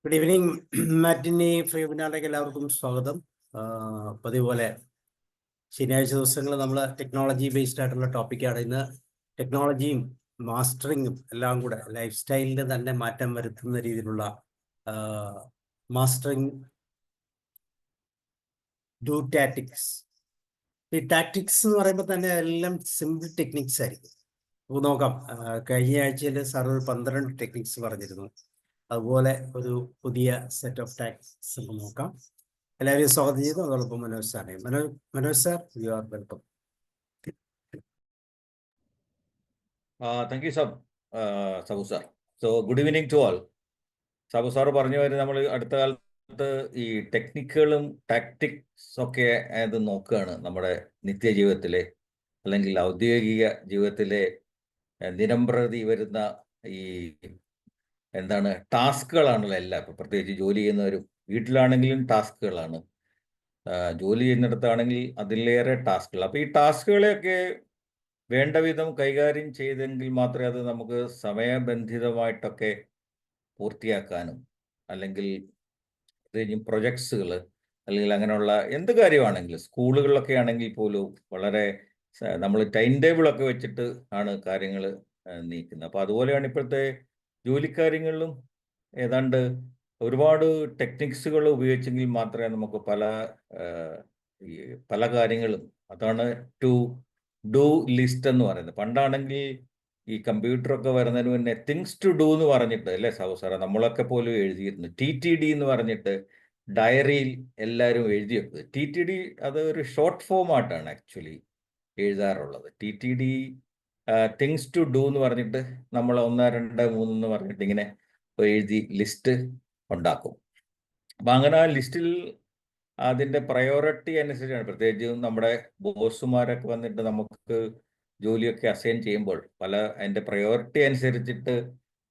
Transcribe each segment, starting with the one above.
Good evening. Matinee free വെബിനാറിലേക്ക് എല്ലാവർക്കും സ്വാഗതം. പതിപോലെ ശനിയാഴ്ച ദിവസങ്ങളിൽ നമ്മൾ ടെക്നോളജി ബേസ്ഡ് ആയിട്ടുള്ള ടോപ്പിക്കാണ്. ഇന്ന് ടെക്നോളജിയും മാസ്റ്ററിങ്ങും എല്ലാം കൂടെ ലൈഫ് സ്റ്റൈലിന് തന്നെ മാറ്റം വരുത്തുന്ന രീതിയിലുള്ള മാസ്റ്ററിങ് ഡു ടാറ്റിക്സ്. ഈ ടാക്ടിക്സ് എന്ന് പറയുമ്പോൾ തന്നെ എല്ലാം സിമ്പിൾ ടെക്നിക്സ് ആയിരിക്കും. അപ്പോൾ നോക്കാം, കഴിഞ്ഞ ആഴ്ചയിൽ സാർ ഒരു 12 ടെക്നിക്സ് പറഞ്ഞിരുന്നു. അതുപോലെ ഒരു പുതിയ സെറ്റ് ഓഫ് ടാക്ടിക്സ് നോക്കാം. എല്ലാവരെയും സ്വാഗതം ചെയ്തു. അതോടൊപ്പം മനോജ് സാറേ. Manoj sir, you are welcome. Thank you, Sabu sir. So, good evening to all. Sabu sir പറഞ്ഞു വരും, നമ്മൾ അടുത്ത കാലത്ത് ഈ ടെക്നിക്കുകളും ടാക്ടിക്സ് ഒക്കെ അത് നോക്കുകയാണ് നമ്മുടെ നിത്യജീവിതത്തിലെ അല്ലെങ്കിൽ ഔദ്യോഗിക ജീവിതത്തിലെ ദിനംപ്രതി വരുന്ന ഈ ടാസ്കുകളാണല്ലോ എല്ലാം. ഇപ്പം പ്രത്യേകിച്ച് ജോലി ചെയ്യുന്നവരും വീട്ടിലാണെങ്കിലും ടാസ്കുകളാണ്, ജോലി ചെയ്യുന്നിടത്താണെങ്കിൽ അതിലേറെ ടാസ്കുകൾ. അപ്പോൾ ഈ ടാസ്കുകളെയൊക്കെ വേണ്ട വിധം കൈകാര്യം ചെയ്തെങ്കിൽ മാത്രമേ അത് നമുക്ക് സമയബന്ധിതമായിട്ടൊക്കെ പൂർത്തിയാക്കാനും, അല്ലെങ്കിൽ പ്രത്യേകിച്ചും പ്രൊജക്ട്സുകൾ അല്ലെങ്കിൽ അങ്ങനെയുള്ള എന്ത് കാര്യമാണെങ്കിലും സ്കൂളുകളിലൊക്കെ ആണെങ്കിൽ പോലും വളരെ നമ്മൾ ടൈം ടേബിളൊക്കെ വെച്ചിട്ട് ആണ് കാര്യങ്ങൾ നീക്കുന്നത്. അപ്പോൾ അതുപോലെയാണ് ഇപ്പോഴത്തെ ജോലിക്കാര്യങ്ങളിലും ഏതാണ്ട് ഒരുപാട് ടെക്നിക്സുകൾ ഉപയോഗിച്ചെങ്കിൽ മാത്രമേ നമുക്ക് പല കാര്യങ്ങളും, അതാണ് ടു ഡു ലിസ്റ്റ് എന്ന് പറയുന്നത്. പണ്ടാണെങ്കിൽ ഈ കമ്പ്യൂട്ടറൊക്കെ വരുന്നതിന് മുന്നേ തിങ്സ് ടു ഡു എന്ന് പറഞ്ഞിട്ട്, അല്ലേ സാബു സാറേ, നമ്മളൊക്കെ പോലും എഴുതിയിരുന്നു. TTD എന്ന് പറഞ്ഞിട്ട് ഡയറിയിൽ എല്ലാവരും എഴുതി വെക്കുക. TTD അത് ഒരു ഷോർട്ട് ഫോം ആയിട്ടാണ് ആക്ച്വലി എഴുതാറുള്ളത്. TTD തിങ്സ് ടു ഡു എന്ന് പറഞ്ഞിട്ട് നമ്മൾ 1, 2, 3 എന്ന് പറഞ്ഞിട്ട് ഇങ്ങനെ എഴുതി ലിസ്റ്റ് ഉണ്ടാക്കും. അപ്പം അങ്ങനെ ആ ലിസ്റ്റിൽ അതിൻ്റെ പ്രയോറിറ്റി അനുസരിച്ചാണ്, പ്രത്യേകിച്ചും നമ്മുടെ ബോസുമാരൊക്കെ വന്നിട്ട് നമുക്ക് ജോലിയൊക്കെ അസൈൻ ചെയ്യുമ്പോൾ അതിൻ്റെ പ്രയോറിറ്റി അനുസരിച്ചിട്ട്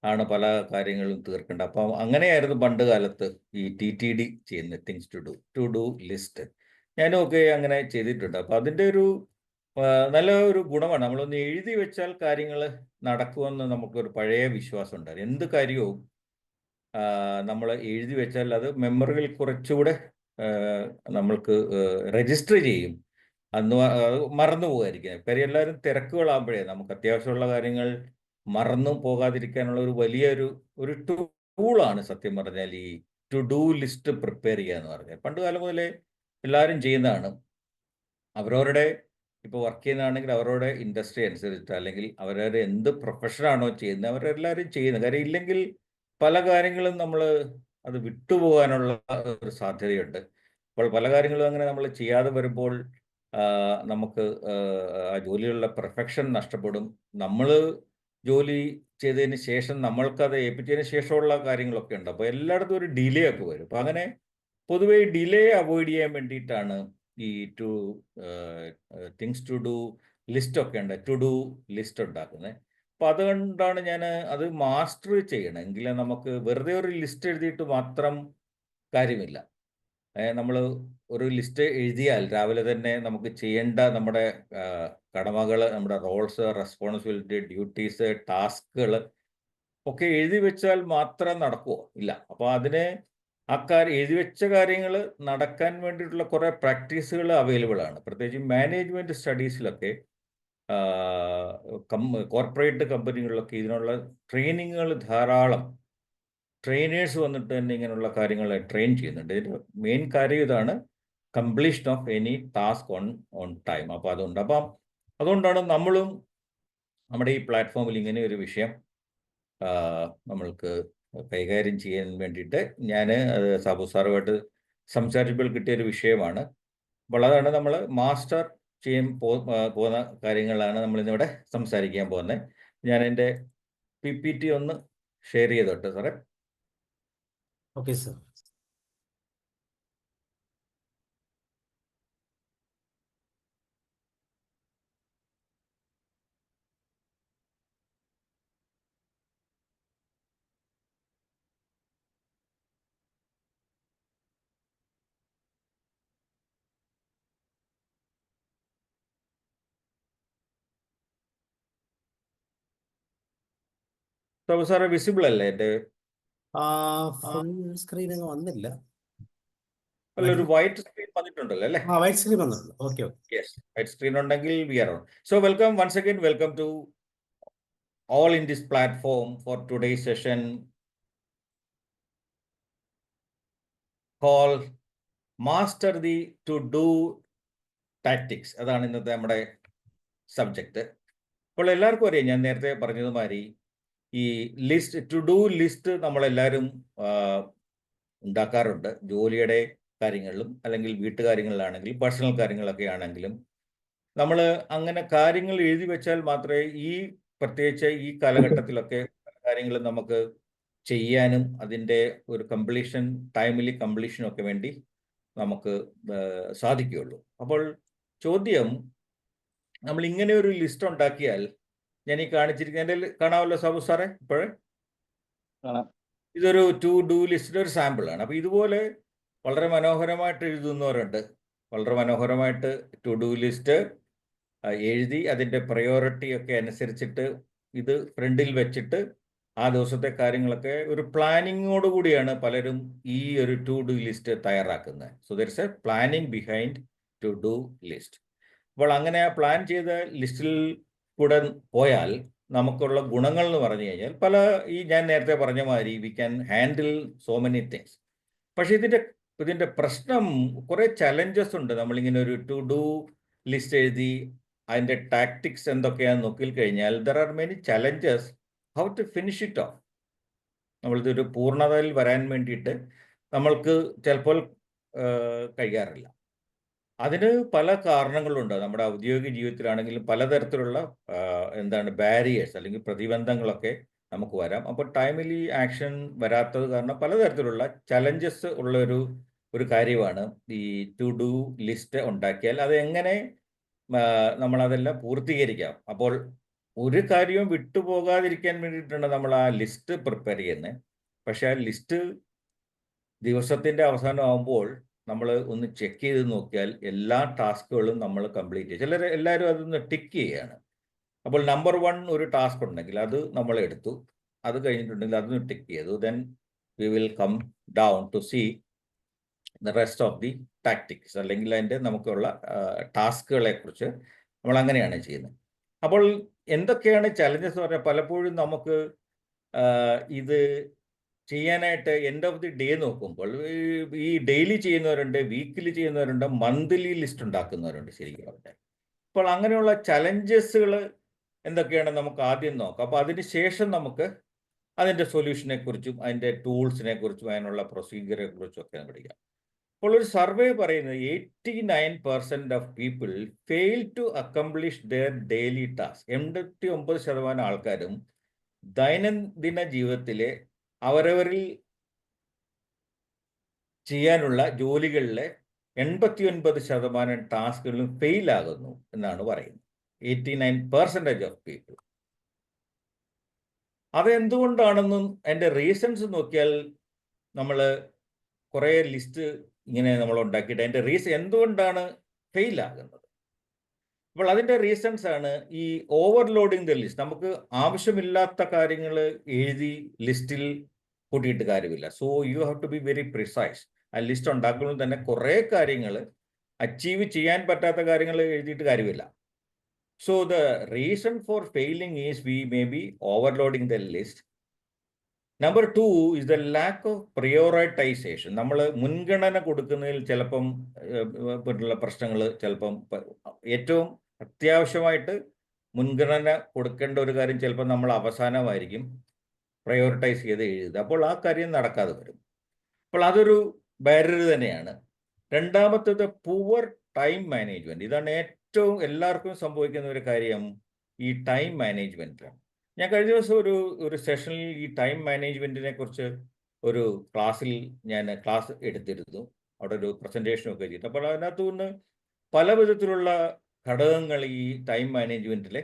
ആണ് പല കാര്യങ്ങളും തീർക്കേണ്ടത്. അപ്പം അങ്ങനെയായിരുന്നു പണ്ട് കാലത്ത് ഈ TTD ചെയ്യുന്നത്, തിങ്സ് ടു ഡു ലിസ്റ്റ്. ഞാനും ഒക്കെ അങ്ങനെ ചെയ്തിട്ടുണ്ട്. അപ്പം അതിൻ്റെ ഒരു നല്ല ഒരു ഗുണമാണ്, നമ്മളൊന്ന് എഴുതി വെച്ചാൽ കാര്യങ്ങൾ നടക്കുമെന്ന് നമുക്കൊരു പഴയ വിശ്വാസം ഉണ്ടായിരുന്നു. എന്ത് കാര്യവും നമ്മൾ എഴുതി വെച്ചാൽ അത് മെമ്മറിയിൽ കുറച്ചുകൂടെ നമ്മൾക്ക് രജിസ്റ്റർ ചെയ്യും. മറന്നു പോകാതിരിക്കുക. കാര്യം എല്ലാവരും തിരക്കുകളാകുമ്പോഴേ നമുക്ക് അത്യാവശ്യമുള്ള കാര്യങ്ങൾ മറന്നു പോകാതിരിക്കാനുള്ള ഒരു വലിയൊരു ടൂളാണ് സത്യം പറഞ്ഞാൽ ഈ ടു ഡു ലിസ്റ്റ് പ്രിപ്പയർ ചെയ്യുക എന്ന് പറഞ്ഞാൽ. പണ്ട് കാലം മുതലേ എല്ലാവരും ചെയ്യുന്നതാണ്. അവരവരുടെ ഇപ്പോൾ വർക്ക് ചെയ്യുന്നതാണെങ്കിൽ അവരുടെ ഇൻഡസ്ട്രി അനുസരിച്ചിട്ട്, അല്ലെങ്കിൽ അവരവരുടെ എന്ത് പ്രൊഫഷനാണോ ചെയ്യുന്നത് അവരെല്ലാവരും ചെയ്യുന്നത്. കാര്യം ഇല്ലെങ്കിൽ പല കാര്യങ്ങളും നമ്മൾ അത് വിട്ടുപോകാനുള്ള ഒരു സാധ്യതയുണ്ട്. അപ്പോൾ പല കാര്യങ്ങളും അങ്ങനെ നമ്മൾ ചെയ്യാതെ വരുമ്പോൾ നമുക്ക് ആ ജോലിയുള്ള പെർഫെക്ഷൻ നഷ്ടപ്പെടും. നമ്മൾ ജോലി ചെയ്തതിന് ശേഷം നമ്മൾക്കത് ഏൽപ്പിച്ചതിന് ശേഷമുള്ള കാര്യങ്ങളൊക്കെ ഉണ്ട്. അപ്പോൾ എല്ലായിടത്തും ഒരു ഡിലേ ഒക്കെ വരും. അപ്പോൾ അങ്ങനെ പൊതുവേ ഡിലേ അവോയ്ഡ് ചെയ്യാൻ വേണ്ടിയിട്ടാണ് ഈ തിങ്സ് ടു ഡു ലിസ്റ്റ് ഒക്കെ ഉണ്ട്, ടു ഡു ലിസ്റ്റ് ഉണ്ടാക്കുന്നത്. അപ്പോൾ അതുകൊണ്ടാണ് ഞാൻ അത് മാസ്റ്റർ ചെയ്യണം. എങ്കിലേ നമുക്ക് വെറുതെ ഒരു ലിസ്റ്റ് എഴുതിയിട്ട് മാത്രം കാര്യമില്ല. നമ്മൾ ഒരു ലിസ്റ്റ് എഴുതിയാൽ രാവിലെ തന്നെ നമുക്ക് ചെയ്യേണ്ട നമ്മുടെ കടമകൾ, നമ്മുടെ റോൾസ്, റെസ്പോൺസിബിലിറ്റി, ഡ്യൂട്ടീസ്, ടാസ്കുകൾ ഒക്കെ എഴുതി വെച്ചാൽ മാത്രം നടക്കുമോ? ഇല്ല. അപ്പോൾ എഴുതി വെച്ച കാര്യങ്ങൾ നടക്കാൻ വേണ്ടിയിട്ടുള്ള കുറേ പ്രാക്ടീസുകൾ അവൈലബിൾ ആണ്. പ്രത്യേകിച്ച് മാനേജ്മെൻറ്റ് സ്റ്റഡീസിലൊക്കെ കോർപ്പറേറ്റ് കമ്പനികളിലൊക്കെ ഇതിനുള്ള ട്രെയിനിങ്ങുകൾ ധാരാളം ട്രെയിനേഴ്സ് വന്നിട്ട് തന്നെ ഇങ്ങനെയുള്ള കാര്യങ്ങൾ ട്രെയിൻ ചെയ്യുന്നുണ്ട്. ഇതിൻ്റെ മെയിൻ കാര്യം ഇതാണ്, completion of any task on time. അപ്പോൾ അതുകൊണ്ടാണ് നമ്മളും നമ്മുടെ ഈ പ്ലാറ്റ്ഫോമിൽ ഇങ്ങനെ ഒരു വിഷയം നമ്മൾക്ക് കൈകാര്യം ചെയ്യാൻ വേണ്ടിയിട്ട് ഞാൻ സാബു സാറുമായിട്ട് സംസാരിച്ചപ്പോൾ കിട്ടിയൊരു വിഷയമാണ്. അപ്പോൾ അതാണ് നമ്മൾ മാസ്റ്റർ ചെയ്യാൻ പോകുന്ന കാര്യങ്ങളാണ് നമ്മളിന്നിവിടെ സംസാരിക്കാൻ പോകുന്നത്. ഞാൻ എൻ്റെ PPT ഒന്ന് ഷെയർ ചെയ്തോട്ടെ സാറേ. Okay sir. സാബു സാറേ, വിസിബിൾ അല്ലേ എൻ്റെ? ഫുൾ സ്ക്രീൻ അങ്ങ് വന്നില്ല. അല്ല, ഒരു വൈറ്റ് സ്ക്രീൻ വന്നിട്ടുണ്ടല്ലോ അല്ലേ? വൈറ്റ് സ്ക്രീൻ വന്നിട്ടുണ്ട്. Okay okay. Yes, white screen ഉണ്ടെങ്കിൽ we are on. So welcome once again, welcome to all in this platform for today's session called Master the To-Do Tactics. അതാണ് ഇന്നത്തെ നമ്മുടെ സബ്ജക്റ്റ്. അപ്പോൾ എല്ലാവർക്കും അറിയാം, ഞാൻ നേരത്തെ പറഞ്ഞതുമാതിരി ഈ ലിസ്റ്റ്, ടു ഡു ലിസ്റ്റ് നമ്മളെല്ലാവരും ഉണ്ടാക്കാറുണ്ട്. ജോലിയുടെ കാര്യങ്ങളിലും അല്ലെങ്കിൽ വീട്ടുകാര്യങ്ങളിലാണെങ്കിലും പേഴ്സണൽ കാര്യങ്ങളൊക്കെ ആണെങ്കിലും നമ്മൾ അങ്ങനെ കാര്യങ്ങൾ എഴുതി വെച്ചാൽ മാത്രമേ ഈ പ്രത്യേകിച്ച് ഈ കാലഘട്ടത്തിലൊക്കെ കാര്യങ്ങൾ നമുക്ക് ചെയ്യാനും അതിൻ്റെ ഒരു കംപ്ലീഷൻ, ടൈമിലി കംപ്ലീഷനൊക്കെ വേണ്ടി നമുക്ക് സാധിക്കുകയുള്ളൂ. അപ്പോൾ ചോദ്യം, നമ്മൾ ഇങ്ങനെ ഒരു ലിസ്റ്റ് ഉണ്ടാക്കിയാൽ, ഞാൻ ഈ കാണിച്ചിരിക്കുന്നതിൽ കാണാമല്ലോ സാബു സാറേ, ഇപ്പോഴേ ഇതൊരു ടു ഡു ലിസ്റ്റിൻ്റെ ഒരു സാമ്പിളാണ്. അപ്പോൾ ഇതുപോലെ വളരെ മനോഹരമായിട്ട് എഴുതുന്നവരുണ്ട്. വളരെ മനോഹരമായിട്ട് ടു ഡു ലിസ്റ്റ് എഴുതി അതിൻ്റെ പ്രയോറിറ്റി ഒക്കെ അനുസരിച്ചിട്ട് ഇത് ഫ്രണ്ടിൽ വെച്ചിട്ട് ആ ദിവസത്തെ കാര്യങ്ങളൊക്കെ ഒരു പ്ലാനിങ്ങോട് കൂടിയാണ് പലരും ഈ ഒരു ടു ഡു ലിസ്റ്റ് തയ്യാറാക്കുന്നത്. So there is a planning behind to do list. അപ്പോൾ അങ്ങനെ പ്ലാൻ ചെയ്ത ലിസ്റ്റിൽ കൂടെ പോയാൽ നമുക്കുള്ള ഗുണങ്ങൾ എന്ന് പറഞ്ഞു കഴിഞ്ഞാൽ ഈ ഞാൻ നേരത്തെ പറഞ്ഞ മാതിരി we can handle so many things. പക്ഷെ ഇതിൻ്റെ പ്രശ്നം, കുറേ ചലഞ്ചസ് ഉണ്ട്. നമ്മളിങ്ങനെ ഒരു ടു ഡു ലിസ്റ്റ് എഴുതി അതിൻ്റെ ടാക്ടിക്സ് എന്തൊക്കെയാണെന്ന് നോക്കിക്കഴിഞ്ഞാൽ there are many challenges how to finish it off. നമ്മളിതൊരു പൂർണ്ണതയിൽ വരാൻ വേണ്ടിയിട്ട് നമ്മൾക്ക് ചിലപ്പോൾ കഴിയാറില്ല. അതിന് പല കാരണങ്ങളുണ്ട്. നമ്മുടെ ഔദ്യോഗിക ജീവിതത്തിലാണെങ്കിലും പലതരത്തിലുള്ള ബാരിയേഴ്സ് അല്ലെങ്കിൽ പ്രതിബന്ധങ്ങളൊക്കെ നമുക്ക് വരാം. അപ്പോൾ ടൈമിലി ആക്ഷൻ വരാത്തത് കാരണം പലതരത്തിലുള്ള ചലഞ്ചസ് ഉള്ള ഒരു കാര്യമാണ് ഈ ടു ഡു ലിസ്റ്റ് ഉണ്ടാക്കിയാൽ അത് എങ്ങനെ നമ്മളതെല്ലാം പൂർത്തീകരിക്കാം. അപ്പോൾ ഒരു കാര്യവും വിട്ടുപോകാതിരിക്കാൻ വേണ്ടിയിട്ടാണ് നമ്മൾ ആ ലിസ്റ്റ് പ്രിപ്പയർ ചെയ്യുന്നത്. പക്ഷെ ആ ലിസ്റ്റ് ദിവസത്തിൻ്റെ അവസാനം ആകുമ്പോൾ നമ്മൾ ഒന്ന് ചെക്ക് ചെയ്ത് നോക്കിയാൽ എല്ലാ ടാസ്കുകളും നമ്മൾ കംപ്ലീറ്റ് ചെയ്യും. എല്ലാവരും അതൊന്ന് ടിക്ക് ചെയ്യുകയാണ്. അപ്പോൾ നമ്പർ 1 ഒരു ടാസ്ക് ഉണ്ടെങ്കിൽ അത് നമ്മൾ എടുത്തു, അത് കഴിഞ്ഞിട്ടുണ്ടെങ്കിൽ അതൊന്ന് ടിക്ക് ചെയ്തു. Then we will come down to see the rest of the tactics, അല്ലെങ്കിൽ അതിൻ്റെ നമുക്കുള്ള ടാസ്കുകളെ കുറിച്ച് നമ്മൾ അങ്ങനെയാണ് ചെയ്യുന്നത്. അപ്പോൾ എന്തൊക്കെയാണ് ചലഞ്ചസ് എന്ന് പറഞ്ഞാൽ, പലപ്പോഴും നമുക്ക് ഇത് ചെയ്യാനായിട്ട് എൻഡ് ഓഫ് ദി ഡേ നോക്കുമ്പോൾ ഈ ഡെയിലി ചെയ്യുന്നവരുണ്ട്, വീക്കിലി ചെയ്യുന്നവരുണ്ട്, മന്ത്ലി ലിസ്റ്റ് ഉണ്ടാക്കുന്നവരുണ്ട് ശരിക്കും പറഞ്ഞാൽ. അപ്പോൾ അങ്ങനെയുള്ള ചലഞ്ചസുകൾ എന്തൊക്കെയാണ് നമുക്ക് ആദ്യം നോക്കാം. അപ്പോൾ അതിന് ശേഷം നമുക്ക് അതിൻ്റെ സൊല്യൂഷനെ കുറിച്ചും അതിൻ്റെ ടൂൾസിനെ കുറിച്ചും അതിനുള്ള പ്രൊസീജിയറെ കുറിച്ചും ഒക്കെ പഠിക്കാം. അപ്പോൾ ഒരു സർവേ പറയുന്നത് 89% of people fail to accomplish their daily task. 89% ആൾക്കാരും ദൈനംദിന ജീവിതത്തിലെ അവരവരിൽ ചെയ്യാനുള്ള ജോലികളിലെ 89% ടാസ്കുകളും ഫെയിലാകുന്നു എന്നാണ് പറയുന്നത്. 89% ഓഫ് പീപ്പിൾ. അതെന്തുകൊണ്ടാണെന്നും അതിൻ്റെ റീസൺസ് നോക്കിയാൽ നമ്മൾ കുറേ ലിസ്റ്റ് ഇങ്ങനെ നമ്മൾ ഉണ്ടാക്കിയിട്ട് അതിൻ്റെ റീസൺ എന്തുകൊണ്ടാണ് ഫെയിലാകുന്നത്. അപ്പോൾ അതിൻ്റെ റീസൺസ് ആണ് ഈ ഓവർലോഡിങ് ദ ലിസ്റ്റ്. നമുക്ക് ആവശ്യമില്ലാത്ത കാര്യങ്ങൾ എഴുതി ലിസ്റ്റിൽ കൂട്ടിയിട്ട് കാര്യമില്ല. So you have to be very precise. ആ ലിസ്റ്റ് ഉണ്ടാക്കുമ്പോൾ തന്നെ കുറേ കാര്യങ്ങൾ അച്ചീവ് ചെയ്യാൻ പറ്റാത്ത കാര്യങ്ങൾ എഴുതിയിട്ട് കാര്യമില്ല. So the reason for failing is we may be overloading the list. Number 2 is the lack of prioritization. നമ്മൾ മുൻഗണന കൊടുക്കുന്നതിൽ ചിലപ്പം പ്രശ്നങ്ങൾ, ചിലപ്പം ഏറ്റവും അത്യാവശ്യമായിട്ട് മുൻഗണന കൊടുക്കേണ്ട ഒരു കാര്യം ചിലപ്പോൾ നമ്മൾ അവസാനമായിരിക്കും പ്രയോറിറ്റൈസ് ചെയ്ത് എഴുതുക. അപ്പോൾ ആ കാര്യം നടക്കാതെ വരും. അപ്പോൾ അതൊരു ബാരിയർ തന്നെയാണ്. രണ്ടാമത്തേത് പുവർ ടൈം മാനേജ്മെൻറ്റ്. ഇതാണ് ഏറ്റവും എല്ലാവർക്കും സംഭവിക്കുന്ന ഒരു കാര്യം, ഈ ടൈം മാനേജ്മെൻറ്റിലാണ്. ഞാൻ കഴിഞ്ഞ ദിവസം ഒരു സെഷനിൽ ഈ ടൈം മാനേജ്മെൻറ്റിനെ കുറിച്ച് ഒരു ക്ലാസ്സിൽ ഞാൻ ക്ലാസ് എടുത്തിരുന്നു. അവിടെ ഒരു പ്രസൻറ്റേഷനൊക്കെ ചെയ്തു. അപ്പോൾ അതിനകത്തു നിന്ന് പല വിധത്തിലുള്ള ഘടകങ്ങൾ ഈ ടൈം മാനേജ്മെൻറ്റിൽ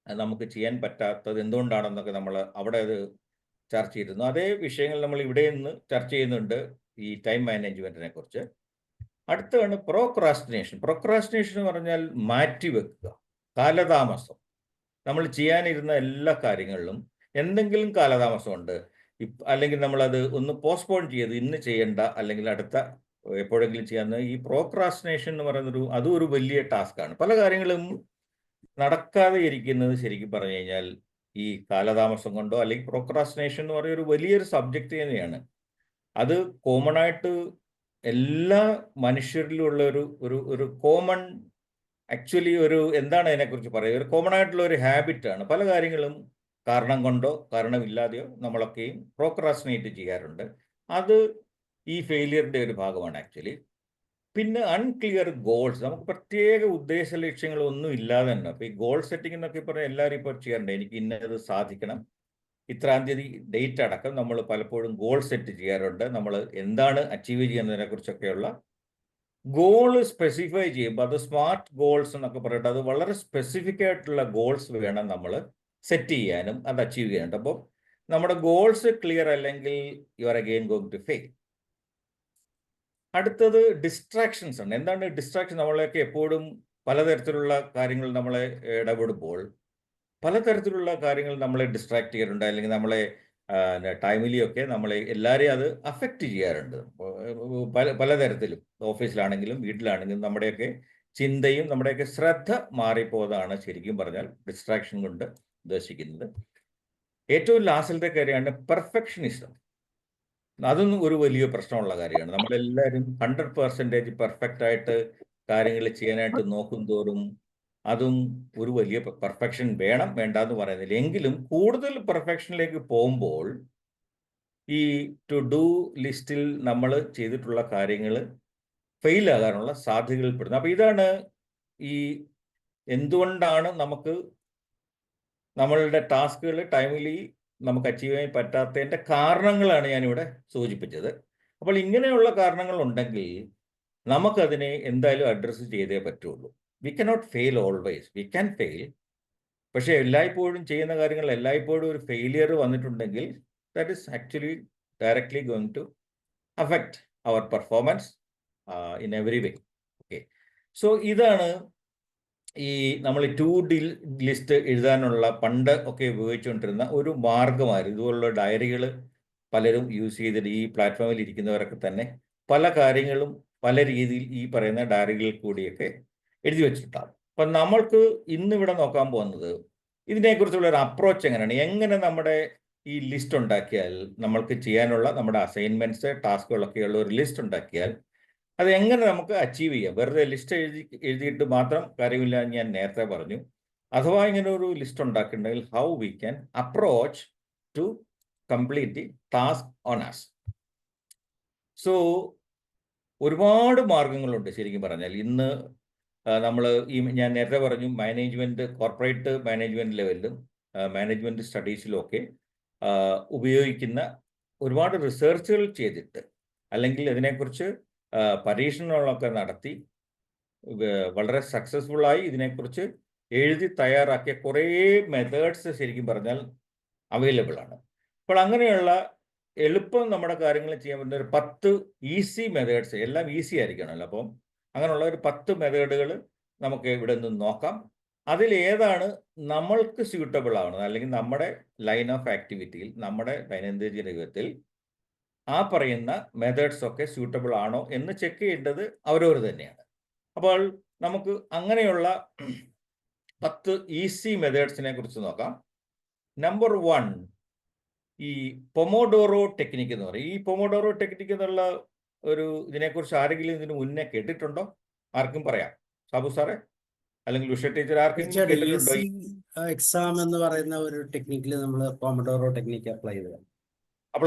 നമുക്ക് ചെയ്യാൻ പറ്റാത്തത് എന്തുകൊണ്ടാണെന്നൊക്കെ നമ്മൾ അവിടെ അത് ചർച്ച ചെയ്തിരുന്നു. അതേ വിഷയങ്ങൾ നമ്മൾ ഇവിടെ നിന്ന് ചർച്ച ചെയ്യുന്നുണ്ട് ഈ ടൈം മാനേജ്മെൻറ്റിനെ കുറിച്ച്. അടുത്താണ് പ്രോക്രാസ്റ്റിനേഷൻ. പ്രോക്രാസ്റ്റിനേഷൻ എന്ന് പറഞ്ഞാൽ മാറ്റിവെക്കുക, കാലതാമസം. നമ്മൾ ചെയ്യാനിരുന്ന എല്ലാ കാര്യങ്ങളിലും എന്തെങ്കിലും കാലതാമസമുണ്ട്. അല്ലെങ്കിൽ നമ്മളത് ഒന്ന് പോസ്റ്റ്പോൺ ചെയ്ത് ഇന്ന് ചെയ്യേണ്ട അല്ലെങ്കിൽ അടുത്ത എപ്പോഴെങ്കിലും ചെയ്യാവുന്ന ഈ പ്രോക്രാസ്റ്റിനേഷൻ എന്ന് പറയുന്നൊരു അതും ഒരു വലിയ ടാസ്ക്കാണ്. പല കാര്യങ്ങളും നടക്കാതെ ഇരിക്കുന്നത് ശരിക്കും പറഞ്ഞു കഴിഞ്ഞാൽ ഈ കാലതാമസം കൊണ്ടോ അല്ലെങ്കിൽ പ്രോക്രാസ്റ്റിനേഷൻ എന്ന് പറയുന്ന ഒരു വലിയൊരു സബ്ജക്റ്റ് തന്നെയാണ്. അത് കോമൺ ആയിട്ട് എല്ലാ മനുഷ്യരിലും ഉള്ള ഒരു ഒരു ഒരു കോമൺ ആക്ച്വലി ഒരു എന്താണ് അതിനെക്കുറിച്ച് പറയുക, ഒരു കോമൺ ആയിട്ടുള്ള ഒരു ഹാബിറ്റാണ്. പല കാര്യങ്ങളും കാരണം കൊണ്ടോ കാരണമില്ലാതെയോ നമ്മളൊക്കെയും പ്രോക്രാസ്റ്റിനേറ്റ് ചെയ്യാറുണ്ട്. അത് ഈ ഫെയിലിയറിന്റെ ഒരു ഭാഗമാണ് ആക്ച്വലി. പിന്നെ അൺക്ലിയർ ഗോൾസ്, നമുക്ക് പ്രത്യേക ഉദ്ദേശ ലക്ഷ്യങ്ങളൊന്നും ഇല്ലാതെ തന്നെ. അപ്പോൾ ഈ ഗോൾ സെറ്റിംഗ് എന്നൊക്കെ പറഞ്ഞാൽ എല്ലാവരും ഇപ്പോൾ ചെയ്യാറുണ്ട്. എനിക്ക് ഇന്നത് സാധിക്കണം, ഇത്രാം തീയതി ഡേറ്റ് അടക്കം നമ്മൾ പലപ്പോഴും ഗോൾ സെറ്റ് ചെയ്യാറുണ്ട്. നമ്മൾ എന്താണ് അച്ചീവ് ചെയ്യുന്നതിനെ കുറിച്ചൊക്കെയുള്ള ഗോള് സ്പെസിഫൈ ചെയ്യുമ്പോൾ അത് സ്മാർട്ട് ഗോൾസ് എന്നൊക്കെ പറഞ്ഞിട്ട് അത് വളരെ സ്പെസിഫിക് ആയിട്ടുള്ള ഗോൾസ് വേണം നമ്മൾ സെറ്റ് ചെയ്യാനും അത് അച്ചീവ് ചെയ്യാനുണ്ട്. അപ്പോൾ നമ്മുടെ ഗോൾസ് ക്ലിയർ അല്ലെങ്കിൽ you are again going to fail. അടുത്തത് ഡിസ്ട്രാക്ഷൻസ് ആണ്. എന്താണ് ഡിസ്ട്രാക്ഷൻ? നമ്മളെയൊക്കെ എപ്പോഴും പലതരത്തിലുള്ള കാര്യങ്ങൾ നമ്മളെ ഇടപെടുമ്പോൾ പലതരത്തിലുള്ള കാര്യങ്ങൾ നമ്മളെ ഡിസ്ട്രാക്ട് ചെയ്യാറുണ്ട്, അല്ലെങ്കിൽ നമ്മളെ ടൈമിലിയൊക്കെ നമ്മളെ എല്ലാവരെയും അത് അഫക്റ്റ് ചെയ്യാറുണ്ട്. പലതരത്തിലും ഓഫീസിലാണെങ്കിലും വീട്ടിലാണെങ്കിലും നമ്മുടെയൊക്കെ ചിന്തയും നമ്മുടെയൊക്കെ ശ്രദ്ധ മാറിപ്പോയതാണ് ശരിക്കും പറഞ്ഞാൽ ഡിസ്ട്രാക്ഷൻ കൊണ്ട് ഉദ്ദേശിക്കുന്നത്. ഏറ്റവും ലാസ്റ്റിലത്തെ കാര്യമാണ് പെർഫെക്ഷനിസം. അതൊന്നും ഒരു വലിയ പ്രശ്നമുള്ള കാര്യമാണ്. നമ്മളെല്ലാവരും 100% പെർഫെക്റ്റ് ആയിട്ട് കാര്യങ്ങൾ ചെയ്യാനായിട്ട് നോക്കും തോറും അതും ഒരു വലിയ പെർഫെക്ഷൻ വേണം വേണ്ട എന്ന് പറയുന്നില്ല. എങ്കിലും കൂടുതൽ പെർഫെക്ഷനിലേക്ക് പോകുമ്പോൾ ഈ ടു ഡു ലിസ്റ്റിൽ നമ്മൾ ചെയ്തിട്ടുള്ള കാര്യങ്ങൾ ഫെയിൽ ആകാനുള്ള സാധ്യതകൾ പെടുന്നത്. അപ്പോൾ ഇതാണ് ഈ എന്തുകൊണ്ടാണ് നമുക്ക് നമ്മളുടെ ടാസ്കുകൾ ടൈമിലി നമുക്ക് അച്ചീവ് ചെയ്യാൻ പറ്റാത്തതിൻ്റെ കാരണങ്ങളാണ് ഞാനിവിടെ സൂചിപ്പിച്ചത്. അപ്പോൾ ഇങ്ങനെയുള്ള കാരണങ്ങൾ ഉണ്ടെങ്കിൽ നമുക്കതിനെ എന്തായാലും അഡ്രസ്സ് ചെയ്തേ പറ്റുള്ളൂ. We cannot fail always, we can fail. പക്ഷേ എല്ലായ്പ്പോഴും ചെയ്യുന്ന കാര്യങ്ങൾ എല്ലായ്പ്പോഴും ഒരു ഫെയിലിയർ വന്നിട്ടുണ്ടെങ്കിൽ that is actually directly going to affect our performance in every way. Okay, so ഇതാണ് ഈ നമ്മൾ ടു ഡി ലിസ്റ്റ് എഴുതാനുള്ള പണ്ട് ഒക്കെ ഉപയോഗിച്ചുകൊണ്ടിരുന്ന ഒരു മാർഗമായിരുന്നു. ഇതുപോലുള്ള ഡയറികൾ പലരും യൂസ് ചെയ്തിട്ട് ഈ പ്ലാറ്റ്ഫോമിൽ ഇരിക്കുന്നവരൊക്കെ തന്നെ പല കാര്യങ്ങളും പല രീതിയിൽ ഈ പറയുന്ന ഡയറികളിൽ കൂടിയൊക്കെ എഴുതി വെച്ചിട്ടുണ്ടാകും. അപ്പം നമ്മൾക്ക് ഇന്നിവിടെ നോക്കാൻ പോകുന്നത് ഇതിനെക്കുറിച്ചുള്ള ഒരു അപ്രോച്ച് എങ്ങനെയാണ്, എങ്ങനെ നമ്മുടെ ഈ ലിസ്റ്റ് ഉണ്ടാക്കിയാൽ നമ്മൾക്ക് ചെയ്യാനുള്ള നമ്മുടെ അസൈൻമെൻറ്റ്സ് ടാസ്കുകളൊക്കെയുള്ള ഒരു ലിസ്റ്റ് ഉണ്ടാക്കിയാൽ അത് എങ്ങനെ നമുക്ക് അച്ചീവ് ചെയ്യാം. വെറുതെ ലിസ്റ്റ് എഴുതിയിട്ട് മാത്രം കാര്യമില്ല എന്ന് ഞാൻ നേരത്തെ പറഞ്ഞു. അഥവാ ഇങ്ങനെ ഒരു ലിസ്റ്റ് ഉണ്ടാക്കിയിട്ടുണ്ടെങ്കിൽ how we can approach to complete the task on us. So ഒരുപാട് മാർഗങ്ങളുണ്ട് ശരിക്കും പറഞ്ഞാൽ. ഇന്ന് നമ്മൾ ഞാൻ നേരത്തെ പറഞ്ഞു മാനേജ്മെൻറ്റ്, കോർപ്പറേറ്റ് മാനേജ്മെൻറ്റ് ലെവലിലും മാനേജ്മെൻറ്റ് സ്റ്റഡീസിലും ഒക്കെ ഉപയോഗിക്കുന്ന ഒരുപാട് റിസർച്ചുകൾ ചെയ്തിട്ട് അല്ലെങ്കിൽ ഇതിനെക്കുറിച്ച് പരീക്ഷണങ്ങളൊക്കെ നടത്തി വളരെ സക്സസ്ഫുള്ളായി ഇതിനെക്കുറിച്ച് എഴുതി തയ്യാറാക്കിയ കുറേ മെത്തേഡ്സ് ശരിക്കും പറഞ്ഞാൽ അവൈലബിൾ ആണ്. അപ്പോൾ അങ്ങനെയുള്ള എളുപ്പം നമ്മുടെ കാര്യങ്ങൾ ചെയ്യാൻ പറ്റുന്ന ഒരു 10 ഈസി മെത്തേഡ്സ്, എല്ലാം ഈസി ആയിരിക്കണമല്ലോ. അപ്പം അങ്ങനെയുള്ള ഒരു 10 മെത്തേഡുകൾ നമുക്ക് ഇവിടെ നിന്ന് നോക്കാം. അതിലേതാണ് നമ്മൾക്ക് സ്യൂട്ടബിൾ ആവുന്നത്, അല്ലെങ്കിൽ നമ്മുടെ ലൈൻ ഓഫ് ആക്ടിവിറ്റിയിൽ നമ്മുടെ ദൈനംദിന ജീവിതത്തിൽ ആ പറയുന്ന മെത്തേഡ്സ് ഒക്കെ സ്യൂട്ടബിൾ ആണോ എന്ന് ചെക്ക് ചെയ്യേണ്ടത് അവരവർ തന്നെയാണ്. അപ്പോൾ നമുക്ക് അങ്ങനെയുള്ള 10 ഈസി മെത്തേഡ്സിനെ കുറിച്ച് നോക്കാം. നമ്പർ 1, ഈ പൊമോഡോറോ ടെക്നിക്ക് എന്ന് പറയും. ഈ പൊമോഡോറോ ടെക്നിക്ക് എന്നുള്ള ഒരു ഇതിനെക്കുറിച്ച് ആരെങ്കിലും ഇതിന് മുന്നേ കേട്ടിട്ടുണ്ടോ? ആർക്കും പറയാം. സാബു സാറേ അല്ലെങ്കിൽ ഉഷ ടീച്ചർ ആർക്കെങ്കിലും കേട്ടിട്ടുണ്ടോ? എക്സാം എന്ന് പറയുന്ന ഒരു ടെക്നിക്കിൽ നമ്മൾ പൊമോഡോറോ ടെക്നിക്ക് അപ്ലൈ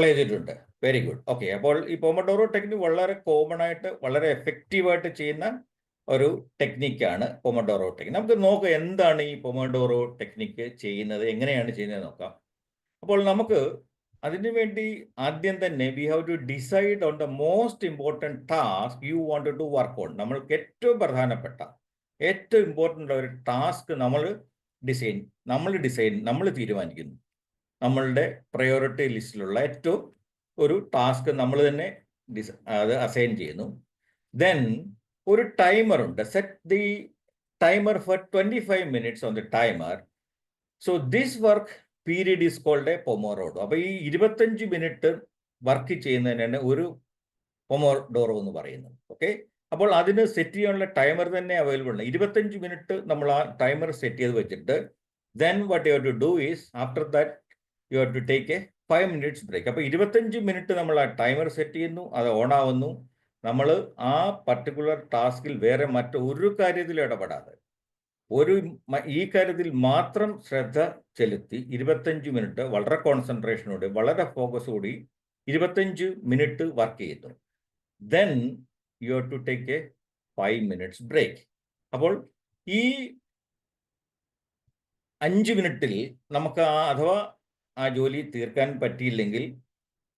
ചെയ്തിട്ടുണ്ട്. Very good. ഓക്കെ, അപ്പോൾ ഈ പൊമോഡോറോ ടെക്നിക്ക് വളരെ കോമൺ ആയിട്ട് വളരെ എഫക്റ്റീവായിട്ട് ചെയ്യുന്ന ഒരു ടെക്നിക്കാണ് പൊമോഡോറോ ടെക്നിക്ക്. നമുക്ക് നോക്കാം എന്താണ് ഈ പൊമോഡോറോ ടെക്നിക്ക് ചെയ്യുന്നത്, എങ്ങനെയാണ് ചെയ്യുന്നത് നോക്കാം. അപ്പോൾ നമുക്ക് അതിനു വേണ്ടി ആദ്യം തന്നെ we have to decide on the most important task you want to work on. നമ്മൾക്ക് ഏറ്റവും പ്രധാനപ്പെട്ട ഏറ്റവും ഇമ്പോർട്ടൻ്റ് ഒരു ടാസ്ക് നമ്മൾ തീരുമാനിക്കുന്നു. നമ്മളുടെ പ്രയോറിറ്റി ലിസ്റ്റിലുള്ള ഏറ്റവും ഒരു ടാസ്ക് നമ്മൾ തന്നെ അത് അസൈൻ ചെയ്യുന്നു. ദെൻ ഒരു ടൈമർ ഉണ്ട്. Set the timer for 25 minutes on the timer. So this work period is called a pomodoro. അപ്പോൾ ഈ 25 മിനിറ്റ് വർക്ക് ചെയ്യുന്നതിനാണ് ഒരു പൊമോഡോറോ എന്ന് പറയുന്നത്. ഓക്കെ, അപ്പോൾ അതിന് സെറ്റ് ചെയ്യാനുള്ള ടൈമർ തന്നെ അവൈലബിൾ ആണ്. 25 മിനിറ്റ് നമ്മൾ ആ ടൈമർ സെറ്റ് ചെയ്ത് വെച്ചിട്ട് then what you have to do is after that you have to take a 5 minutes break. അപ്പോൾ 25 മിനിറ്റ് നമ്മൾ ആ ടൈമർ സെറ്റ് ചെയ്യുന്നു, അത് ഓൺ ആവുന്നു. നമ്മൾ ആ പർട്ടിക്കുലർ ടാസ്കിൽ വേറെ മറ്റൊരു കാര്യത്തിലും ഇടപെടാതെ ഈ കാര്യത്തിൽ മാത്രം ശ്രദ്ധ ചെലുത്തി 25 മിനിറ്റ് വളരെ കോൺസെൻട്രേഷനോടെ വളരെ ഫോക്കസോടെ 25 മിനിറ്റ് വർക്ക് ചെയ്യുന്നു. Then you have to take a 5 minutes break. അപ്പോൾ ഈ 5 മിനിറ്റിൽ നമുക്ക് അഥവാ ആ ജോലി തീർക്കാൻ പറ്റിയില്ലെങ്കിൽ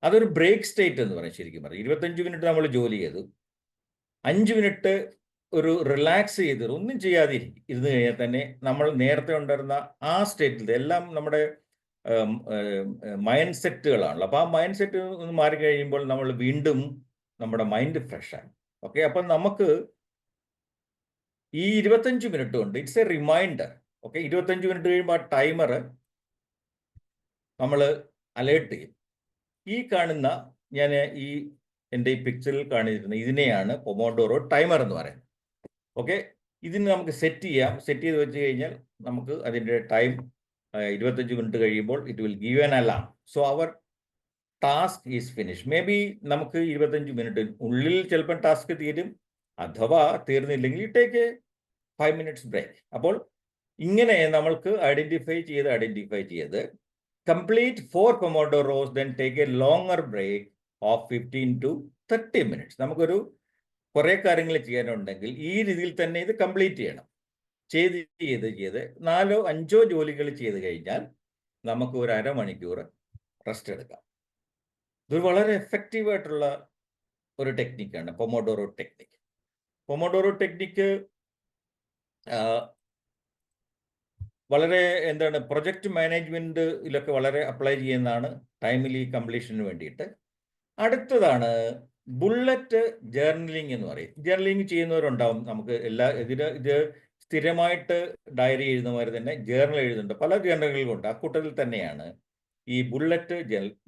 അതൊരു ബ്രേക്ക് സ്റ്റേറ്റ് എന്ന് പറയും. ശരിക്കും പറയും 25 മിനിറ്റ് നമ്മൾ ജോലി ചെയ്തു, 5 മിനിറ്റ് ഒരു റിലാക്സ് ചെയ്ത് ഒന്നും ചെയ്യാതെ ഇരുന്ന് കഴിഞ്ഞാൽ തന്നെ നമ്മൾ നേരത്തെ ഉണ്ടായിരുന്ന ആ സ്റ്റേറ്റിൽ എല്ലാം നമ്മുടെ മൈൻഡ് സെറ്റുകളാണല്ലോ. അപ്പോൾ ആ മൈൻഡ് സെറ്റ് ഒന്ന് മാറിക്കഴിയുമ്പോൾ നമ്മൾ വീണ്ടും നമ്മുടെ മൈൻഡ് ഫ്രഷാണ്. ഓക്കെ, അപ്പം നമുക്ക് ഈ 25 മിനിറ്റ് കൊണ്ട് it's a reminder. Okay, 25 minute കഴിയുമ്പോൾ ആ ടൈമർ നമ്മൾ അലേർട്ട് ചെയ്യും. ഈ കാണുന്ന ഞാൻ ഈ എൻ്റെ ഈ പിക്ചറിൽ കാണിച്ചിരുന്ന ഇതിനെയാണ് പൊമോഡോറോ ടൈമർ എന്ന് പറയുന്നത്. ഓക്കെ, ഇതിന് നമുക്ക് സെറ്റ് ചെയ്യാം. സെറ്റ് ചെയ്ത് വെച്ച് കഴിഞ്ഞാൽ നമുക്ക് അതിൻ്റെ ടൈം 25 മിനിറ്റ് കഴിയുമ്പോൾ it will give an alarm. So our task is finish. Maybe ബി നമുക്ക് 25 മിനിറ്റ് ഉള്ളിൽ ചിലപ്പോൾ ടാസ്ക് തീരും, അഥവാ തീർന്നില്ലെങ്കിൽ ടേക്ക് എ 5 മിനിറ്റ്സ് ബ്രേക്ക്. അപ്പോൾ ഇങ്ങനെ നമ്മൾക്ക് ഐഡൻറ്റിഫൈ ചെയ്ത് complete 4 pomodoros, then take a longer break of 15 to 30 minutes. നമുക്കൊരു കുറേ കാര്യങ്ങൾ ചെയ്യാനുണ്ടെങ്കിൽ ഈ രീതിയിൽ തന്നെ ഇത് കംപ്ലീറ്റ് ചെയ്യണം. ചെയ്ത് 4 or 5 ജോലികൾ ചെയ്ത് കഴിഞ്ഞാൽ നമുക്ക് ഒരു അരമണിക്കൂർ റെസ്റ്റ് എടുക്കാം. ഇതൊരു വളരെ എഫക്റ്റീവായിട്ടുള്ള ഒരു ടെക്നിക്കാണ് പൊമോഡോറോ ടെക്നിക്ക്. പൊമോഡോറോ ടെക്നിക്ക് വളരെ പ്രൊജക്റ്റ് മാനേജ്മെന്റിലൊക്കെ വളരെ അപ്ലൈ ചെയ്യുന്നതാണ് ടൈംലി കംപ്ലീഷന് വേണ്ടിയിട്ട്. അടുത്തതാണ് ബുള്ളറ്റ് ജേർണലിംഗ് എന്ന് പറയും. ജേർണലിംഗ് ചെയ്യുന്നവരുണ്ടാവും. നമുക്ക് ഇത് സ്ഥിരമായിട്ട് ഡയറി എഴുതുന്നവർ തന്നെ ജേർണൽ എഴുതുന്നുണ്ട്. പല ജേർണലുകളുണ്ട്. അക്കൂട്ടത്തിൽ തന്നെയാണ് ഈ ബുള്ളറ്റ്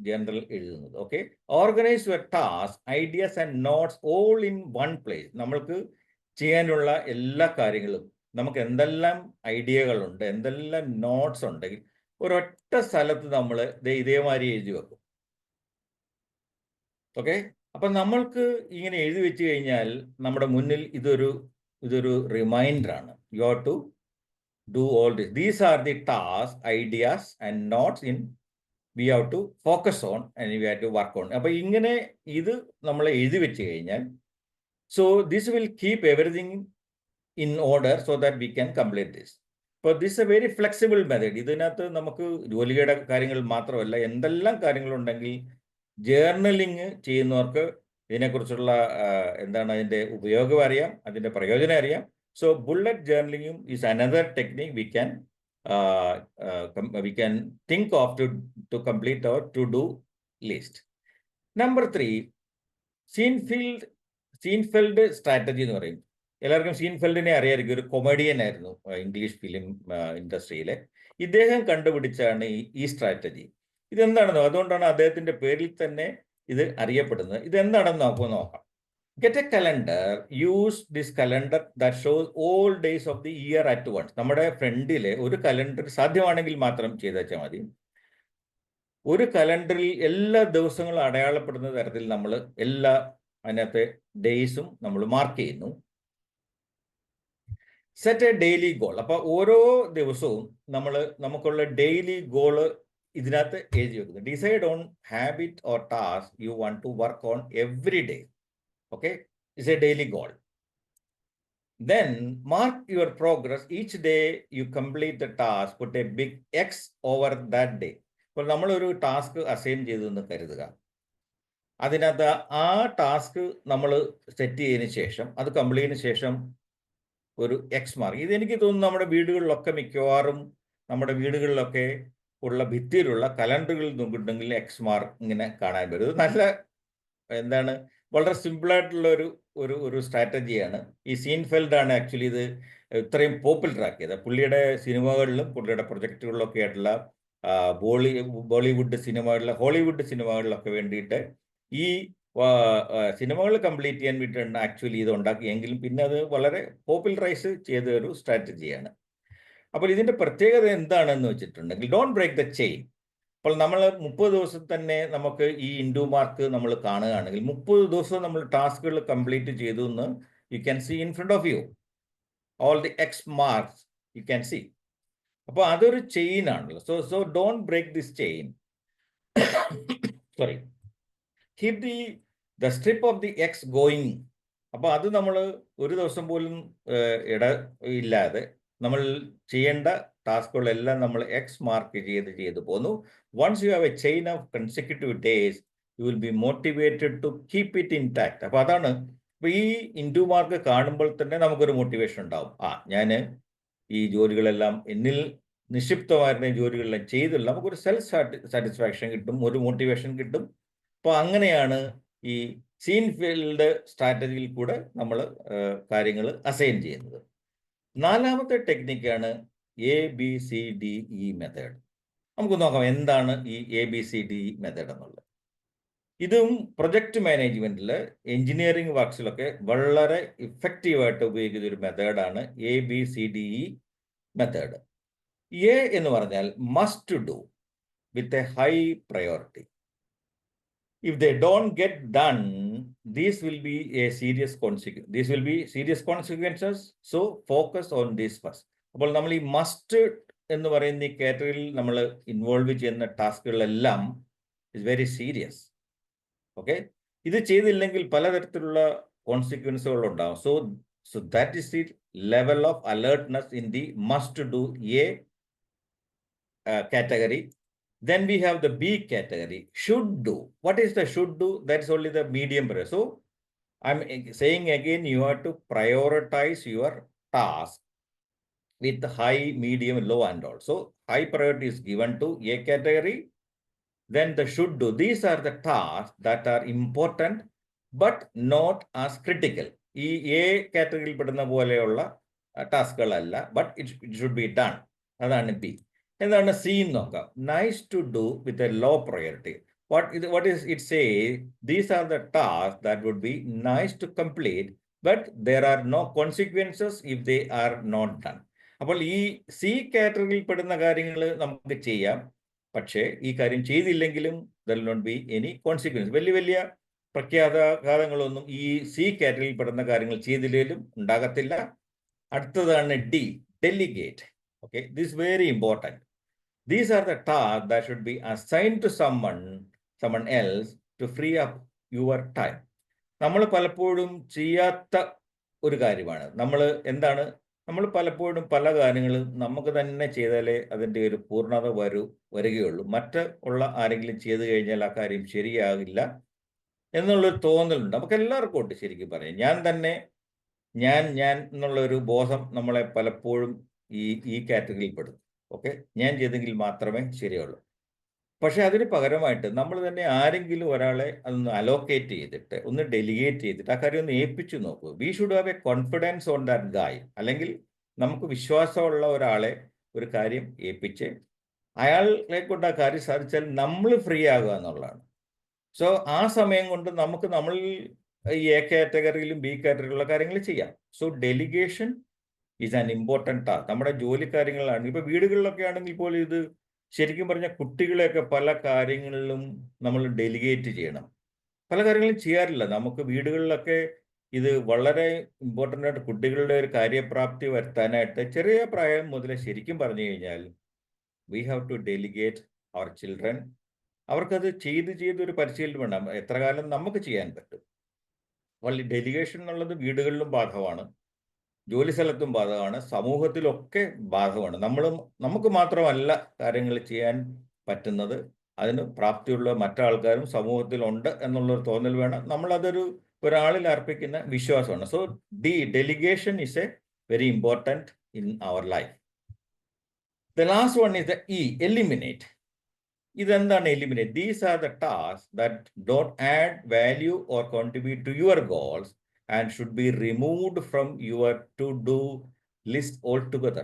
ജേർണൽ എഴുതുന്നത്. Okay, organise your task, ideas and notes all in one place. നമ്മൾക്ക് ചെയ്യാനുള്ള എല്ലാ കാര്യങ്ങളും, നമുക്ക് എന്തെല്ലാം ഐഡിയകളുണ്ട്, എന്തെല്ലാം നോട്ട്സ് ഉണ്ടെങ്കിൽ ഒരൊറ്റ സ്ഥലത്ത് നമ്മൾ ഇതേമാതിരി എഴുതി വെക്കും. ഓക്കെ, അപ്പം നമ്മൾക്ക് ഇങ്ങനെ എഴുതി വെച്ച് കഴിഞ്ഞാൽ നമ്മുടെ മുന്നിൽ ഇതൊരു റിമൈൻഡറാണ്. You have to do all this. These are the task, ideas and notes in we have to focus on and we have to work on. അപ്പം ഇങ്ങനെ ഇത് നമ്മൾ എഴുതി വെച്ച് കഴിഞ്ഞാൽ so this will keep everything in order so that we can complete this. അപ്പോൾ this is a very flexible method. ഇതിനകത്ത് നമുക്ക് ജോലിയുടെ കാര്യങ്ങൾ മാത്രമല്ല, എന്തെല്ലാം കാര്യങ്ങളുണ്ടെങ്കിൽ ജേർണലിംഗ് ചെയ്യുന്നവർക്ക് ഇതിനെക്കുറിച്ചുള്ള അതിൻ്റെ ഉപയോഗം അറിയാം, അതിൻ്റെ പ്രയോജനം അറിയാം. സോ ബുള്ളറ്റ് ജേർണലിംഗും is another technique we can think of to complete our to do list. Number 3, സീൻഫെൽഡ് strategy എന്ന് പറയും. എല്ലാവർക്കും സീൻഫെൽഡിനെ അറിയാമായിരിക്കും. ഒരു കൊമേഡിയൻ ആയിരുന്നു ഇംഗ്ലീഷ് ഫിലിം ഇൻഡസ്ട്രിയിലെ. ഇദ്ദേഹം കണ്ടുപിടിച്ചാണ് ഈ സ്ട്രാറ്റജി. ഇതെന്താണെന്നോ, അതുകൊണ്ടാണ് അദ്ദേഹത്തിന്റെ പേരിൽ തന്നെ ഇത് അറിയപ്പെടുന്നത്. ഇതെന്താണെന്ന് നമുക്ക് നോക്കാം. Get a calendar, use this calendar that shows all days of the year at once. നമ്മുടെ ഫ്രണ്ടിലെ ഒരു കലണ്ടർ സാധ്യമാണെങ്കിൽ മാത്രം ചെയ്തേച്ചാൽ മതി. ഒരു കലണ്ടറിൽ എല്ലാ ദിവസങ്ങളും അടയാളപ്പെടുന്ന തരത്തിൽ നമ്മൾ എല്ലാ അതിനകത്തെ ഡേയ്സും നമ്മൾ മാർക്ക് ചെയ്യുന്നു. Set a daily goal. അപ്പോൾ ഓരോ ദിവസവും നമുക്കുള്ള ഡെയിലി ഗോള് ഇതിനകത്ത് എഴുതി വെക്കുന്നു. Decide on habit or task you want to work on every day. Okay, it's a daily goal. Then mark your progress. Each day you complete the task, put a big X over that day. അപ്പോൾ നമ്മളൊരു task assign ചെയ്തെന്ന് കരുതുക. അതിനകത്ത് ആ task നമ്മൾ set ചെയ്തതിന് ശേഷം, അത് കംപ്ലീറ്റ് ചെയ്തതിന് ശേഷം ഒരു എക്സ് മാർക്ക്. ഇതെനിക്ക് തോന്നുന്നു നമ്മുടെ വീടുകളിലൊക്കെ മിക്കവാറും നമ്മുടെ വീടുകളിലൊക്കെ ഉള്ള ഭിത്തിയിലുള്ള കലണ്ടറുകളിൽ നോക്കിയിട്ടുണ്ടെങ്കിൽ എക്സ് മാർക്ക് ഇങ്ങനെ കാണാൻ പറ്റും. ഇത് നല്ല വളരെ സിമ്പിളായിട്ടുള്ള ഒരു സ്ട്രാറ്റജിയാണ്. ഈ സീൻഫെൽഡാണ് ആക്ച്വലി ഇത് ഇത്രയും പോപ്പുലർ ആക്കിയത്. പുള്ളിയുടെ സിനിമകളിലും പുള്ളിയുടെ പ്രൊജക്റ്റുകളിലൊക്കെ ആയിട്ടുള്ള ബോളിവുഡ് സിനിമകളിലെ ഹോളിവുഡ് സിനിമകളിലൊക്കെ വേണ്ടിയിട്ട് ഈ സിനിമകൾ കംപ്ലീറ്റ് ചെയ്യാൻ വേണ്ടിയിട്ടാണ് ആക്ച്വലി ഇത് ഉണ്ടാക്കിയെങ്കിലും പിന്നെ അത് വളരെ പോപ്പുലറൈസ് ചെയ്ത ഒരു സ്ട്രാറ്റജിയാണ്. അപ്പോൾ ഇതിന്റെ പ്രത്യേകത എന്താണെന്ന് വെച്ചിട്ടുണ്ടെങ്കിൽ ഡോണ്ട് ബ്രേക്ക് ദ ചെയിൻ. അപ്പോൾ നമ്മൾ 30 ദിവസം തന്നെ നമുക്ക് ഈ ഇൻഡു മാർക്ക് നമ്മൾ കാണുകയാണെങ്കിൽ 30 ദിവസം നമ്മൾ ടാസ്കുകൾ കംപ്ലീറ്റ് ചെയ്തു എന്ന് you can see in front of you all the X marks you can see. അപ്പോൾ അതൊരു ചെയിൻ ആണല്ലോ. So don't break this chain. Sorry, keep the strip of the X going. അപ്പോൾ അത് നമ്മൾ ഒരു ദിവസം പോലും ഇല്ലാതെ നമ്മൾ ചെയ്യേണ്ട ടാസ്കുകളെല്ലാം നമ്മൾ എക്സ് മാർക്ക് ചെയ്ത് പോന്നു. Once you have a chain of consecutive days you will be motivated to keep it intact. അപ്പോൾ അതാണ് ഇപ്പോൾ ഈ ഇൻഡു മാർക്ക് കാണുമ്പോൾ തന്നെ നമുക്കൊരു മോട്ടിവേഷൻ ഉണ്ടാവും. ഞാൻ ഈ ജോലികളെല്ലാം എന്നിൽ നിക്ഷിപ്തമായിരുന്ന ജോലികളെല്ലാം ചെയ്തില്ല, നമുക്കൊരു സെൽഫ് സാറ്റിസ്ഫാക്ഷൻ കിട്ടും, ഒരു മോട്ടിവേഷൻ കിട്ടും. അപ്പോൾ അങ്ങനെയാണ് ഈ സീൻ ഫീൽഡ് സ്ട്രാറ്റജിയിൽ കൂടെ നമ്മൾ കാര്യങ്ങൾ അസൈൻ ചെയ്യുന്നത്. 4ാമത്തെ ടെക്നിക്കാണ് ABCDE മെത്തേഡ്. നമുക്ക് നോക്കാം എന്താണ് ഈ ABCDE മെത്തേഡ് എന്നുള്ളത്. ഇതും പ്രൊജക്ട് മാനേജ്മെന്റിൽ എഞ്ചിനീയറിംഗ് വർക്ക്സിലൊക്കെ വളരെ ഇഫക്റ്റീവായിട്ട് ഉപയോഗിക്കുന്ന ഒരു മെത്തേഡാണ് ABCDE മെത്തേഡ്. എ എന്ന് പറഞ്ഞാൽ must do with A high priority. If they don't get done, these will be serious consequences. So focus on this first. അപ്പോൾ നമ്മൾ ഈ മസ്റ്റ് എന്ന് പറയുന്ന ഈ കാറ്റഗറിയിൽ നമ്മൾ ഇൻവോൾവ് ചെയ്യുന്ന ടാസ്കുകളെല്ലാം ഇസ് വെരി സീരിയസ്. ഓക്കെ, ഇത് ചെയ്തില്ലെങ്കിൽ പലതരത്തിലുള്ള കോൺസിക്വൻസുകൾ ഉണ്ടാവും. So that is the level of alertness in the must do A category. Then we have the B category, should do. What is the should do? That's only the medium priority. So I'm saying again, you have to prioritize your task with high, medium, low and all. So high priority is given to A category. Then the should do. These are the tasks that are important but not as critical. ഈ A കാറ്റഗറിയിൽ പെടുന്ന പോലെയുള്ള ടാസ്കുകളല്ല, but it should be done. അതാണ് B. എന്താണ് C നോക്കാം. Nice to do with a low priority. what is it say? These are the tasks that would be nice to complete, but there are no consequences if they are not done. അപ്പോൾ ഈ C കാറ്റഗറിയിൽ പെടുന്ന കാര്യങ്ങൾ നമുക്ക് ചെയ്യാം, പക്ഷേ ഈ കാര്യം ചെയ്തില്ലെങ്കിലും there will not be any consequence. വലിയ പ്രത്യാഘാതങ്ങളൊന്നും ഈ സി കാറ്റഗറിയിൽ പെടുന്ന കാര്യങ്ങൾ ചെയ്തില്ലെങ്കിലും ഉണ്ടാകത്തില്ല. അടുത്തതാണ് D, delegate. Okay, this is very important. These are the tasks that should be assigned to someone else to free up your time. നമ്മൾ പലപ്പോഴും ചെയ്യാത്ത ഒരു കാര്യമാണ്. നമ്മൾ പലപ്പോഴും പല കാര്യങ്ങളും നമുക്ക് തന്നെ ചെയ്താലേ അതിൻ്റെ ഒരു പൂർണ്ണത വരികയുള്ളൂ. ഉള്ള ആരെങ്കിലും ചെയ്തു കഴിഞ്ഞാൽ ആ കാര്യം ശരിയാകില്ല എന്നുള്ളൊരു തോന്നലുണ്ട് നമുക്ക് എല്ലാവർക്കും ഉണ്ട്. ശരിക്കും പറയാം, ഞാൻ എന്നുള്ളൊരു ബോധം നമ്മളെ പലപ്പോഴും ഈ കാറ്റഗറിയിൽ പെടും. ഓക്കെ, ഞാൻ ചെയ്തെങ്കിൽ മാത്രമേ ശരിയുള്ളൂ. പക്ഷെ അതിന് പകരമായിട്ട് നമ്മൾ തന്നെ ആരെങ്കിലും ഒരാളെ അതൊന്ന് അലോക്കേറ്റ് ചെയ്തിട്ട് ഒന്ന് ഡെലിഗേറ്റ് ചെയ്തിട്ട് ആ കാര്യം ഒന്ന് ഏൽപ്പിച്ചു നോക്കൂ. We should have A confidence on that ഗായ്. അല്ലെങ്കിൽ നമുക്ക് വിശ്വാസമുള്ള ഒരാളെ ഒരു കാര്യം ഏൽപ്പിച്ച് അയാളെ കൊണ്ട് ആ കാര്യം സാധിച്ചാൽ നമ്മൾ ഫ്രീ ആകുക എന്നുള്ളതാണ്. സോ ആ സമയം കൊണ്ട് നമ്മൾ ഈ എ കാറ്റഗറിയിലും ബി കാറ്റഗറിയിലുള്ള കാര്യങ്ങൾ ചെയ്യാം. So delegation is an important task. നമ്മുടെ ജോലി കാര്യങ്ങളിലാണ്. ഇപ്പോൾ വീടുകളിലൊക്കെ ആണെങ്കിൽ പോലും ഇത് ശരിക്കും പറഞ്ഞാൽ കുട്ടികളെയൊക്കെ പല കാര്യങ്ങളിലും നമ്മൾ ഡെലിഗേറ്റ് ചെയ്യണം. പല കാര്യങ്ങളും ചെയ്യാറില്ല. നമുക്ക് വീടുകളിലൊക്കെ ഇത് വളരെ ഇമ്പോർട്ടൻ്റ് ആയിട്ട് കുട്ടികളുടെ ഒരു കാര്യപ്രാപ്തി വരുത്താനായിട്ട് ചെറിയ പ്രായം മുതലേ ശരിക്കും പറഞ്ഞു കഴിഞ്ഞാൽ we have to delegate our children. അവർക്കത് ചെയ്തൊരു പരിശീലനം വേണം. എത്ര കാലം നമുക്ക് ചെയ്യാൻ പറ്റും. അപ്പോൾ ഡെലിഗേഷൻ എന്നുള്ളത് വീടുകളിലും ബാധകമാണ്, ജോലി സ്ഥലത്തും ബാധകമാണ്, സമൂഹത്തിലൊക്കെ ബാധകമാണ്. നമുക്ക് മാത്രമല്ല കാര്യങ്ങൾ ചെയ്യാൻ പറ്റുന്നത്, അതിന് പ്രാപ്തിയുള്ള മറ്റാൾക്കാരും സമൂഹത്തിലുണ്ട് എന്നുള്ളൊരു തോന്നൽ വേണം. ഒരാളിൽ അർപ്പിക്കുന്ന വിശ്വാസമാണ്. So delegation is a very important in our life. The last one is the eliminate. ഇതെന്താണ് eliminate? These are the task that don't add value or contribute to your goals and should be removed from your to-do list altogether.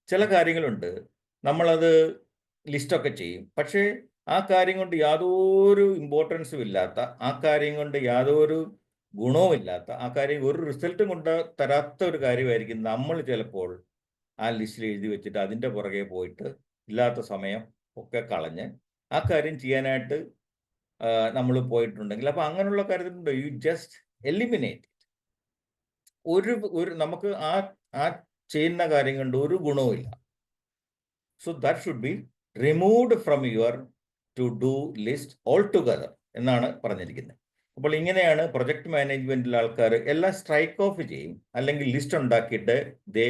ചില കാര്യങ്ങളുണ്ട്, നമ്മളത് ലിസ്റ്റൊക്കെ ചെയ്യും. പക്ഷേ ആ കാര്യം കൊണ്ട് യാതൊരു ഇമ്പോർട്ടൻസും ഇല്ലാത്ത, ആ കാര്യം കൊണ്ട് യാതൊരു ഗുണവും ഇല്ലാത്ത, ആ കാര്യം ഒരു റിസൾട്ടും കൊണ്ട് തരാത്ത ഒരു കാര്യമായിരിക്കും നമ്മൾ ചിലപ്പോൾ ആ ലിസ്റ്റിൽ എഴുതി വെച്ചിട്ട് അതിൻ്റെ പുറകെ പോയിട്ട് ഇല്ലാത്ത സമയം ഒക്കെ കളഞ്ഞ് ആ കാര്യം ചെയ്യാനായിട്ട് നമ്മൾ പോയിട്ടുണ്ടെങ്കിൽ, അപ്പോൾ അങ്ങനെയുള്ള കാര്യത്തിലുണ്ട് യു ജസ്റ്റ് എലിമിനേറ്റ്. ഒരു നമുക്ക് ആ ചെയ്യുന്ന കാര്യം കൊണ്ട് ഒരു ഗുണവുമില്ല. So that should be removed from your to do list altogether എന്നാണ് പറഞ്ഞിരിക്കുന്നത്. അപ്പോൾ ഇങ്ങനെയാണ് പ്രൊജക്ട് മാനേജ്മെന്റിൽ ആൾക്കാർ എല്ലാം സ്ട്രൈക്ക് ഓഫ് ചെയ്യും, അല്ലെങ്കിൽ ലിസ്റ്റ് ഉണ്ടാക്കിയിട്ട് they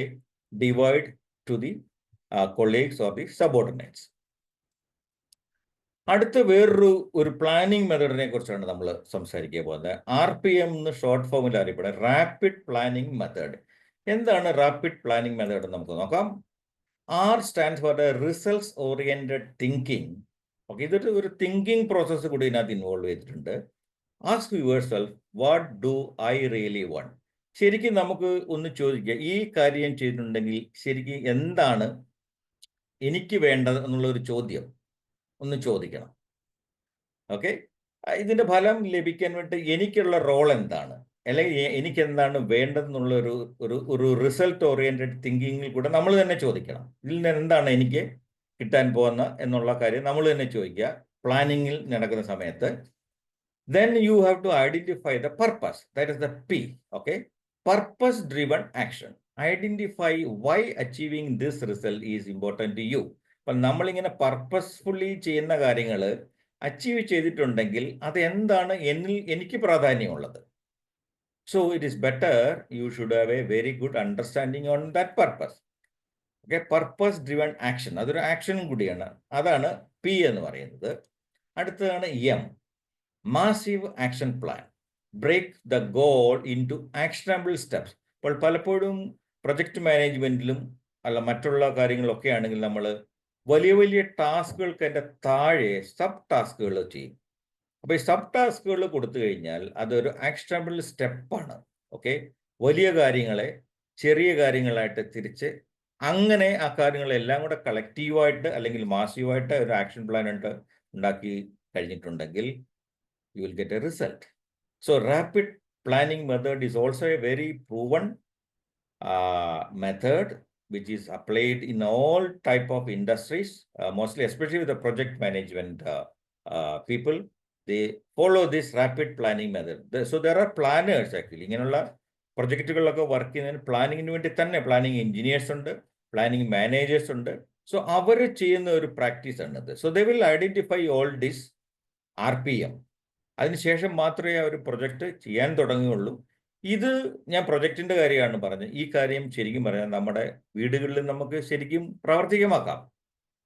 divide to the colleagues or the subordinates. അടുത്ത വേറൊരു പ്ലാനിങ് മെത്തേഡിനെ കുറിച്ചാണ് നമ്മൾ സംസാരിക്കാൻ പോകുന്നത്. RPM എന്ന് ഷോർട്ട് ഫോമിൽ അറിയപ്പെടുന്നത് റാപ്പിഡ് പ്ലാനിങ് മെത്തേഡ്. എന്താണ് റാപ്പിഡ് പ്ലാനിങ് മെത്തേഡ് നമുക്ക് നോക്കാം. R stands for results oriented thinking. Okay, ഇതൊരു തിങ്കിങ് പ്രോസസ്സ് കൂടി ഇതിനകത്ത് ഇൻവോൾവ് ചെയ്തിട്ടുണ്ട്. Ask your self what do I really want. ശരിക്കും നമുക്ക് ഒന്ന് ചോദിക്കുക, ഈ കാര്യം ചെയ്തിട്ടുണ്ടെങ്കിൽ ശരിക്കും എന്താണ് എനിക്ക് വേണ്ടത് എന്നുള്ളൊരു ചോദ്യം ഒന്ന് ചോദിക്കണം. ഓക്കെ, ഇതിൻ്റെ ഫലം ലഭിക്കാൻ വേണ്ടി എനിക്കുള്ള റോൾ എന്താണ്, അല്ലെങ്കിൽ എനിക്ക് എന്താണ് വേണ്ടതെന്നുള്ള ഒരു റിസൾട്ട് ഓറിയന്റഡ് തിങ്കിങ്ങിൽ കൂടെ നമ്മൾ തന്നെ ചോദിക്കണം. ഇതിൽ നിന്ന് എന്താണ് എനിക്ക് കിട്ടാൻ പോകുന്ന എന്നുള്ള കാര്യം നമ്മൾ തന്നെ ചോദിക്കുക പ്ലാനിങ്ങിൽ നടക്കുന്ന സമയത്ത്. Then you have to identify the purpose. That is the P. Okay, purpose driven action. Identify why achieving this result is important to you. അപ്പം നമ്മളിങ്ങനെ പർപ്പസ്ഫുള്ളി ചെയ്യുന്ന കാര്യങ്ങൾ അച്ചീവ് ചെയ്തിട്ടുണ്ടെങ്കിൽ അത് എന്താണ് എനിക്ക് പ്രാധാന്യമുള്ളത്. So it is better you should have a very good understanding on that purpose. Okay, purpose driven action, അതൊരു ആക്ഷനും കൂടിയാണ്. അതാണ് P എന്ന് പറയുന്നത്. അടുത്തതാണ് M, massive action plan. Break the goal into actionable steps. അപ്പോൾ പലപ്പോഴും പ്രൊജക്ട് മാനേജ്മെന്റിലും അല്ല മറ്റുള്ള കാര്യങ്ങളൊക്കെ ആണെങ്കിൽ നമ്മൾ വലിയ വലിയ ടാസ്കുകൾക്ക് അതിൻ്റെ താഴെ സബ് ടാസ്കുകൾ ചെയ്യും. അപ്പോൾ ഈ സബ് ടാസ്കുകൾ കൊടുത്തു കഴിഞ്ഞാൽ അതൊരു ആക്ഷനബിൾ സ്റ്റെപ്പാണ്. ഓക്കെ, വലിയ കാര്യങ്ങളെ ചെറിയ കാര്യങ്ങളായിട്ട് തിരിച്ച് അങ്ങനെ ആ കാര്യങ്ങളെല്ലാം കൂടെ കളക്റ്റീവായിട്ട് അല്ലെങ്കിൽ മാസീവായിട്ട് ഒരു ആക്ഷൻ പ്ലാൻ ഉണ്ടാക്കി കഴിഞ്ഞിട്ടുണ്ടെങ്കിൽ you will get a result. So rapid planning method is also a very proven method which is applied in all type of industries, mostly especially with the project management people. They follow this rapid planning method. So there are planners actually. ഇങ്ങനെയുള്ള പ്രൊജക്റ്റുകളിലൊക്കെ work ചെയ്യുന്നതിന് പ്ലാനിങ്ങിന് വേണ്ടി തന്നെ planning engineers ഉണ്ട്, planning managers ഉണ്ട്. So അവർ ചെയ്യുന്ന ഒരു practice ആണിത്. So they will identify all this RPM. അതിനുശേഷം മാത്രമേ ആ ഒരു പ്രൊജക്റ്റ് ചെയ്യാൻ തുടങ്ങുകയുള്ളൂ. ഇത് ഞാൻ പ്രൊജക്റ്റിൻ്റെ കാര്യമാണ് പറഞ്ഞത്. ഈ കാര്യം ശരിക്കും പറയാം നമ്മുടെ വീടുകളിൽ നമുക്ക് ശരിക്കും പ്രാവർത്തികമാക്കാം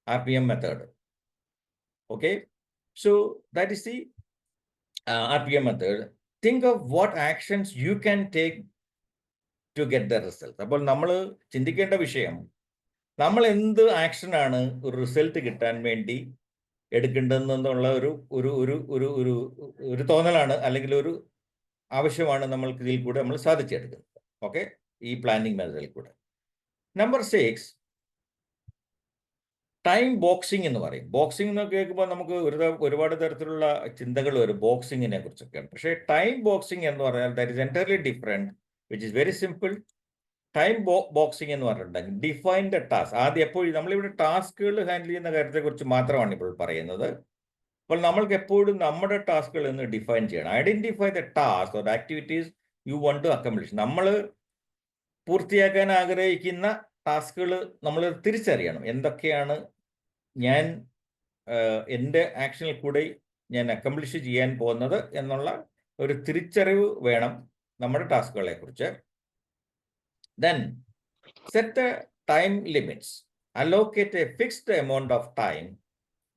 RPM method. Okay, so that is the RPM method. Think of what actions you can take to get the result. അപ്പോൾ നമ്മൾ ചിന്തിക്കേണ്ട വിഷയം, നമ്മൾ എന്ത് ആക്ഷനാണ് ഒരു റിസൾട്ട് കിട്ടാൻ വേണ്ടി എടുക്കേണ്ടതെന്നുള്ള ഒരു തോന്നലാണ്, അല്ലെങ്കിൽ ഒരു ആവശ്യമാണ് നമ്മൾക്ക് ഇതിൽ കൂടെ നമ്മൾ സാധിച്ചെടുക്കുന്നത്. ഓക്കെ, ഈ പ്ലാനിങ് മെത്തേഡിൽ കൂടെ. നമ്പർ 6, ടൈം ബോക്സിംഗ് എന്ന് പറയും. ബോക്സിംഗ് എന്ന് കേൾക്കുമ്പോൾ നമുക്ക് ഒരുപാട് തരത്തിലുള്ള ചിന്തകൾ വരും ബോക്സിങ്ങിനെ കുറിച്ചൊക്കെയാണ്. പക്ഷേ ടൈം ബോക്സിംഗ് എന്ന് പറഞ്ഞാൽ that is entirely different, which is very simple. Time boxing എന്ന് പറഞ്ഞിട്ടുണ്ടെങ്കിൽ ഡിഫൈൻ ദ ടാസ്ക്. ആദ്യം എപ്പോഴും നമ്മളിവിടെ ടാസ്കുകൾ ഹാൻഡിൽ ചെയ്യുന്ന കാര്യത്തെക്കുറിച്ച് മാത്രമാണ് ഇപ്പോൾ പറയുന്നത്. അപ്പോൾ നമ്മൾക്ക് എപ്പോഴും നമ്മുടെ ടാസ്കുകൾ എന്ന് ഡിഫൈൻ ചെയ്യണം. Identify the task or activities you want to accomplish. നമ്മൾ പൂർത്തിയാക്കാൻ ആഗ്രഹിക്കുന്ന ടാസ്കുകൾ നമ്മൾ തിരിച്ചറിയണം. എന്തൊക്കെയാണ് ഞാൻ എൻ്റെ ആക്ഷനിൽ കൂടെ ഞാൻ അക്കംപ്ലിഷ് ചെയ്യാൻ പോകുന്നത് എന്നുള്ള ഒരു തിരിച്ചറിവ് വേണം നമ്മുടെ ടാസ്കുകളെ കുറിച്ച്. Then set the time limits. Allocate a fixed amount of time.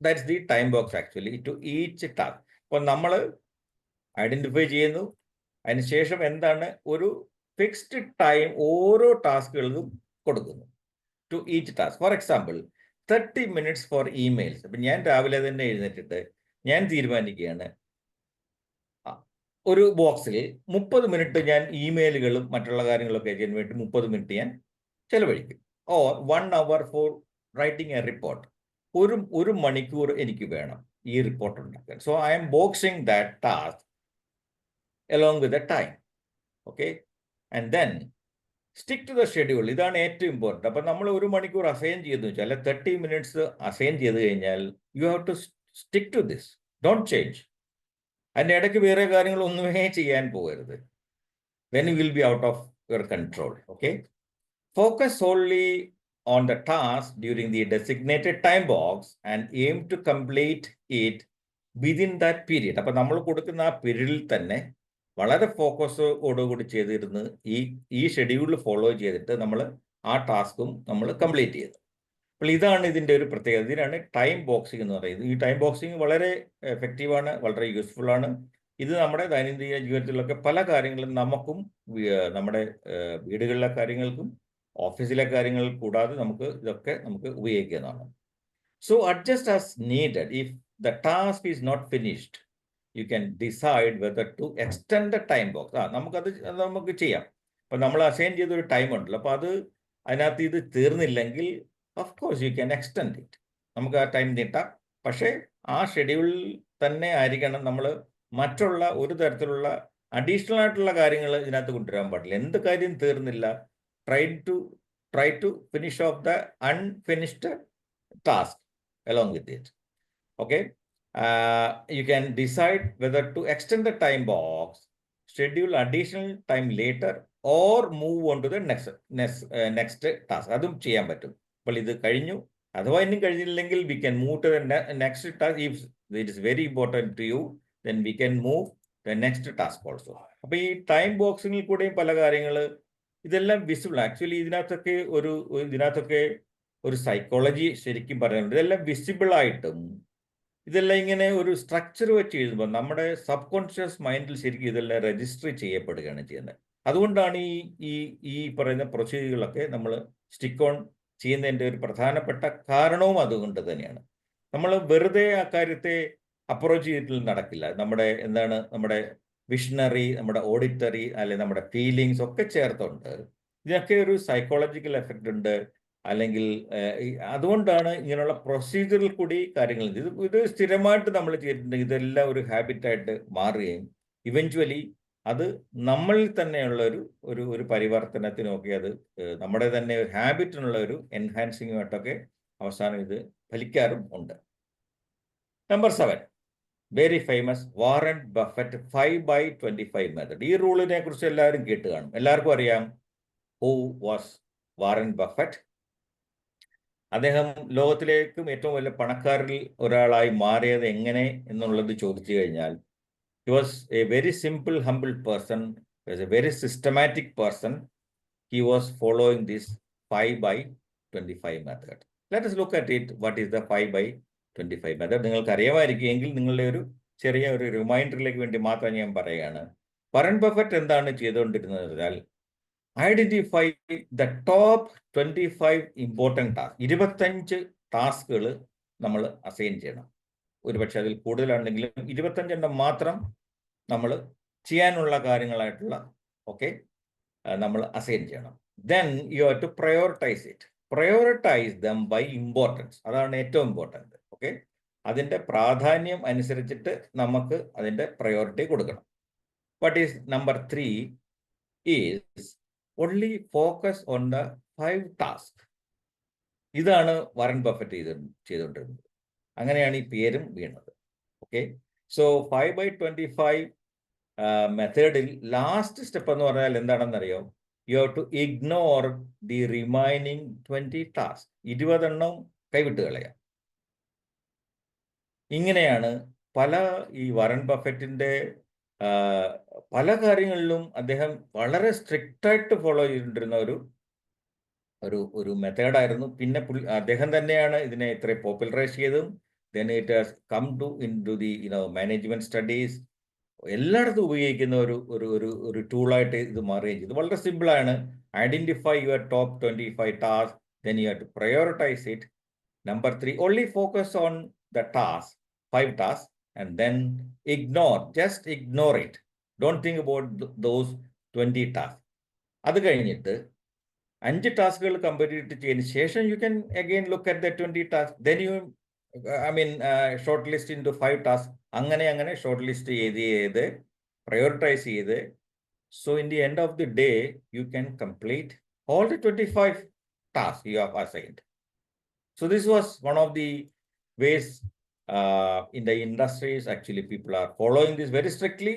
That's the time box actually to each task. അപ്പോൾ നമ്മൾ ഐഡന്റിഫൈ ചെയ്യുന്നു, അതിനുശേഷം എന്താണ് ഒരു ഫിക്സ്ഡ് ടൈം ഓരോ ടാസ്കുകൾക്കും കൊടുക്കുന്നു. To each task. For example 30 minutes for emails. അപ്പം ഞാൻ രാവിലെ തന്നെ എഴുന്നേറ്റിട്ട് ഞാൻ തീരുമാനിക്കുകയാണ് ഒരു ബോക്സിൽ 30 മിനിറ്റ് ഞാൻ ഇമെയിലുകളും മറ്റുള്ള കാര്യങ്ങളൊക്കെ ചെയ്യാൻ വേണ്ടി 30 മിനിറ്റ് ഞാൻ ചെലവഴിക്കും. Or 1 hour for writing a report. ഒരു മണിക്കൂർ എനിക്ക് വേണം ഈ റിപ്പോർട്ട് ഉണ്ടാക്കാൻ. So I am boxing that task along with the time. Okay, and then stick to the schedule. ഇതാണ് ഏറ്റവും ഇമ്പോർട്ടൻറ്റ്. അപ്പം നമ്മൾ ഒരു മണിക്കൂർ അസൈൻ ചെയ്തെന്ന് വെച്ചാൽ, അല്ലെ 30 minutes അസൈൻ ചെയ്ത് കഴിഞ്ഞാൽ you have to stick to this, don't change. അതിൻ്റെ ഇടയ്ക്ക് വേറെ കാര്യങ്ങളൊന്നുമേ ചെയ്യാൻ പോകരുത്. then you will be out of your control. Okay, focus solely on the task during the designated time box and aim to complete it within that period. അപ്പം നമ്മൾ കൊടുക്കുന്ന ആ പീരീഡിൽ തന്നെ വളരെ ഫോക്കസോടുകൂടി ചെയ്തിരുന്ന് ഈ ഷെഡ്യൂൾ ഫോളോ ചെയ്തിട്ട് നമ്മൾ ആ ടാസ്കും നമ്മൾ കംപ്ലീറ്റ് ചെയ്തു. അപ്പോൾ ഇതാണ് ഇതിൻ്റെ ഒരു പ്രത്യേകത. ഇതിനാണ് ടൈം ബോക്സിംഗ് എന്ന് പറയുന്നത്. ഈ ടൈം ബോക്സിംഗ് വളരെ എഫക്റ്റീവാണ്, വളരെ യൂസ്ഫുൾ ആണ്. ഇത് നമ്മുടെ ദൈനംദിന ജീവിതത്തിലൊക്കെ പല കാര്യങ്ങളും നമുക്കും നമ്മുടെ വീടുകളിലെ കാര്യങ്ങൾക്കും ഓഫീസിലെ കാര്യങ്ങൾ കൂടാതെ ഇതൊക്കെ നമുക്ക് ഉപയോഗിക്കുന്നതാണ്. So adjust as needed. If the task is not finished, you can decide whether to extend the time box. നമുക്ക് ചെയ്യാം. അപ്പം നമ്മൾ അസൈൻ ചെയ്തൊരു ടൈം ഉണ്ടല്ലോ, അപ്പോൾ അതിനകത്ത് ഇത് തീർന്നില്ലെങ്കിൽ of course you can extend it. നമുക്ക് ആ ടൈം നീട്ടാം. പക്ഷേ ആ ഷെഡ്യൂളിൽ തന്നെ ആയിരിക്കണം. നമ്മൾ മറ്റുള്ള ഒരു തരത്തിലുള്ള അഡീഷണൽ ആയിട്ടുള്ള കാര്യങ്ങൾ ഇതിനകത്ത് കൊണ്ടുവരാൻ പാടില്ല. എന്ത് കാര്യം തീർന്നില്ല, try to finish off the unfinished task along with it. Okay, you can decide whether to extend the time box, schedule additional time later, or move on to the next task. അതും ചെയ്യാൻ പറ്റും. അപ്പോൾ ഇത് കഴിഞ്ഞു, അഥവാ ഇനിയും കഴിഞ്ഞില്ലെങ്കിൽ we can move to the next task. If it is very important to you, then we can move the next task also. അപ്പോൾ ഈ ടൈം ബോക്സിങ്ങിൽ കൂടെയും പല കാര്യങ്ങൾ ഇതെല്ലാം വിസിബിൾ. ആക്ച്വലി ഇതിനകത്തൊക്കെ ഒരു സൈക്കോളജി ശരിക്കും പറയുന്നുണ്ട്. ഇതെല്ലാം വിസിബിളായിട്ടും ഇതെല്ലാം ഇങ്ങനെ ഒരു സ്ട്രക്ചർ വെച്ച് എഴുതുമ്പോൾ നമ്മുടെ സബ് കോൺഷ്യസ് മൈൻഡിൽ ശരിക്കും ഇതെല്ലാം രജിസ്റ്റർ ചെയ്യപ്പെടുകയാണ് ചെയ്യുന്നത്. അതുകൊണ്ടാണ് ഈ പറയുന്ന പ്രൊസീജിയറുകളൊക്കെ നമ്മൾ സ്റ്റിക്ക് ഓൺ ചെയ്യുന്നതിൻ്റെ ഒരു പ്രധാനപ്പെട്ട കാരണവും അതുകൊണ്ട് തന്നെയാണ്. നമ്മൾ വെറുതെ ആ കാര്യത്തെ അപ്രോച്ച് ചെയ്തിട്ട് നടക്കില്ല. നമ്മുടെ വിഷണറി, നമ്മുടെ ഓഡിറ്ററി, അല്ലെങ്കിൽ നമ്മുടെ ഫീലിങ്സ് ഒക്കെ ചേർത്തുണ്ട്. ഇതിനൊക്കെ ഒരു സൈക്കോളജിക്കൽ എഫക്റ്റ് ഉണ്ട്. അല്ലെങ്കിൽ അതുകൊണ്ടാണ് ഇങ്ങനെയുള്ള പ്രൊസീജിയറിൽ കൂടി കാര്യങ്ങൾ ഇത് സ്ഥിരമായിട്ട് നമ്മൾ ചെയ്തിട്ടുണ്ടെങ്കിൽ ഇതെല്ലാം ഒരു ഹാബിറ്റായിട്ട് മാറുകയും ഇവഞ്ച്വലി അത് നമ്മളിൽ തന്നെയുള്ള ഒരു പരിവർത്തനത്തിനൊക്കെ അത് നമ്മുടെ തന്നെ ഒരു ഹാബിറ്റിനുള്ള ഒരു എൻഹാൻസിങ്ങുമായിട്ടൊക്കെ അവസാനം ഇത് ഫലിക്കാറും ഉണ്ട്. Number 7, very famous Warren Buffett 5/25 method. ഈ റൂളിനെ കുറിച്ച് എല്ലാവരും കേട്ട് കാണും. എല്ലാവർക്കും അറിയാം ഹൂ വാസ് വാറൻ ബഫറ്റ്. അദ്ദേഹം ലോകത്തിലേക്കും ഏറ്റവും വലിയ പണക്കാരിൽ ഒരാളായി മാറിയത് എങ്ങനെ എന്നുള്ളത് ചോദിച്ചു കഴിഞ്ഞാൽ, he was a very simple, humble person, he was a very systematic person. He was following this 5/25 method. Let us look at it. What is the 5/25 method? നിങ്ങൾക്ക് അറിയാമായിരിക്കും. എങ്കിൽ നിങ്ങളുടെ ഒരു ചെറിയ ഒരു റിമൈൻഡറിലേക്ക് വേണ്ടി മാത്രം ഞാൻ പറയുകയാണ്. വാറൻ ബഫറ്റ് എന്താണ് ചെയ്തുകൊണ്ടിരുന്നത് എന്നാൽ, identify the top 25 important task. 25 ടാസ്കുകൾ നമ്മൾ അസൈൻ ചെയ്യണം. ഒരുപക്ഷെ അതിൽ കൂടുതലാണെങ്കിലും 25 മാത്രം നമ്മൾ ചെയ്യാനുള്ള കാര്യങ്ങളായിട്ടുള്ള നമ്മൾ അസൈൻ ചെയ്യണം. Then you have to prioritise it. Prioritise them by importance. അതാണ് ഏറ്റവും ഇമ്പോർട്ടൻറ്റ്. ഓക്കെ, അതിൻ്റെ പ്രാധാന്യം അനുസരിച്ചിട്ട് നമുക്ക് അതിൻ്റെ പ്രയോറിറ്റി കൊടുക്കണം. What is number 3 is only focus on the 5 tasks. ഇതാണ് വാറൻ ബഫറ്റ് ചെയ്തുകൊണ്ടിരുന്നത്. അങ്ങനെയാണ് ഈ പേരും വീണത്. ഓക്കെ, സോ 5/25 മെത്തേഡിൽ ലാസ്റ്റ് സ്റ്റെപ്പ് എന്ന് പറഞ്ഞാൽ എന്താണെന്നറിയോ? You have to ignore the remaining 20 task. 20 കൈവിട്ട് കളയാം. ഇങ്ങനെയാണ് ഈ വാറൻ ബഫറ്റിൻ്റെ പല കാര്യങ്ങളിലും അദ്ദേഹം വളരെ സ്ട്രിക്റ്റായിട്ട് ഫോളോ ചെയ്തിട്ടിരുന്ന ഒരു മെത്തേഡായിരുന്നു. പിന്നെ അദ്ദേഹം തന്നെയാണ് ഇതിനെ ഇത്ര പോപ്പുലറൈസ് ചെയ്തതും. Then it has come into the management studies. എല്ലായിടത്തും ഉപയോഗിക്കുന്ന ഒരു ടൂളായിട്ട് ഇത് മാറുകയും ചെയ്തു. വളരെ സിമ്പിളാണ്. Identify your top 25 task, then you have to prioritise it. Number 3, only focus on the task, 5 tasks, and then just ignore it. Don't think about those 20 tasks. അത് കഴിഞ്ഞിട്ട് 5 ടാസ്കുകൾ കംപ്ലീറ്റ് ചെയ്തതിന് ശേഷം you can again look at the 20 task. Then U I mean, shortlist into 5 tasks. അങ്ങനെ shortlist ചെയ്ത് prioritize ചെയ്ത്. So in the end of the day, you can complete all the 25 tasks you have assigned. So this was one of the ways in the industries, actually people are following this very strictly,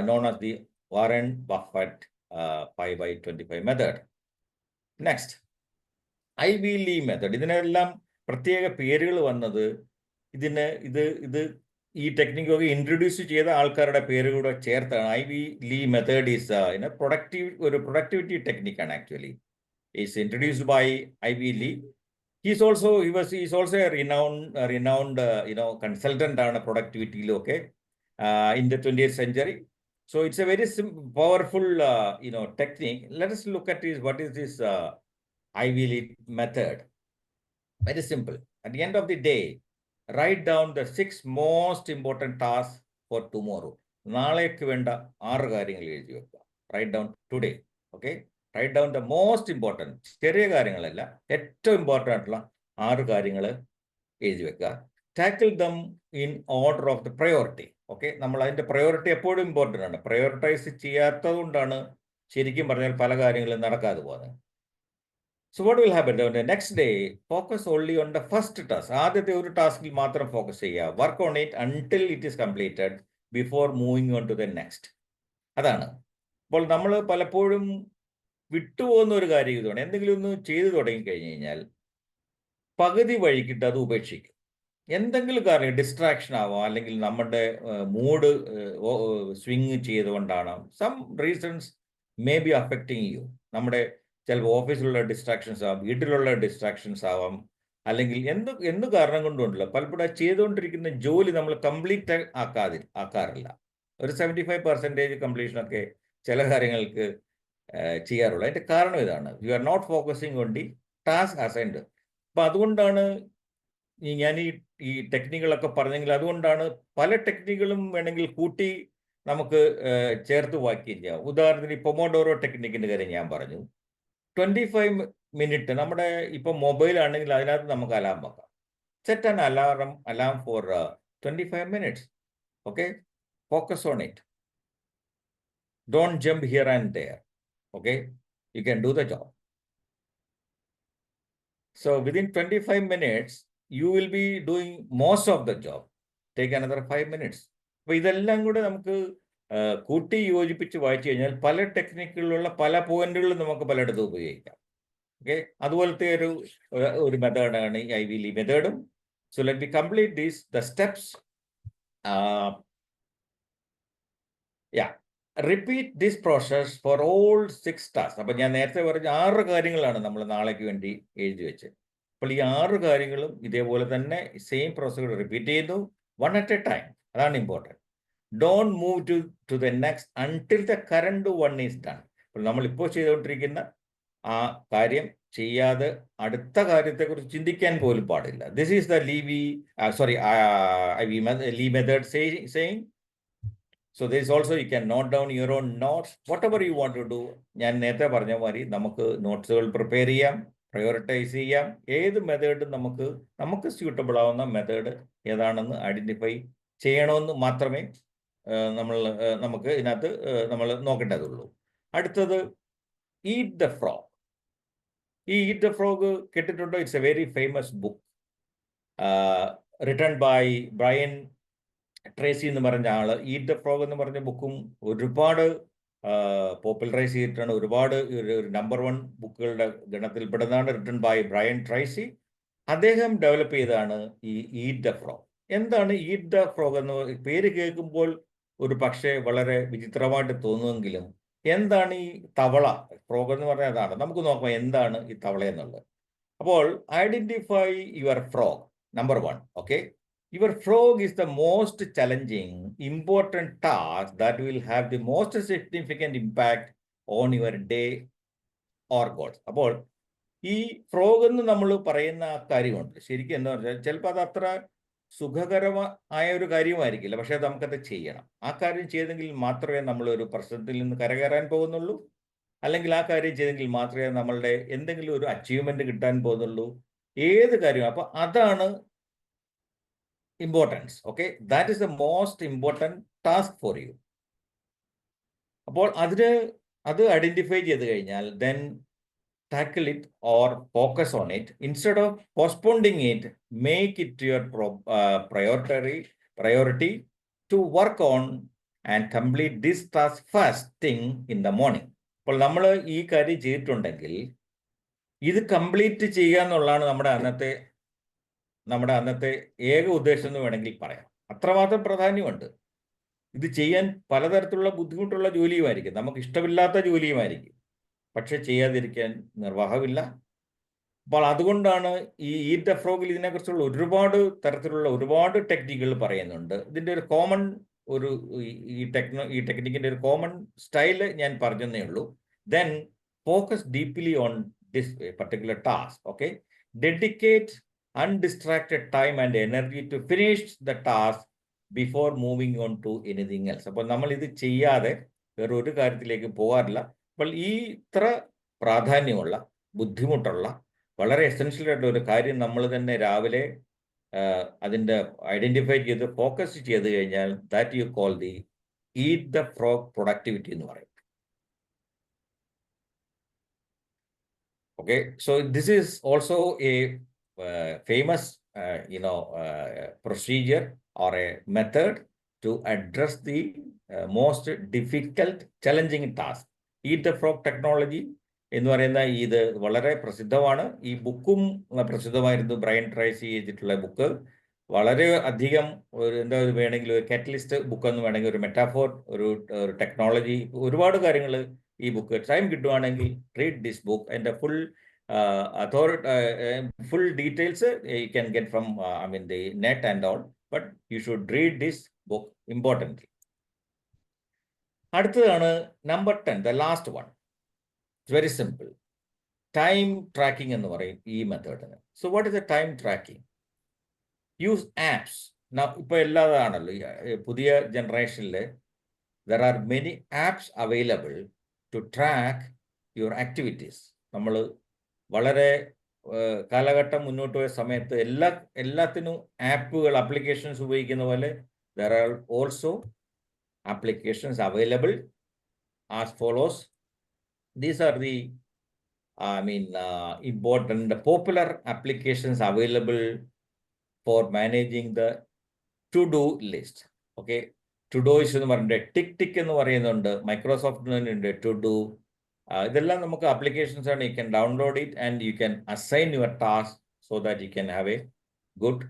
known as the Warren Buffett 5x25 method. Next, Ivy Lee method. ഇതിനെല്ലാം പ്രത്യേക പേരുകൾ വന്നത് ഇത് ഈ ടെക്നിക്കൊക്കെ introduce ചെയ്ത ആൾക്കാരുടെ പേരുകൂടെ ചേർത്താണ്. Ivy Lee method is ഒരു പ്രൊഡക്ടിവിറ്റി ടെക്നിക്കാണ് actually. Is introduced by Ivy Lee. He's also a renowned consultant on productivity in the 20th century. So it's a very powerful technique. Let us look at what is this Ivy Lee method. Very simple. At the end of the day, write down the 6 most important tasks for tomorrow. നാളേക്ക് വേണ്ട 6 കാര്യങ്ങൾ എഴുതി വെക്കുക. Write down today. Okay. Write down the most important, ചെറിയ കാര്യങ്ങളല്ല, ഏറ്റവും important ആയിട്ടുള്ള 6 കാര്യങ്ങൾ എഴുതി വെക്കുക. Tackle them in order of the priority. Okay, നമ്മൾ അതിൻ്റെ പ്രയോറിറ്റി എപ്പോഴും ഇമ്പോർട്ടൻ്റ് ആണ്. പ്രയോറിറ്റൈസ് ചെയ്യാത്തത് കൊണ്ടാണ് ശരിക്കും പറഞ്ഞാൽ പല കാര്യങ്ങളും നടക്കാതെ പോകുന്നത്. So what will happen? The next day, focus only on the first task. ആദ്യത്തെ ഒരു ടാസ്കിൽ മാത്രം ഫോക്കസ് ചെയ്യുക. Work on it until it is completed before moving on to the next. അതാണ്. അപ്പോൾ നമ്മൾ പലപ്പോഴും വിട്ടുപോകുന്ന ഒരു കാര്യം ഇതാണ്. എന്തെങ്കിലും ഒന്ന് ചെയ്തു തുടങ്ങിക്കഴിഞ്ഞ് കഴിഞ്ഞാൽ പകുതി വഴിക്കിട്ട് അത് ഉപേക്ഷിക്കും. എന്തെങ്കിലും കാര്യം ഡിസ്ട്രാക്ഷൻ ആവാം, അല്ലെങ്കിൽ നമ്മുടെ മൂഡ് സ്വിങ് ചെയ്തുകൊണ്ടാണ്. Some reasons may be affecting you. നമ്മുടെ ചിലപ്പോൾ ഓഫീസിലുള്ള ഡിസ്ട്രാക്ഷൻസ് ആവാം, വീട്ടിലുള്ള ഡിസ്ട്രാക്ഷൻസ് ആവാം, അല്ലെങ്കിൽ എന്ത് കാരണം കൊണ്ടുണ്ടല്ലോ പലപ്പോഴും ചെയ്തുകൊണ്ടിരിക്കുന്ന ജോലി നമ്മൾ കംപ്ലീറ്റ് ആക്കാറില്ല. ഒരു 75% കംപ്ലീഷനൊക്കെ ചില കാര്യങ്ങൾക്ക് ചെയ്യാറുള്ളൂ. അതിൻ്റെ കാരണം ഇതാണ്, you are not focusing on the task assigned. അപ്പം അതുകൊണ്ടാണ് ഞാൻ ഈ ടെക്നിക്കുകളൊക്കെ പറഞ്ഞെങ്കിൽ, അതുകൊണ്ടാണ് പല ടെക്നിക്കുകളും വേണമെങ്കിൽ കൂട്ടി നമുക്ക് ചേർത്ത് വാക്കുകയും ചെയ്യാം. ഉദാഹരണത്തിന് ഈ പൊമോഡോറോ ടെക്നിക്കിൻ്റെ കാര്യം ഞാൻ പറഞ്ഞു. 25 മിനിറ്റ് നമ്മുടെ ഇപ്പം മൊബൈലാണെങ്കിൽ അതിനകത്ത് നമുക്ക് അലാം വെക്കാം. Set an alarm for 25 minutes. Okay, focus on it. Don't jump here and there. Okay, you can do the job. So within 25 minutes, you will be doing most of the job. Take another 5 minutes. അപ്പോൾ ഇതെല്ലാം കൂടെ നമുക്ക് കൂട്ടി യോജിപ്പിച്ച് വായിച്ചു കഴിഞ്ഞാൽ പല ടെക്നിക്കുകളിലുള്ള പല പോയിന്റുകളും നമുക്ക് പലയിടത്തും ഉപയോഗിക്കാം. ഓക്കെ, അതുപോലത്തെ ഒരു മെത്തേഡാണ് ഈ Ivy Lee മെത്തേഡും. So let be complete these the steps. Repeat this process for all 6 tasks. അപ്പം ഞാൻ നേരത്തെ പറഞ്ഞ 6 കാര്യങ്ങളാണ് നമ്മൾ നാളേക്ക് വേണ്ടി എഴുതി വെച്ചത്. അപ്പോൾ ഈ 6 കാര്യങ്ങളും ഇതേപോലെ തന്നെ സെയിം പ്രോസസ് റിപ്പീറ്റ് ചെയ്യുന്നു, 1 at a time. അതാണ് important. Don't move to the next until the current one is done. അപ്പോൾ നമ്മളിപ്പോൾ ചെയ്തുകൊണ്ടിരിക്കുന്ന ആ കാര്യം ചെയ്യാതെ അടുത്ത കാര്യത്തെക്കുറിച്ച് ചിന്തിക്കാൻ പോലും പാടില്ല. This is the Ivy method saying. So there is also, you can note down your own notes, whatever you want to do. ഞാൻ നേരത്തെ പറഞ്ഞ മാതിരി നമുക്ക് നോട്ട്സുകൾ പ്രിപ്പയർ ചെയ്യാം, പ്രയോറിറ്റൈസ് ചെയ്യാം. ഏത് മെത്തേഡും നമുക്ക് സ്യൂട്ടബിൾ ആവുന്ന മെത്തേഡ് ഏതാണെന്ന് ഐഡൻറ്റിഫൈ ചെയ്യണമെന്ന് മാത്രമേ നമുക്ക് ഇതിനകത്ത് നമ്മൾ നോക്കേണ്ടതുള്ളൂ. അടുത്തത് ഈറ്റ് ദ ഫ്രോഗ്. ഈ ഈറ്റ് ദ ഫ്രോഗ് കേട്ടിട്ടുണ്ടോ? It's a very famous book written by Brian Tracy എന്ന് പറഞ്ഞ ആള്. ഈറ്റ് ദ ഫ്രോഗ് എന്ന് പറഞ്ഞ ബുക്കും ഒരുപാട് പോപ്പുലറൈസ് ചെയ്തിട്ടാണ്. ഒരുപാട് ഒരു നമ്പർ 1 ബുക്കുകളുടെ ഗണത്തിൽപ്പെടുന്നതാണ്. Written by Brian Tracy. അദ്ദേഹം ഡെവലപ്പ് ചെയ്തതാണ് ഈ ഈറ്റ് ദ ഫ്രോഗ്. എന്താണ് ഈറ്റ് ദ ഫ്രോഗ് എന്ന് പേര് കേൾക്കുമ്പോൾ ഒരു പക്ഷേ വളരെ വിചിത്രമായിട്ട് തോന്നുമെങ്കിലും എന്താണ് ഈ തവള? ഫ്രോഗ് എന്ന് പറഞ്ഞാൽ അതാണ്. നമുക്ക് നോക്കാം എന്താണ് ഈ തവള എന്നുള്ളത്. അപ്പോൾ identify your frog. Number 1. Okay, your frog is the most challenging, important task that will have the most significant impact on your day or goals. അപ്പോൾ ഈ ഫ്രോഗ് എന്ന് നമ്മൾ പറയുന്ന കാര്യമുണ്ട്. ശരിക്കും എന്താ പറഞ്ഞാൽ ചിലപ്പോൾ അത് അത്ര സുഖകരമായ ഒരു കാര്യമായിരിക്കില്ല, പക്ഷേ നമുക്കത് ചെയ്യണം. ആ കാര്യം ചെയ്തെങ്കിൽ മാത്രമേ നമ്മളൊരു പ്രശ്നത്തിൽ നിന്ന് കരകയറാൻ പോകുന്നുള്ളൂ, അല്ലെങ്കിൽ ആ കാര്യം ചെയ്തെങ്കിൽ മാത്രമേ നമ്മളുടെ എന്തെങ്കിലും ഒരു അച്ചീവ്മെന്റ് കിട്ടാൻ പോകുന്നുള്ളൂ. ഏത് കാര്യവും. അപ്പോൾ അതാണ് importance. Okay, that is the most important task for you. അപ്പോൾ അത് ഐഡന്റിഫൈ ചെയ്ത് കഴിഞ്ഞാൽ then tackle it or focus on it instead of postponing it. Make it your priority to work on and complete this task first thing in the morning. അപ്പോൾ നമ്മൾ ഈ കാര്യം ചെയ്തിട്ടുണ്ടെങ്കിൽ ഇത് കംപ്ലീറ്റ് ചെയ്യുക എന്നുള്ളതാണ് നമ്മുടെ അന്നത്തെ ഏക ഉദ്ദേശം എന്ന് വേണമെങ്കിൽ പറയാം. അത്രമാത്രം പ്രാധാന്യമുണ്ട്. ഇത് ചെയ്യാൻ പലതരത്തിലുള്ള ബുദ്ധിമുട്ടുള്ള ജോലിയുമായിരിക്കും, നമുക്ക് ഇഷ്ടമില്ലാത്ത ജോലിയുമായിരിക്കും, പക്ഷെ ചെയ്യാതിരിക്കാൻ നിർവാഹമില്ല. അപ്പോൾ അതുകൊണ്ടാണ് ഈ ഈറ്റ് ദ ഫ്രോഗിൽ ഇതിനെക്കുറിച്ചുള്ള ഒരുപാട് ടെക്നിക്കുകൾ പറയുന്നുണ്ട്. ഇതിൻ്റെ ഒരു കോമൺ ഈ ടെക്നിക്കിൻ്റെ ഒരു കോമൺ സ്റ്റൈല് ഞാൻ പറഞ്ഞതേ ഉള്ളൂ. Then focus deeply on this particular task. Okay, dedicate undistracted time and energy to finish the task before moving on to anything else. അപ്പോൾ നമ്മൾ ഇത് ചെയ്യാതെ വേറെ ഒരു കാര്യത്തിലേക്ക് പോകാറില്ല. അപ്പോൾ ഈ ഇത്ര പ്രാധാന്യമുള്ള, ബുദ്ധിമുട്ടുള്ള, വളരെ എസെൻഷ്യൽ ആയിട്ടുള്ള ഒരു കാര്യം നമ്മൾ തന്നെ രാവിലെ അതിൻ്റെ ഐഡന്റിഫൈ ചെയ്ത് ഫോക്കസ് ചെയ്ത് കഴിഞ്ഞാൽ that you call the eat the frog productivity എന്ന് പറയും. Okay, so this is also A famous procedure or a method to address the most difficult challenging task. Eat the frog technology എന്ന് പറയുന്ന ഇത് വളരെ പ്രസിദ്ധമാണ്. ഈ ബുക്കും പ്രസിദ്ധമായിരുന്നു. ബ്രയൻ ട്രേസി ചെയ്തിട്ടുള്ള ബുക്ക് വളരെ അധികം എന്താ വേണമെങ്കിൽ ഒരു കാറ്റലിസ്റ്റ് ബുക്ക് എന്ന് വേണമെങ്കിൽ, ഒരു മെറ്റാഫോർ, ഒരു ടെക്നോളജി, ഒരുപാട് കാര്യങ്ങൾ ഈ ബുക്ക് ടൈം കിട്ടുവാണെങ്കിൽ റീഡ് ദിസ് ബുക്ക്. അതിൻ്റെ full details you can get from the net and all, but you should read this book importantly. അടുത്തതാണ് number 10, the last one. It's very simple. Time tracking എന്ന് പറയും ഈ മെത്തേഡിന്. So what is the time tracking? Use apps. ഇപ്പോൾ എല്ലാതാണല്ലോ പുതിയ ജനറേഷനിൽ there are many apps available to track your activities. നമ്മൾ വളരെ കാലഘട്ടം മുന്നോട്ട് പോയ സമയത്ത് എല്ലാത്തിനും ആപ്പുകൾ, ആപ്ലിക്കേഷൻസ് ഉപയോഗിക്കുന്ന പോലെ there are also applications available as follows. These are the important popular applications available for managing the to-do list. Okay, to-doist എന്ന് പറയുന്നത് ടിക് എന്ന് പറയുന്നുണ്ട്, മൈക്രോസോഫ്റ്റിന് തന്നെ ഉണ്ട് to-do. ഇതെല്ലാം നമുക്ക് അപ്ലിക്കേഷൻസ് ആണ്. You can download it and you can assign your task so that you can have A good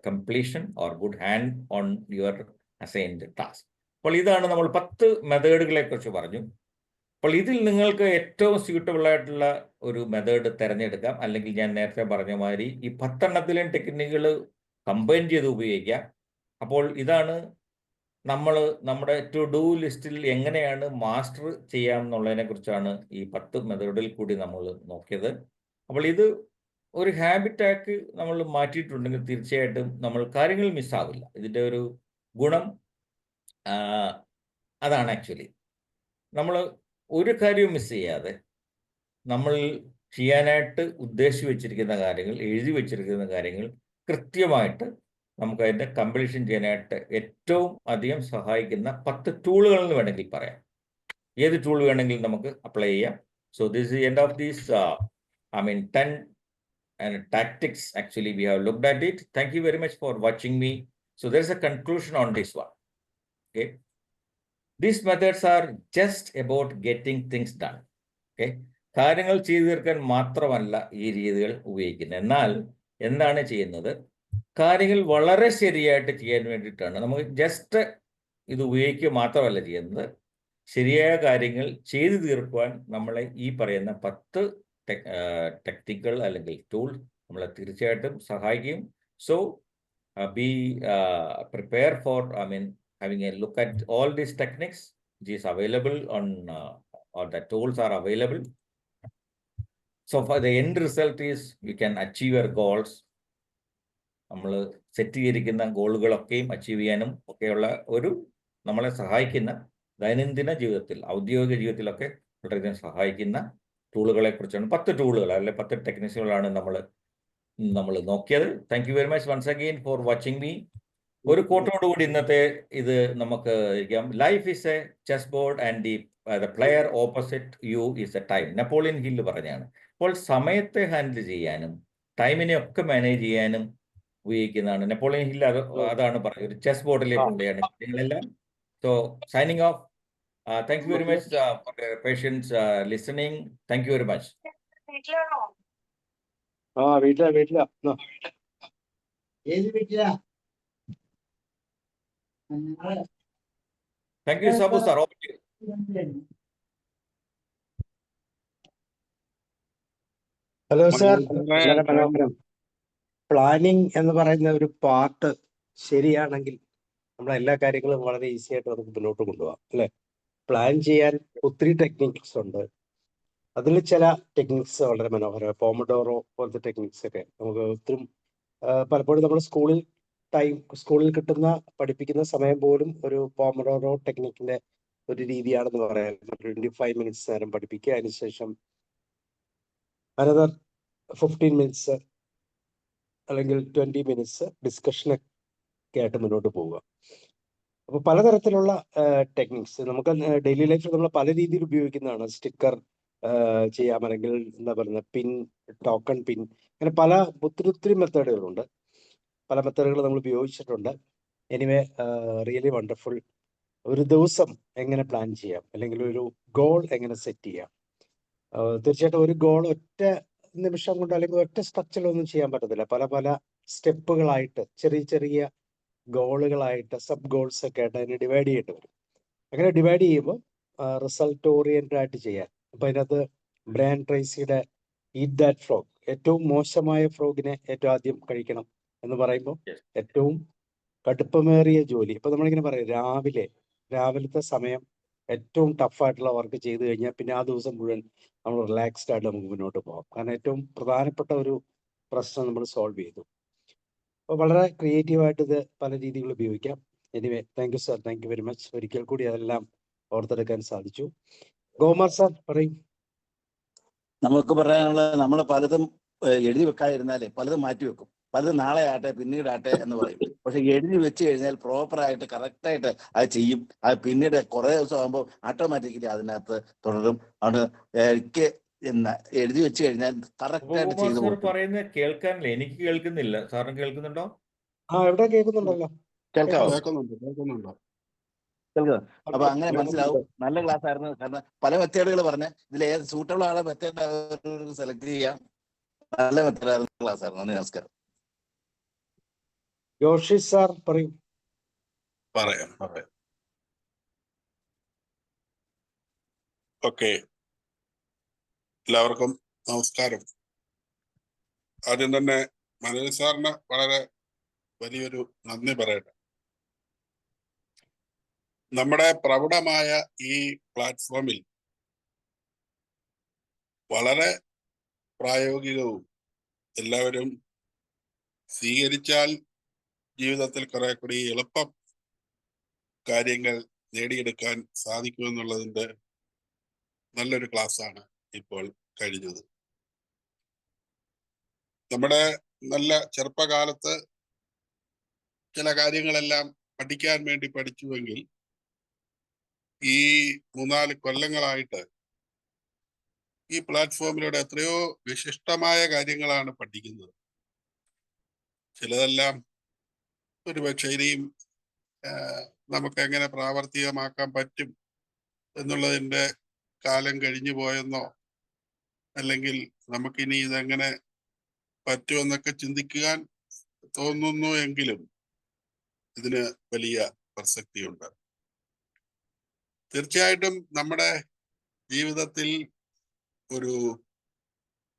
completion or good hand on your assigned task. അപ്പോൾ ഇതാണ് നമ്മൾ 10 മെത്തേഡുകളെ കുറിച്ച് പറഞ്ഞു. അപ്പോൾ ഇതിൽ നിങ്ങൾക്ക് ഏറ്റവും സ്യൂട്ടബിൾ ആയിട്ടുള്ള ഒരു മെത്തേഡ് തിരഞ്ഞെടുക്കാം, അല്ലെങ്കിൽ ഞാൻ നേരത്തെ പറഞ്ഞ മാതിരി ഈ 10 എണ്ണത്തിലെയും ടെക്നിക്കുകൾ കമ്പൈൻ ചെയ്ത് ഉപയോഗിക്കാം. അപ്പോൾ ഇതാണ് നമ്മുടെ ടു ഡു ലിസ്റ്റിൽ എങ്ങനെയാണ് മാസ്റ്റർ ചെയ്യാം എന്നുള്ളതിനെ കുറിച്ചാണ് ഈ 10 മെത്തേഡിൽ കൂടി നമ്മൾ നോക്കിയത്. അപ്പോൾ ഇത് ഒരു ഹാബിറ്റാക്കി നമ്മൾ മാറ്റിയിട്ടുണ്ടെങ്കിൽ തീർച്ചയായിട്ടും നമ്മൾ കാര്യങ്ങൾ മിസ്സാവില്ല. ഇതിൻ്റെ ഒരു ഗുണം അതാണ്. ആക്ച്വലി നമ്മൾ ഒരു കാര്യവും മിസ് ചെയ്യാതെ നമ്മൾ ചെയ്യാനായിട്ട് ഉദ്ദേശിച്ച് വെച്ചിരിക്കുന്ന കാര്യങ്ങൾ, എഴുതി വെച്ചിരിക്കുന്ന കാര്യങ്ങൾ കൃത്യമായിട്ട് നമുക്ക് അതിൻ്റെ കംപ്ലീഷൻ ചെയ്യാനായിട്ട് ഏറ്റവും അധികം സഹായിക്കുന്ന 10 ടൂളുകൾ എന്ന് വേണമെങ്കിൽ പറയാം. ഏത് ടൂൾ വേണമെങ്കിലും നമുക്ക് അപ്ലൈ ചെയ്യാം. So this is end of these 10 tactics. Actually, we have looked at it. Thank you very much for watching me. So there is a conclusion on this one. Okay, these methods are just about getting things done. Okay, കാര്യങ്ങൾ ചെയ്തു തീർക്കാൻ മാത്രമല്ല ഈ രീതികൾ ഉപയോഗിക്കുന്നത്. എന്നാൽ എന്താണ് ചെയ്യുന്നത്? കാര്യങ്ങൾ വളരെ ശരിയായിട്ട് ചെയ്യാൻ വേണ്ടിയിട്ടാണ്. നമുക്ക് ജസ്റ്റ് ഇത് ഉപയോഗിക്കുക മാത്രമല്ല ചെയ്യുന്നത്, ശരിയായ കാര്യങ്ങൾ ചെയ്തു തീർക്കുവാൻ നമ്മളെ ഈ പറയുന്ന 10 ടെക്നിക്കുകൾ അല്ലെങ്കിൽ ടൂൾ നമ്മളെ തീർച്ചയായിട്ടും സഹായിക്കും. So B prepare for having a look at all these techniques which is available on or the tools are available. So for the end result is you can achieve your goals. നമ്മൾ set ചെയ്തിരിക്കുന്ന ഗോളുകളൊക്കെയും achieve ചെയ്യാനും ഒക്കെയുള്ള ഒരു നമ്മളെ സഹായിക്കുന്ന ദൈനംദിന ജീവിതത്തിൽ, ഔദ്യോഗിക ജീവിതത്തിലൊക്കെ വളരെയധികം സഹായിക്കുന്ന ടൂളുകളെ കുറിച്ചാണ് 10 ടൂളുകൾ അല്ലെ 10 ടെക്നിക്സുകളാണ് നമ്മൾ നമ്മൾ നോക്കിയത്. Thank you very much once again for watching me. ഒരു കോട്ടോടുകൂടി ഇന്നത്തെ ഇത് നമുക്ക് life is a chess board and the player opposite you is a time. Napoleon Hill പറഞ്ഞാണ്. അപ്പോൾ സമയത്തെ ഹാൻഡിൽ ചെയ്യാനും ടൈമിനെ ഒക്കെ മാനേജ് ചെയ്യാനും ഉപയോഗിക്കുന്നതാണ് നെപ്പോളിയൻ ഹില്ല്. അതാണ് പറയുന്നത്, ഒരു ചെസ് ബോർഡിലെ പോലെയാണ് കാര്യങ്ങളെല്ലാം. So signing off. Thank you very much for patience listening. Thank you very much. വീട്ടിലാ ഏത് വീട്ടിലാ? Thank you Sabu sir. Hello sir. വളരെ മനോഹരം. പ്ലാനിങ് എന്ന് പറയുന്ന ഒരു പാർട്ട് ശരിയാണെങ്കിൽ നമ്മളെ എല്ലാ കാര്യങ്ങളും വളരെ ഈസി ആയിട്ട് നമുക്ക് മുന്നോട്ട് കൊണ്ടുപോകാം അല്ലെ. പ്ലാൻ ചെയ്യാൻ ഒത്തിരി ടെക്നിക്സ് ഉണ്ട്. അതിൽ ചില ടെക്നിക്സ് വളരെ മനോഹരമാണ്. പോമഡോറോ പോലത്തെ ടെക്നിക്സ് ഒക്കെ നമുക്ക് ഒത്തിരി പലപ്പോഴും നമ്മൾ സ്കൂളിൽ കിട്ടുന്ന പഠിപ്പിക്കുന്ന സമയം പോലും ഒരു പോമഡോറോ ടെക്നിക്കിന്റെ ഒരു രീതിയാണെന്ന് പറയാം. 25 മിനിറ്റ്സ് നേരം പഠിപ്പിക്കുക, അതിനുശേഷം അനദർ 15 മിനിറ്റ്സ് അല്ലെങ്കിൽ 20 മിനിറ്റ്സ് ഡിസ്കഷനൊക്കെ ആയിട്ട് മുന്നോട്ട് പോവുക. അപ്പോൾ പലതരത്തിലുള്ള ടെക്നിക്സ് നമുക്ക് ഡെയിലി ലൈഫിൽ നമ്മൾ പല രീതിയിൽ ഉപയോഗിക്കുന്നതാണ്. സ്റ്റിക്കർ ചെയ്യാം, അല്ലെങ്കിൽ എന്താ പറയുന്നത് പിൻ, ടോക്കൺ പിൻ, അങ്ങനെ ഒത്തിരി മെത്തേഡുകളുണ്ട്. പല മെത്തേഡുകൾ നമ്മൾ ഉപയോഗിച്ചിട്ടുണ്ട്. Anyway, really wonderful. ഒരു ദിവസം എങ്ങനെ പ്ലാൻ ചെയ്യാം, അല്ലെങ്കിൽ ഒരു ഗോൾ എങ്ങനെ സെറ്റ് ചെയ്യാം. തീർച്ചയായിട്ടും ഒരു ഗോൾ ഒറ്റ നിമിഷം കൊണ്ട് അല്ലെങ്കിൽ ഒറ്റ സ്ട്രക്ചറിലൊന്നും ചെയ്യാൻ പറ്റത്തില്ല. പല സ്റ്റെപ്പുകളായിട്ട്, ചെറിയ ഗോളുകളായിട്ട്, സബ് ഗോൾസ് ഒക്കെ ആയിട്ട് അതിനെ ഡിവൈഡ് ചെയ്യേണ്ടി വരും. അങ്ങനെ ഡിവൈഡ് ചെയ്യുമ്പോൾ റിസൾട്ട് ഓറിയന്റഡ് ആയിട്ട് ചെയ്യാൻ. അപ്പൊ അതിനകത്ത് ബ്രയാൻ ട്രേസിയുടെ ഈറ്റ് ദാറ്റ് ഫ്രോഗ്, ഏറ്റവും മോശമായ ഫ്രോഗിനെ ഏറ്റവും ആദ്യം കഴിക്കണം എന്ന് പറയുമ്പോൾ ഏറ്റവും കടുപ്പമേറിയ ജോലി. ഇപ്പൊ നമ്മളിങ്ങനെ പറയും, രാവിലത്തെ സമയം ഏറ്റവും ടഫായിട്ടുള്ള വർക്ക് ചെയ്തു കഴിഞ്ഞാൽ പിന്നെ ആ ദിവസം മുഴുവൻ നമ്മൾ റിലാക്സ്ഡ് ആയിട്ട് നമുക്ക് മുന്നോട്ട് പോകാം. കാരണം ഏറ്റവും പ്രധാനപ്പെട്ട ഒരു പ്രശ്നം നമ്മൾ സോൾവ് ചെയ്തു. അപ്പോൾ വളരെ ക്രിയേറ്റീവായിട്ട് ഇത് പല രീതികൾ ഉപയോഗിക്കാം. Anyway, thank you sir, thank you very much. ഒരിക്കൽ കൂടി അതെല്ലാം ഓർത്തെടുക്കാൻ സാധിച്ചു. ഗോമാർ സാർ പറയും. നമുക്ക് പറയാനുള്ളത്, നമ്മൾ പലതും എഴുതി വെക്കാതിരുന്നാലേ പലതും മാറ്റി വെക്കും. പലതും നാളെ ആട്ടെ പിന്നീടാട്ടെ എന്ന് പറയും. പക്ഷെ എഴുതി വെച്ച് കഴിഞ്ഞാൽ പ്രോപ്പറായിട്ട് കറക്റ്റായിട്ട് അത് ചെയ്യും. അത് പിന്നീട് കുറെ ദിവസം ആകുമ്പോൾ ഓട്ടോമാറ്റിക്കലി അതിനകത്ത് തുടരും. അതുകൊണ്ട് എനിക്ക് എഴുതി വെച്ച് കഴിഞ്ഞാൽ കറക്റ്റായിട്ട് ചെയ്തു കൊടുക്കും. പറയുന്നത് കേൾക്കാനില്ല, എനിക്ക് കേൾക്കുന്നില്ല. സാറിന് കേൾക്കുന്നുണ്ടോ? എവിടെ കേൾക്കുന്നുണ്ടല്ലോ. കേൾക്കാവോ? കേൾക്കുന്നുണ്ടോ? അപ്പൊ അങ്ങനെ മനസ്സിലാവും. നല്ല ക്ലാസ് ആയിരുന്നു. കാരണം പല മെത്തേഡുകൾ പറഞ്ഞ് ഇതിൽ ഏത് സൂട്ടബിൾ ആളെ മെത്തേഡ് സെലക്ട് ചെയ്യാം. നല്ല മെത്തേഡ് ക്ലാസ് ആയിരുന്നു. നന്ദി, നമസ്കാരം. ജോഷി സാർ പറയും. പറയാം. ഓക്കെ, എല്ലാവർക്കും നമസ്കാരം. ആദ്യം തന്നെ മനോജ് സാറിന് വളരെ വലിയൊരു നന്ദി പറയട്ടെ. നമ്മുടെ പ്രൗഢമായ ഈ പ്ലാറ്റ്ഫോമിൽ വളരെ പ്രായോഗികവും എല്ലാവരും സ്വീകരിച്ചാൽ ജീവിതത്തിൽ കുറെ കൂടി എളുപ്പം കാര്യങ്ങൾ നേടിയെടുക്കാൻ സാധിക്കുമെന്നുള്ളതിന്റെ നല്ലൊരു ക്ലാസ്സാണ് ഇപ്പോൾ കഴിഞ്ഞത്. നമ്മുടെ നല്ല ചെറുപ്പകാലത്ത് ചില കാര്യങ്ങളെല്ലാം പഠിക്കാൻ വേണ്ടി പഠിച്ചുവെങ്കിൽ ഈ 3-4 കൊല്ലങ്ങളായിട്ട് ഈ പ്ലാറ്റ്ഫോമിലൂടെ എത്രയോ വിശിഷ്ടമായ കാര്യങ്ങളാണ് പഠിക്കുന്നത്. ചിലതെല്ലാം ഒരുപക്ഷെ ഇനിയും നമുക്ക് എങ്ങനെ പ്രാവർത്തികമാക്കാൻ പറ്റും എന്നുള്ളതിൻ്റെ കാലം കഴിഞ്ഞു പോയെന്നോ, അല്ലെങ്കിൽ നമുക്കിനി ഇതെങ്ങനെ പറ്റുമെന്നൊക്കെ ചിന്തിക്കാൻ തോന്നുന്നു എങ്കിലും ഇതിന് വലിയ പ്രസക്തിയുണ്ട്. തീർച്ചയായിട്ടും നമ്മുടെ ജീവിതത്തിൽ ഒരു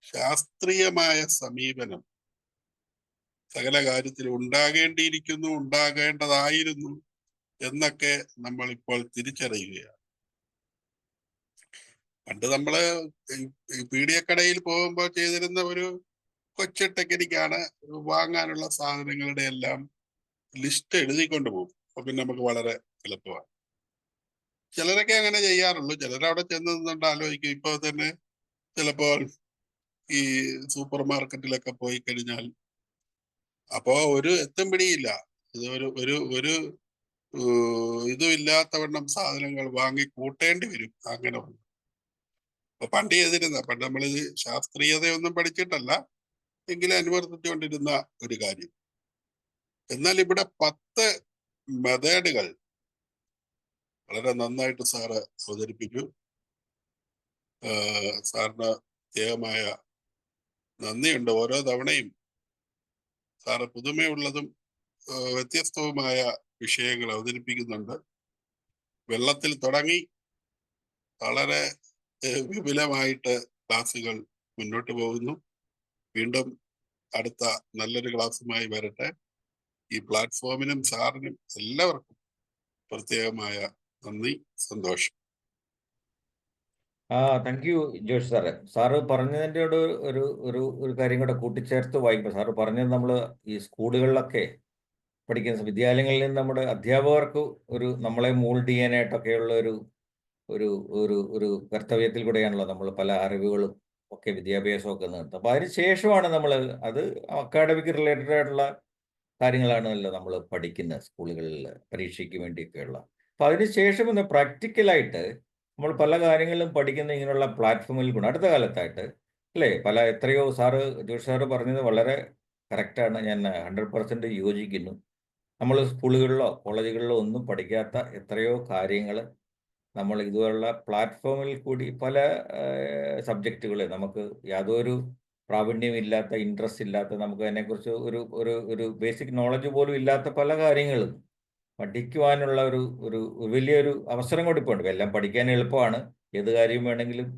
ശാസ്ത്രീയമായ സമീപനം സകല കാര്യത്തിൽ ഉണ്ടാകേണ്ടതായിരുന്നു എന്നൊക്കെ നമ്മൾ ഇപ്പോൾ തിരിച്ചറിയുകയാണ്. പണ്ട് നമ്മള് പീഡിയക്കടയിൽ പോകുമ്പോൾ ചെയ്തിരുന്ന ഒരു കൊച്ചു ടെക്നിക്കാണ് വാങ്ങാനുള്ള സാധനങ്ങളുടെ എല്ലാം ലിസ്റ്റ് എഴുതിക്കൊണ്ട് പോകും. അപ്പൊ പിന്നെ നമുക്ക് വളരെ എളുപ്പമാണ്. ചിലരൊക്കെ അങ്ങനെ ചെയ്യാറുള്ളൂ. ചിലരവിടെ ചെന്ന് നിന്നുകൊണ്ട് ആലോചിക്കും. ഇപ്പൊ തന്നെ ചിലപ്പോൾ ഈ സൂപ്പർ മാർക്കറ്റിലൊക്കെ പോയി കഴിഞ്ഞാൽ അപ്പോ ഒരു എത്തും പിടിയില്ല. ഇത് ഒരു ഇതും ഇല്ലാത്തവണ്ണം സാധനങ്ങൾ വാങ്ങി കൂട്ടേണ്ടി വരും. അങ്ങനെ അപ്പൊ പണ്ട് ചെയ്തിരുന്ന, പണ്ട് നമ്മളിത് ശാസ്ത്രീയതയൊന്നും പഠിച്ചിട്ടല്ല എങ്കിലും അനുവർത്തിച്ചുകൊണ്ടിരുന്ന ഒരു കാര്യം. എന്നാൽ ഇവിടെ 10 മെത്തേഡുകൾ വളരെ നന്നായിട്ട് സാറ് അവതരിപ്പിച്ചു. സാറിന് പ്രത്യേകമായ നന്ദിയുണ്ട്. ഓരോ തവണയും സാറ് പുതുമയുള്ളതും വ്യത്യസ്തവുമായ വിഷയങ്ങൾ അവതരിപ്പിക്കുന്നുണ്ട്. വെള്ളത്തിൽ തുടങ്ങി വളരെ വിപുലമായിട്ട് ക്ലാസ്സുകൾ മുന്നോട്ട് പോകുന്നു. വീണ്ടും അടുത്ത നല്ലൊരു ക്ലാസ്സുമായി വരട്ടെ. ഈ പ്ലാറ്റ്ഫോമിനും സാറിനും എല്ലാവർക്കും പ്രത്യേകമായ നന്ദി, സന്തോഷം. Thank you Josh sir. Sir പറഞ്ഞതിൻ്റെ ഒരു കാര്യം കൂടെ കൂട്ടിച്ചേർത്ത് വായിക്കും. സാറ് പറഞ്ഞത് നമ്മൾ ഈ സ്കൂളുകളിലൊക്കെ പഠിക്കുന്ന വിദ്യാലയങ്ങളിൽ നിന്ന് നമ്മുടെ അധ്യാപകർക്ക് നമ്മളെ മോൾഡ് ചെയ്യാനായിട്ടൊക്കെയുള്ള ഒരു കർത്തവ്യത്തിൽ കൂടെയാണല്ലോ നമ്മൾ പല അറിവുകളും ഒക്കെ വിദ്യാഭ്യാസമൊക്കെ നിർത്തുന്നത്. അപ്പോൾ അതിന് ശേഷമാണ് നമ്മൾ അത് അക്കാഡമിക് റിലേറ്റഡ് ആയിട്ടുള്ള കാര്യങ്ങളാണല്ലോ നമ്മൾ പഠിക്കുന്നത് സ്കൂളുകളിൽ പരീക്ഷയ്ക്ക് വേണ്ടിയൊക്കെയുള്ള. അപ്പോൾ അതിന് ശേഷം ഒന്ന് പ്രാക്ടിക്കലായിട്ട് നമ്മൾ പല കാര്യങ്ങളും പഠിക്കുന്ന ഇങ്ങനെയുള്ള പ്ലാറ്റ്ഫോമിൽ കൂടെ അടുത്ത കാലത്തായിട്ട് അല്ലേ എത്രയോ ജോഷ് സാറ് പറഞ്ഞത് വളരെ കറക്റ്റാണ്. ഞാൻ 100% യോജിക്കുന്നു. നമ്മൾ സ്കൂളുകളിലോ കോളേജുകളിലോ ഒന്നും പഠിക്കാത്ത എത്രയോ കാര്യങ്ങൾ നമ്മൾ ഇതുപോലുള്ള പ്ലാറ്റ്ഫോമിൽ കൂടി പല സബ്ജക്റ്റുകൾ നമുക്ക് യാതൊരു പ്രാവീണ്യമില്ലാത്ത, ഇൻട്രസ്റ്റ് ഇല്ലാത്ത, നമുക്ക് അതിനെക്കുറിച്ച് ഒരു ബേസിക് നോളജ് പോലും ഇല്ലാത്ത പല കാര്യങ്ങളും പഠിക്കുവാനുള്ള ഒരു വലിയൊരു അവസരം കൂടി ഇപ്പോൾ ഉണ്ട്. എല്ലാം പഠിക്കാൻ എളുപ്പമാണ്. ഏത് കാര്യം വേണമെങ്കിലും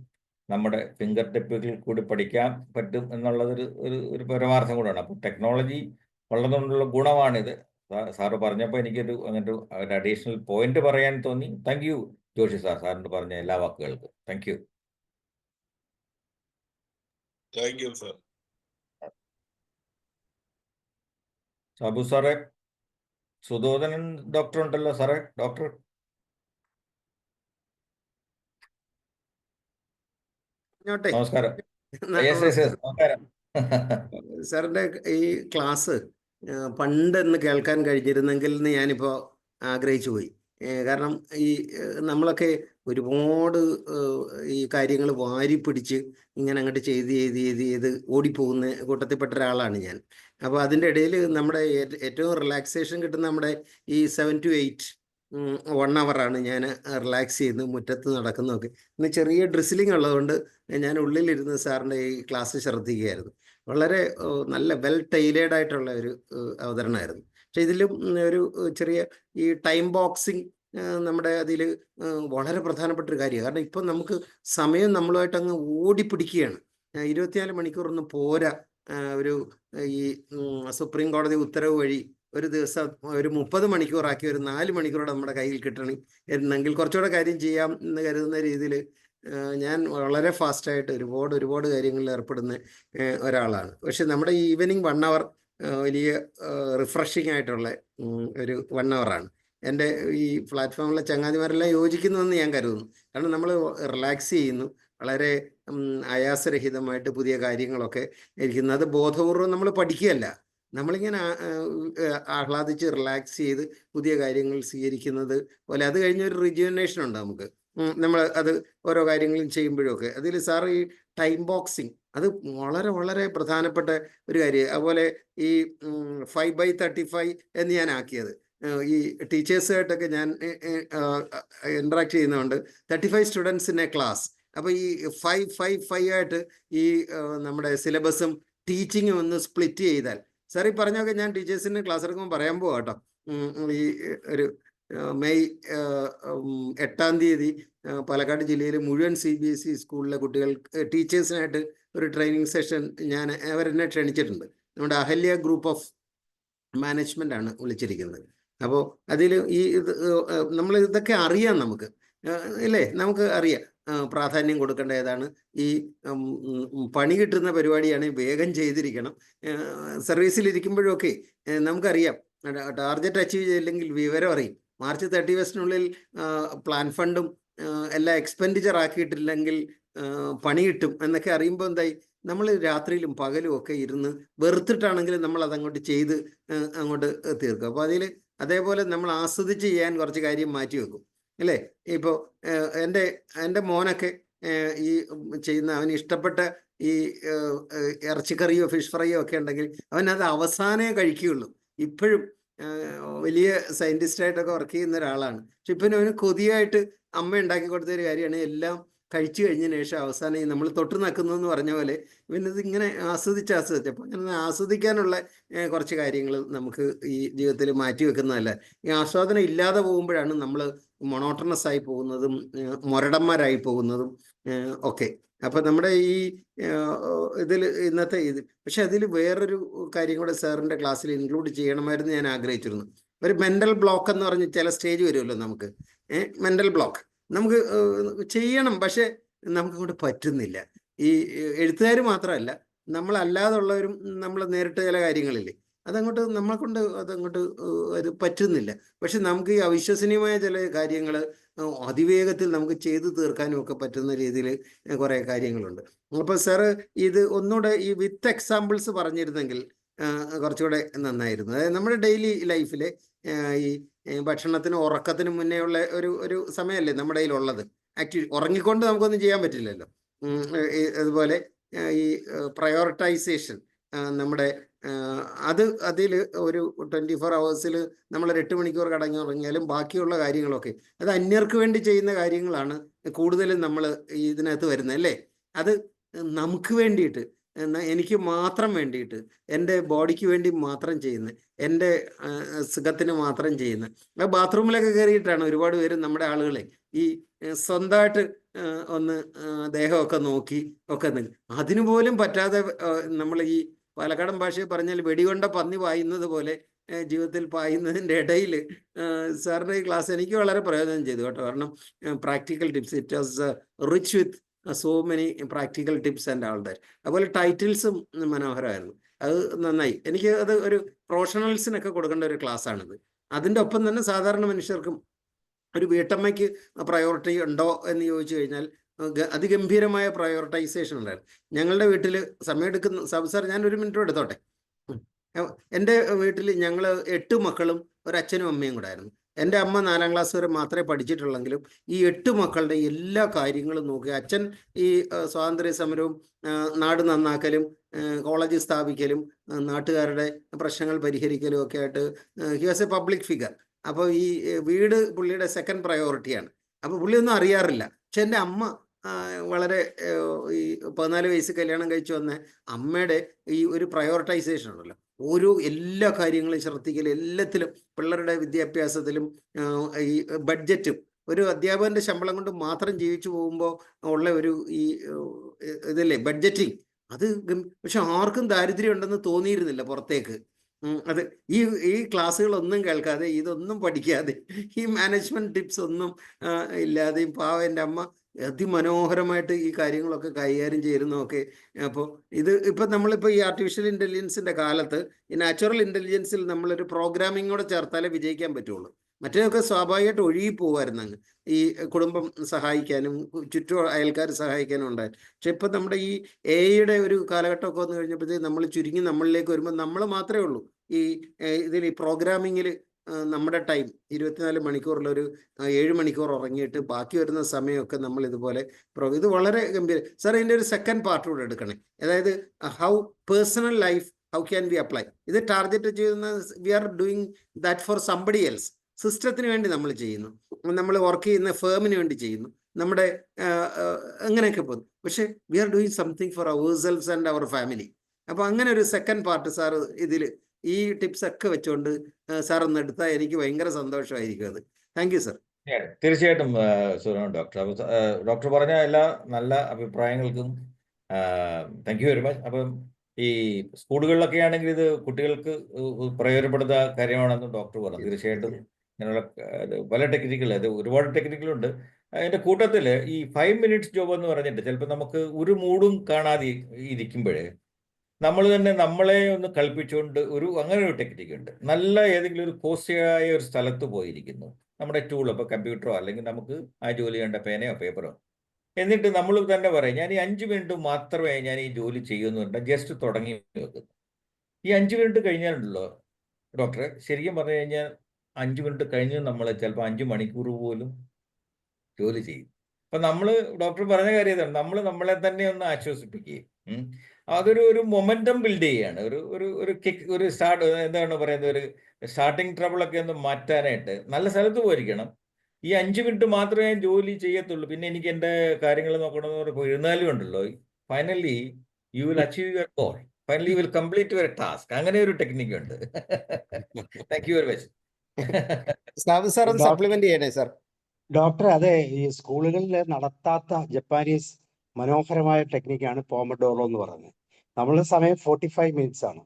നമ്മുടെ ഫിംഗർ ടിപ്പുകളിൽ കൂടി പഠിക്കാൻ പറ്റും എന്നുള്ളതൊരു പരമാർത്ഥം കൂടെയാണ്. അപ്പോൾ ടെക്നോളജി വളർന്നുകൊണ്ടുള്ള ഗുണമാണിത്. സാറ് പറഞ്ഞപ്പോൾ എനിക്കൊരു അങ്ങനത്തെ ഒരു അഡീഷണൽ പോയിന്റ് പറയാൻ തോന്നി. താങ്ക് യു ജോഷി സാർ, സാറിന് പറഞ്ഞ എല്ലാ വാക്കുകൾക്കും thank you. Thank you sir. Sabu സാറേ, സുധോധനൻ ഡോക്ടർ ഉണ്ടല്ലോ സാറേ. ഡോക്ടർ നമസ്കാരം. നമസ്കാരം. സാറിന്റെ ഈ ക്ലാസ് പണ്ടെന്ന് കേൾക്കാൻ കഴിഞ്ഞിരുന്നെങ്കിൽ എന്ന് ഞാനിപ്പോൾ ആഗ്രഹിച്ചു പോയി. കാരണം ഈ നമ്മളൊക്കെ ഒരുപാട് ഈ കാര്യങ്ങൾ വാരി പിടിച്ച് ഇങ്ങനെ അങ്ങോട്ട് ചെയ്ത് ഓടിപ്പോകുന്ന കൂട്ടത്തിൽപ്പെട്ട ഒരാളാണ് ഞാൻ. അപ്പോൾ അതിൻ്റെ ഇടയിൽ നമ്മുടെ ഏറ്റവും റിലാക്സേഷൻ കിട്ടുന്ന നമ്മുടെ ഈ 7 to 8 1 hour ഞാൻ റിലാക്സ് ചെയ്യുന്നു, മുറ്റത്ത് നടക്കുന്നതൊക്കെ. ഇന്ന് ചെറിയ ഡ്രിസിലിംഗ് ഉള്ളതുകൊണ്ട് ഞാൻ ഉള്ളിലിരുന്ന് സാറിൻ്റെ ഈ ക്ലാസ് ശ്രദ്ധിക്കുകയായിരുന്നു. വളരെ നല്ല വെൽ ടൈലേഡ് ആയിട്ടുള്ള ഒരു അവതരണമായിരുന്നു. പക്ഷെ ഇതിലും ഒരു ചെറിയ ഈ ടൈം ബോക്സിങ് നമ്മുടെ അതിൽ വളരെ പ്രധാനപ്പെട്ട ഒരു കാര്യമാണ്. കാരണം ഇപ്പം നമുക്ക് സമയം നമ്മളുമായിട്ട് അങ്ങ് ഓടിപ്പിടിക്കുകയാണ്. 24 മണിക്കൂറൊന്നും പോരാ. ഈ സുപ്രീം കോടതി ഉത്തരവ് വഴി ഒരു ദിവസം ഒരു 30 മണിക്കൂറാക്കി ഒരു 4 മണിക്കൂറോടെ നമ്മുടെ കയ്യിൽ കിട്ടണമെങ്കിൽ കുറച്ചുകൂടെ കാര്യം ചെയ്യാം എന്ന് കരുതുന്ന രീതിയിൽ ഞാൻ വളരെ ഫാസ്റ്റായിട്ട് ഒരുപാട് കാര്യങ്ങളിൽ ഏർപ്പെടുന്ന ഒരാളാണ്. പക്ഷെ നമ്മുടെ ഈ ഈവനിങ് 1 hour വലിയ റിഫ്രഷിംഗ് ആയിട്ടുള്ള ഒരു 1 hour എൻ്റെ ഈ പ്ലാറ്റ്ഫോമിലെ ചങ്ങാതിമാരെല്ലാം യോജിക്കുന്നുവെന്ന് ഞാൻ കരുതുന്നു. കാരണം നമ്മൾ റിലാക്സ് ചെയ്യുന്നു, വളരെ ആയാസരഹിതമായിട്ട് പുതിയ കാര്യങ്ങളൊക്കെ ഇരിക്കുന്നു. അത് ബോധപൂർവം നമ്മൾ പഠിക്കുകയല്ല, നമ്മളിങ്ങനെ ആഹ്ലാദിച്ച് റിലാക്സ് ചെയ്ത് പുതിയ കാര്യങ്ങൾ സ്വീകരിക്കുന്നത് പോലെ. അത് കഴിഞ്ഞൊരു റിജുവനേഷൻ ഉണ്ട് നമുക്ക്. നമ്മൾ അത് ഓരോ കാര്യങ്ങളും ചെയ്യുമ്പോഴൊക്കെ അതിൽ സാർ ഈ ടൈം ബോക്സിങ് അത് വളരെ പ്രധാനപ്പെട്ട ഒരു കാര്യം. അതുപോലെ ഈ 5/35 എന്ന് ഞാൻ ആക്കിയത് ഈ ടീച്ചേഴ്സുമായിട്ടൊക്കെ ഞാൻ ഇൻട്രാക്ട് ചെയ്യുന്നതുകൊണ്ട് 35 സ്റ്റുഡൻസ് ഇൻ എ ക്ലാസ്. അപ്പോൾ ഈ 5 ആയിട്ട് ഈ നമ്മുടെ സിലബസും ടീച്ചിങ്ങും ഒന്ന് സ്പ്ലിറ്റ് ചെയ്താൽ, സാർ ഈ പറഞ്ഞൊക്കെ ഞാൻ ടീച്ചേഴ്സിന് ക്ലാസ് എടുക്കുമ്പോൾ പറയാൻ പോവാം കേട്ടോ. ഈ ഒരു മെയ് 8-ാം തീയതി പാലക്കാട് ജില്ലയിലെ മുഴുവൻ CBSE സ്കൂളിലെ കുട്ടികൾ ടീച്ചേഴ്സിനായിട്ട് ഒരു ട്രെയിനിങ് സെഷൻ അവരെന്നെ ക്ഷണിച്ചിട്ടുണ്ട്. നമ്മുടെ അഹല്യ ഗ്രൂപ്പ് ഓഫ് മാനേജ്മെൻ്റ് ആണ് വിളിച്ചിരിക്കുന്നത്. അപ്പോൾ അതിൽ നമ്മൾ ഇതൊക്കെ അറിയാം, നമുക്ക് ഇല്ലേ, നമുക്ക് അറിയാം പ്രാധാന്യം കൊടുക്കേണ്ട ഏതാണ്. ഈ പണി കിട്ടുന്ന പരിപാടിയാണ്, വേഗം ചെയ്തിരിക്കണം. സർവീസിലിരിക്കുമ്പോഴൊക്കെ നമുക്കറിയാം ടാർഗറ്റ് അച്ചീവ് ചെയ്തില്ലെങ്കിൽ വിവരം അറിയും. March 31 പ്ലാൻ ഫണ്ടും എല്ലാം എക്സ്പെൻഡിച്ചർ ആക്കിയിട്ടില്ലെങ്കിൽ പണി കിട്ടും എന്നൊക്കെ അറിയുമ്പോൾ എന്തായി നമ്മൾ രാത്രിയിലും പകലും ഒക്കെ ഇരുന്ന് വെറുത്തിട്ടാണെങ്കിലും നമ്മൾ അതങ്ങോട്ട് ചെയ്ത് അങ്ങോട്ട് തീർക്കും. അപ്പോൾ അതേപോലെ നമ്മൾ ആസ്വദിച്ച് ചെയ്യാൻ കുറച്ച് കാര്യം മാറ്റി വെക്കും അല്ലേ. ഇപ്പോൾ എൻ്റെ മോനൊക്കെ ഈ ചെയ്യുന്ന അവന് ഇഷ്ടപ്പെട്ട ഈ ഇറച്ചിക്കറിയോ ഫിഷ് ഫ്രൈയോ ഒക്കെ ഉണ്ടെങ്കിൽ അവനത് അവസാനമേ കഴിക്കുകയുള്ളൂ. ഇപ്പോഴും വലിയ സയൻറ്റിസ്റ്റായിട്ടൊക്കെ വർക്ക് ചെയ്യുന്ന ഒരാളാണ്. പക്ഷെ ഇപ്പം അവന് കൊതിയായിട്ട് അമ്മ ഉണ്ടാക്കി കൊടുത്തൊരു കാര്യമാണ് എല്ലാം കഴിച്ചു കഴിഞ്ഞതിന് ശേഷം അവസാനം നമ്മൾ തൊട്ട് നക്കുന്നു എന്ന് പറഞ്ഞ പോലെ ഇവനത് ഇങ്ങനെ ആസ്വദിച്ച് അപ്പോൾ അങ്ങനെ ആസ്വദിക്കാനുള്ള കുറച്ച് കാര്യങ്ങൾ നമുക്ക് ഈ ജീവിതത്തിൽ മാറ്റി വെക്കുന്നതല്ല. ഈ ആസ്വാദനം ഇല്ലാതെ പോകുമ്പോഴാണ് നമ്മൾ മൊണോട്ടണസ് ആയി പോകുന്നതും മുരടന്മാരായി പോകുന്നതും ഒക്കെ. അപ്പം നമ്മുടെ ഈ ഇതിൽ ഇന്നത്തെ പക്ഷെ അതിൽ വേറൊരു കാര്യം കൂടെ സാറിൻ്റെ ക്ലാസ്സിൽ ഇൻക്ലൂഡ് ചെയ്യണമായിരുന്നു ഞാൻ ആഗ്രഹിച്ചിരുന്നു. ഒരു മെൻ്റൽ ബ്ലോക്ക് എന്ന് പറഞ്ഞ് ചില സ്റ്റേജ് വരുമല്ലോ നമുക്ക്, മെൻ്റൽ ബ്ലോക്ക് നമുക്ക് ചെയ്യണം, പക്ഷെ നമുക്കങ്ങോട്ട് പറ്റുന്നില്ല. ഈ എഴുത്തുകാർ മാത്രമല്ല, നമ്മളല്ലാതുള്ളവരും നമ്മൾ നേരിട്ട് ചില കാര്യങ്ങളില്ലേ അതങ്ങോട്ട് നമ്മളെ കൊണ്ട് അത് പറ്റുന്നില്ല. പക്ഷെ നമുക്ക് ഈ അവിശ്വസനീയമായ ചില കാര്യങ്ങൾ അതിവേഗത്തിൽ നമുക്ക് ചെയ്തു തീർക്കാനും ഒക്കെ പറ്റുന്ന രീതിയിൽ കുറേ കാര്യങ്ങളുണ്ട്. അപ്പോൾ സാറ് ഇത് ഒന്നുകൂടെ ഈ വിത്ത് എക്സാമ്പിൾസ് പറഞ്ഞിരുന്നെങ്കിൽ കുറച്ചുകൂടെ നന്നായിരുന്നു. അതായത് നമ്മുടെ ഡെയിലി ലൈഫിലെ ഈ ഭക്ഷണത്തിനും ഉറക്കത്തിനും മുന്നേ ഉള്ള ഒരു സമയമല്ലേ നമ്മുടെ കയ്യിലുള്ളത്. ആക്ച്വലി ഉറങ്ങിക്കൊണ്ട് നമുക്കൊന്നും ചെയ്യാൻ പറ്റില്ലല്ലോ. അതുപോലെ ഈ പ്രയോറിറ്റൈസേഷൻ നമ്മുടെ അതിൽ ഒരു 24 hours നമ്മൾ 8 മണിക്കൂർ കടന്നുറങ്ങിയാലും ബാക്കിയുള്ള കാര്യങ്ങളൊക്കെ അത് അന്യർക്ക് വേണ്ടി ചെയ്യുന്ന കാര്യങ്ങളാണ് കൂടുതലും നമ്മൾ ഇതിനകത്ത് വരുന്നത് അല്ലേ. അത് നമുക്ക് വേണ്ടിയിട്ട്, എനിക്ക് മാത്രം വേണ്ടിയിട്ട്, എൻ്റെ ബോഡിക്ക് വേണ്ടി മാത്രം ചെയ്യുന്നത്, എൻ്റെ സുഖത്തിന് മാത്രം ചെയ്യുന്നത്. ആ ബാത്റൂമിലൊക്കെ കയറിയിട്ടാണ് ഒരുപാട് പേര് നമ്മുടെ ആളുകളെ ഈ സ്വന്തമായിട്ട് ഒന്ന് ദേഹമൊക്കെ നോക്കി ഒക്കെ അതിനു പോലും പറ്റാതെ നമ്മൾ ഈ പാലക്കാടൻ ഭാഷയിൽ പറഞ്ഞാൽ വെടികൊണ്ട പന്നി പായുന്നത് പോലെ ജീവിതത്തിൽ പായുന്നതിൻ്റെ ഇടയിൽ സാറിൻ്റെ ഈ ക്ലാസ് എനിക്ക് വളരെ പ്രയോജനം ചെയ്തു കേട്ടോ. കാരണം practical tips, it was rich with so many practical tips and all that. അതുപോലെ ടൈറ്റിൽസും മനോഹരമായിരുന്നു. അത് നന്നായി. എനിക്ക് അത് ഒരു പ്രൊഫഷണൽസിനൊക്കെ കൊടുക്കേണ്ട ഒരു ക്ലാസ്സാണിത്. അതിൻ്റെ ഒപ്പം തന്നെ സാധാരണ മനുഷ്യർക്കും ഒരു വീട്ടമ്മയ്ക്ക് പ്രയോറിറ്റി ഉണ്ടോ എന്ന് ചോദിച്ചു കഴിഞ്ഞാൽ അതിഗംഭീരമായ പ്രയോറിറ്റൈസേഷൻ ഉണ്ടായിരുന്നു. ഞങ്ങളുടെ വീട്ടിൽ സമയമെടുക്കുന്ന സാർ ഞാൻ 1 മിനിറ്റ് എടുത്തോട്ടെ. എൻ്റെ വീട്ടിൽ ഞങ്ങൾ 8 മക്കളും ഒരച്ഛനും അമ്മയും കൂടെ ആയിരുന്നു. എൻ്റെ അമ്മ 4ാം ക്ലാസ് വരെ മാത്രമേ പഠിച്ചിട്ടുള്ളെങ്കിലും ഈ 8 മക്കളുടെ എല്ലാ കാര്യങ്ങളും നോക്കി. അച്ഛൻ ഈ സ്വാതന്ത്ര്യ സമരവും നാട് നന്നാക്കലും കോളേജ് സ്ഥാപിക്കലും നാട്ടുകാരുടെ പ്രശ്നങ്ങൾ പരിഹരിക്കലും ഒക്കെ ആയിട്ട് he was A public figure. അപ്പോൾ ഈ വീട് പുള്ളിയുടെ സെക്കൻഡ് പ്രയോറിറ്റിയാണ്. അപ്പോൾ പുള്ളിയൊന്നും അറിയാറില്ല. പക്ഷെ എൻ്റെ അമ്മ വളരെ ഈ 14 വയസ്സ് കല്യാണം കഴിച്ചു വന്ന അമ്മയുടെ ഈ ഒരു പ്രയോറിറ്റൈസേഷൻ ഉണ്ടല്ലോ, ഓരോ എല്ലാ കാര്യങ്ങളും ശ്രദ്ധിക്കലും, എല്ലാത്തിലും പിള്ളേരുടെ വിദ്യാഭ്യാസത്തിലും ഈ ബഡ്ജറ്റും ഒരു അധ്യാപകൻ്റെ ശമ്പളം കൊണ്ട് മാത്രം ജീവിച്ചു പോകുമ്പോൾ ഉള്ള ഒരു ഈ ഇതല്ലേ ബഡ്ജറ്റിങ്, അത് പക്ഷെ ആർക്കും ദാരിദ്ര്യം ഉണ്ടെന്ന് തോന്നിയിരുന്നില്ല പുറത്തേക്ക്. അത് ഈ ക്ലാസ്സുകളൊന്നും കേൾക്കാതെ, ഇതൊന്നും പഠിക്കാതെ, ഈ മാനേജ്മെന്റ് ടിപ്സ് ഒന്നും ഇല്ലാതെയും പാവം എൻ്റെ അമ്മ അതിമനോഹരമായിട്ട് ഈ കാര്യങ്ങളൊക്കെ കൈകാര്യം ചെയ്യുന്നതൊക്കെ. അപ്പോൾ ഇപ്പം നമ്മളിപ്പോൾ ഈ ആർട്ടിഫിഷ്യൽ ഇൻ്റലിജൻസിൻ്റെ കാലത്ത് ഈ നാച്ചുറൽ ഇൻ്റലിജൻസിൽ നമ്മളൊരു പ്രോഗ്രാമിങ്ങോടെ ചേർത്താലേ വിജയിക്കാൻ പറ്റുള്ളൂ. മറ്റേതൊക്കെ സ്വാഭാവികമായിട്ട് ഒഴുകി പോകുമായിരുന്നു അങ്ങ്, ഈ കുടുംബം സഹായിക്കാനും ചുറ്റും അയൽക്കാർ സഹായിക്കാനും ഉണ്ടായിരുന്നു. പക്ഷെ ഇപ്പം നമ്മുടെ ഈ AI-യുടെ ഒരു കാലഘട്ടമൊക്കെ വന്നു കഴിഞ്ഞപ്പോഴത്തേക്ക് നമ്മൾ ചുരുങ്ങി നമ്മളിലേക്ക് വരുമ്പോൾ നമ്മൾ മാത്രമേ ഉള്ളൂ ഈ ഇതിൽ ഈ പ്രോഗ്രാമിങ്ങിൽ നമ്മുടെ ടൈം 24 മണിക്കൂറിലൊരു 7 മണിക്കൂർ ഉറങ്ങിയിട്ട് ബാക്കി വരുന്ന സമയമൊക്കെ നമ്മൾ ഇതുപോലെ ഇത് വളരെ ഗംഭീരം. സാർ ഇതിൻ്റെ ഒരു സെക്കൻഡ് പാർട്ട് കൂടെ എടുക്കണേ. അതായത് how personal life how can we apply. ഇത് ടാർഗറ്റ് ചെയ്യുന്ന we are doing that for somebody else. സിസ്റ്റത്തിന് വേണ്ടി നമ്മൾ ചെയ്യുന്നു, നമ്മൾ വർക്ക് ചെയ്യുന്ന ഫേമിന് വേണ്ടി ചെയ്യുന്നു, നമ്മുടെ അങ്ങനെയൊക്കെ പോകുന്നു. പക്ഷെ we are doing something for ourselves and our family. അപ്പോൾ അങ്ങനെ ഒരു സെക്കൻഡ് പാർട്ട് സാർ ഇതിൽ ഈ ടിപ്സ് ഒക്കെ വെച്ചുകൊണ്ട് സാർ ഒന്ന് എടുത്താൽ എനിക്ക് ഭയങ്കര സന്തോഷമായിരിക്കും അത്. Thank you sir. തീർച്ചയായിട്ടും ഡോക്ടർ. ഡോക്ടർ പറഞ്ഞ എല്ലാ നല്ല അഭിപ്രായങ്ങൾക്കും താങ്ക് യു വെരി മച്ച്. അപ്പം ഈ സ്കൂളുകളിലൊക്കെ ആണെങ്കിൽ ഇത് കുട്ടികൾക്ക് പ്രയോജനപ്പെടുന്ന കാര്യമാണെന്ന് ഡോക്ടർ പറഞ്ഞു. തീർച്ചയായിട്ടും ഇങ്ങനെയുള്ള പല ടെക്നിക്കുകൾ, അത് ഒരുപാട് ടെക്നിക്കുകളുണ്ട്. അതിൻ്റെ കൂട്ടത്തിൽ ഈ 5 minutes ജോബ് എന്ന് പറഞ്ഞിട്ട് ചിലപ്പോൾ നമുക്ക് ഒരു മൂഡും കാണാതെ ഇരിക്കുമ്പോഴേ നമ്മൾ തന്നെ നമ്മളെ ഒന്ന് കളിപ്പിച്ചുകൊണ്ട് അങ്ങനെ ഒരു ടെക്നിക്ക് ഉണ്ട്. നല്ല ഏതെങ്കിലും ഒരു കോസ്റ്റിയായ ഒരു സ്ഥലത്ത് പോയിരിക്കുന്നു, നമ്മുടെ ടൂൾ, ഇപ്പോൾ കമ്പ്യൂട്ടറോ അല്ലെങ്കിൽ നമുക്ക് ആ ജോലി ചെയ്യേണ്ട പേനയോ പേപ്പറോ എന്നിട്ട് നമ്മൾ തന്നെ പറയും ഞാൻ ഈ 5 മിനിറ്റ് മാത്രമേ ഞാൻ ഈ ജോലി ചെയ്യുന്നുണ്ട്, ജസ്റ്റ് തുടങ്ങി വെക്കുന്നു. ഈ 5 മിനിറ്റ് കഴിഞ്ഞാലുണ്ടല്ലോ ഡോക്ടറെ, ശരിക്കും പറഞ്ഞു കഴിഞ്ഞാൽ 5 മിനിറ്റ് കഴിഞ്ഞ് നമ്മൾ ചിലപ്പോൾ 5 മണിക്കൂർ പോലും ജോലി ചെയ്യും. അപ്പം നമ്മൾ ഡോക്ടർ പറഞ്ഞ കാര്യം ഇതാണ്, നമ്മൾ നമ്മളെ തന്നെ ഒന്ന് ആശ്വസിപ്പിക്കുകയും അതൊരു മൊമെന്റം ബിൽഡ് ചെയ്യുകയാണ്. ഒരു കിക്ക്, ഒരു സ്റ്റാർട്ട്, എന്താണ് പറയുന്നത്, ഒരു സ്റ്റാർട്ടിങ് ട്രബിളൊക്കെ ഒന്ന് മാറ്റാനായിട്ട് നല്ല സ്ഥലത്ത് പോയിരിക്കണം. ഈ 5 മിനിറ്റ് മാത്രമേ ഞാൻ ജോലി ചെയ്യത്തുള്ളൂ, പിന്നെ എനിക്ക് എൻ്റെ കാര്യങ്ങൾ നോക്കണമെന്ന് പറയുമ്പോൾ ഇരുന്നാലും ഉണ്ടല്ലോ, finally you will achieve your goal, finally you will complete your task. അങ്ങനെ ഒരു ടെക്നിക്ക് ഉണ്ട്. Thank you very much. Sabu sir ഒന്ന് സപ്ലിമെന്റ് ചെയ്യണേ സാർ. ഡോക്ടർ, അതെ, ഈ സ്കൂളുകളിൽ നടത്താത്ത ജപ്പാനീസ് മനോഹരമായ ടെക്നിക്കാണ് പോമഡോറോ എന്ന് പറയുന്നത്. നമ്മളുടെ സമയം 45 മിനിറ്റ്സ് ആണ്.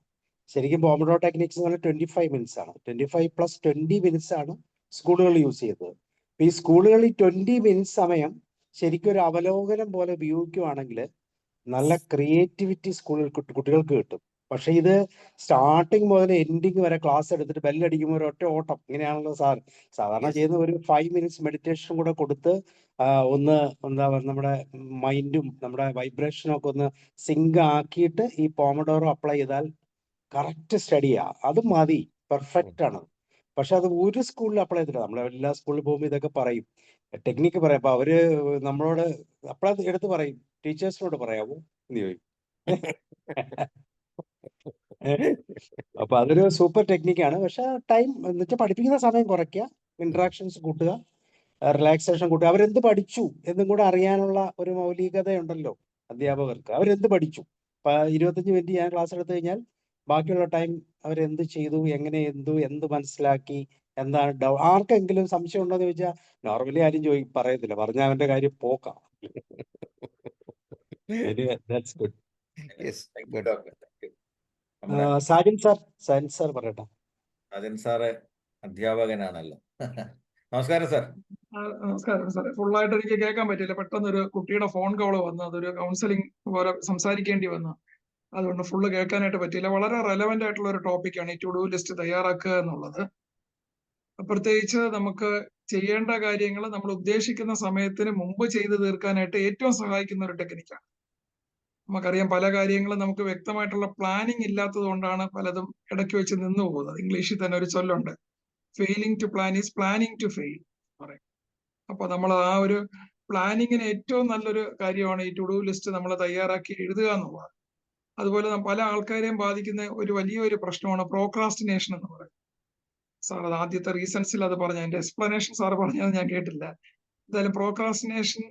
ശരിക്കും പോമഡോറോ ടെക്നിക്സ് എന്ന് പറഞ്ഞാൽ 25 മിനിറ്റ്സ് ആണ്. 25+20 മിനിറ്റ്സ് ആണ് സ്കൂളുകൾ യൂസ് ചെയ്തത്. ഈ സ്കൂളുകളിൽ 20 മിനിറ്റ്സ് സമയം ശരിക്കും ഒരു അവലോകനം പോലെ ഉപയോഗിക്കുകയാണെങ്കിൽ നല്ല ക്രിയേറ്റിവിറ്റി സ്കൂളിൽ കുട്ടികൾക്ക് കിട്ടും. പക്ഷെ ഇത് സ്റ്റാർട്ടിങ് മുതൽ എൻഡിങ് വരെ ക്ലാസ് എടുത്തിട്ട് ബെല്ലടിക്കുമ്പോൾ ഒരു ഒറ്റ ഓട്ടം, ഇങ്ങനെയാണല്ലോ സാധാരണ ചെയ്യുന്ന. ഒരു 5 മിനിറ്റ്സ് മെഡിറ്റേഷൻ കൂടെ കൊടുത്ത് ഒന്ന് എന്താ പറയുക, നമ്മുടെ മൈൻഡും നമ്മുടെ വൈബ്രേഷനും ഒക്കെ ഒന്ന് സിങ്ക് ആക്കിയിട്ട് ഈ പോമഡോറോ അപ്ലൈ ചെയ്താൽ കറക്റ്റ് സ്റ്റഡിയാ. അത് മതി, പെർഫെക്റ്റ് ആണ്. പക്ഷെ അത് ഒരു സ്കൂളിൽ അപ്ലൈ ചെയ്തില്ല. നമ്മൾ എല്ലാ സ്കൂളിൽ പോകുമ്പോൾ ഇതൊക്കെ പറയും, ടെക്നിക്ക് പറയും. അപ്പൊ അവര് നമ്മളോട് അപ്ലൈ എടുത്ത് പറയും, ടീച്ചേഴ്സിനോട് പറയാവോ എന്ന് ചോദിക്കും. അപ്പൊ അതൊരു സൂപ്പർ ടെക്നിക്കാണ്. പക്ഷെ ടൈം എന്ന് വെച്ചാൽ പഠിപ്പിക്കുന്ന സമയം കുറയ്ക്കുക, ഇന്ററാക്ഷൻസ് കൂട്ടുക, റിലാക്സേഷൻ കൂട്ടുക. അവരെന്ത് പഠിച്ചു എന്നും കൂടെ അറിയാനുള്ള ഒരു മൗലികതയുണ്ടല്ലോ അധ്യാപകർക്ക്. അവരെന്ത് പഠിച്ചു, 25 മിനിറ്റ് ഞാൻ ക്ലാസ് എടുത്തു കഴിഞ്ഞാൽ ബാക്കിയുള്ള ടൈം അവരെന്ത് ചെയ്തു, എങ്ങനെ എന്ത് മനസ്സിലാക്കി, എന്താണ് ആർക്കെങ്കിലും സംശയം ഉണ്ടോ എന്ന് ചോദിച്ചാൽ നോർമലി ആരും പറയത്തില്ല, പറഞ്ഞാൽ അവന്റെ കാര്യം പോക്കാം. That's good. Yes, Thank you, good. doctor. Thank you. നമ്മുടെ സാജൻ സാർ പറയട്ടെ. അതിൻ സാറ് അധ്യാപകനാണല്ലോ. നമസ്കാരം സാർ. നമസ്കാരം സാറേ. ഫുള്ളായിട്ട് എനിക്ക് കേൾക്കാൻ പറ്റില്ല, പെട്ടെന്ന് ഒരു കുട്ടിയുടെ ഫോൺ കോൾ വന്നു, അതൊരു കൗൺസിലിംഗ് പോലെ സംസാരിക്കേണ്ടി വന്നു, അതുകൊണ്ട് ഫുള്ള് കേൾക്കാനായിട്ട് പറ്റില്ല. വളരെ റെലവെന്റ് ആയിട്ടുള്ള ഒരു ടോപ്പിക്കാണ് ഈ ടു ഡു ലിസ്റ്റ് തയ്യാറാക്കുക എന്നുള്ളത്. പ്രത്യേകിച്ച് നമുക്ക് ചെയ്യേണ്ട കാര്യങ്ങൾ നമ്മൾ ഉദ്ദേശിക്കുന്ന സമയത്തിന് മുമ്പ് ചെയ്തു തീർക്കാനായിട്ട് ഏറ്റവും സഹായിക്കുന്ന ഒരു ടെക്നിക്കാണ്. നമുക്കറിയാം, പല കാര്യങ്ങളും നമുക്ക് വ്യക്തമായിട്ടുള്ള പ്ലാനിങ് ഇല്ലാത്തത് കൊണ്ടാണ് പലതും ഇടയ്ക്ക് വെച്ച് നിന്നു പോകുന്നത്. ഇംഗ്ലീഷിൽ തന്നെ ഒരു ചൊല്ലുണ്ട്, failing to plan is planning to fail പറയും. അപ്പൊ നമ്മൾ ആ ഒരു പ്ലാനിങ്ങിന് ഏറ്റവും നല്ലൊരു കാര്യമാണ് ഈ ടു ഡു ലിസ്റ്റ് നമ്മൾ തയ്യാറാക്കി എഴുതുക എന്നുള്ളത്. അതുപോലെ പല ആൾക്കാരെയും ബാധിക്കുന്ന ഒരു വലിയൊരു പ്രശ്നമാണ് പ്രോക്രാസ്റ്റിനേഷൻ എന്ന് പറയുന്നത്. സാർ അത് ആദ്യത്തെ റീസൺസിൽ അത് പറഞ്ഞു, അതിന്റെ എക്സ്പ്ലനേഷൻ സാർ പറഞ്ഞത് ഞാൻ കേട്ടില്ല. എന്തായാലും പ്രോക്രാസ്റ്റിനേഷൻ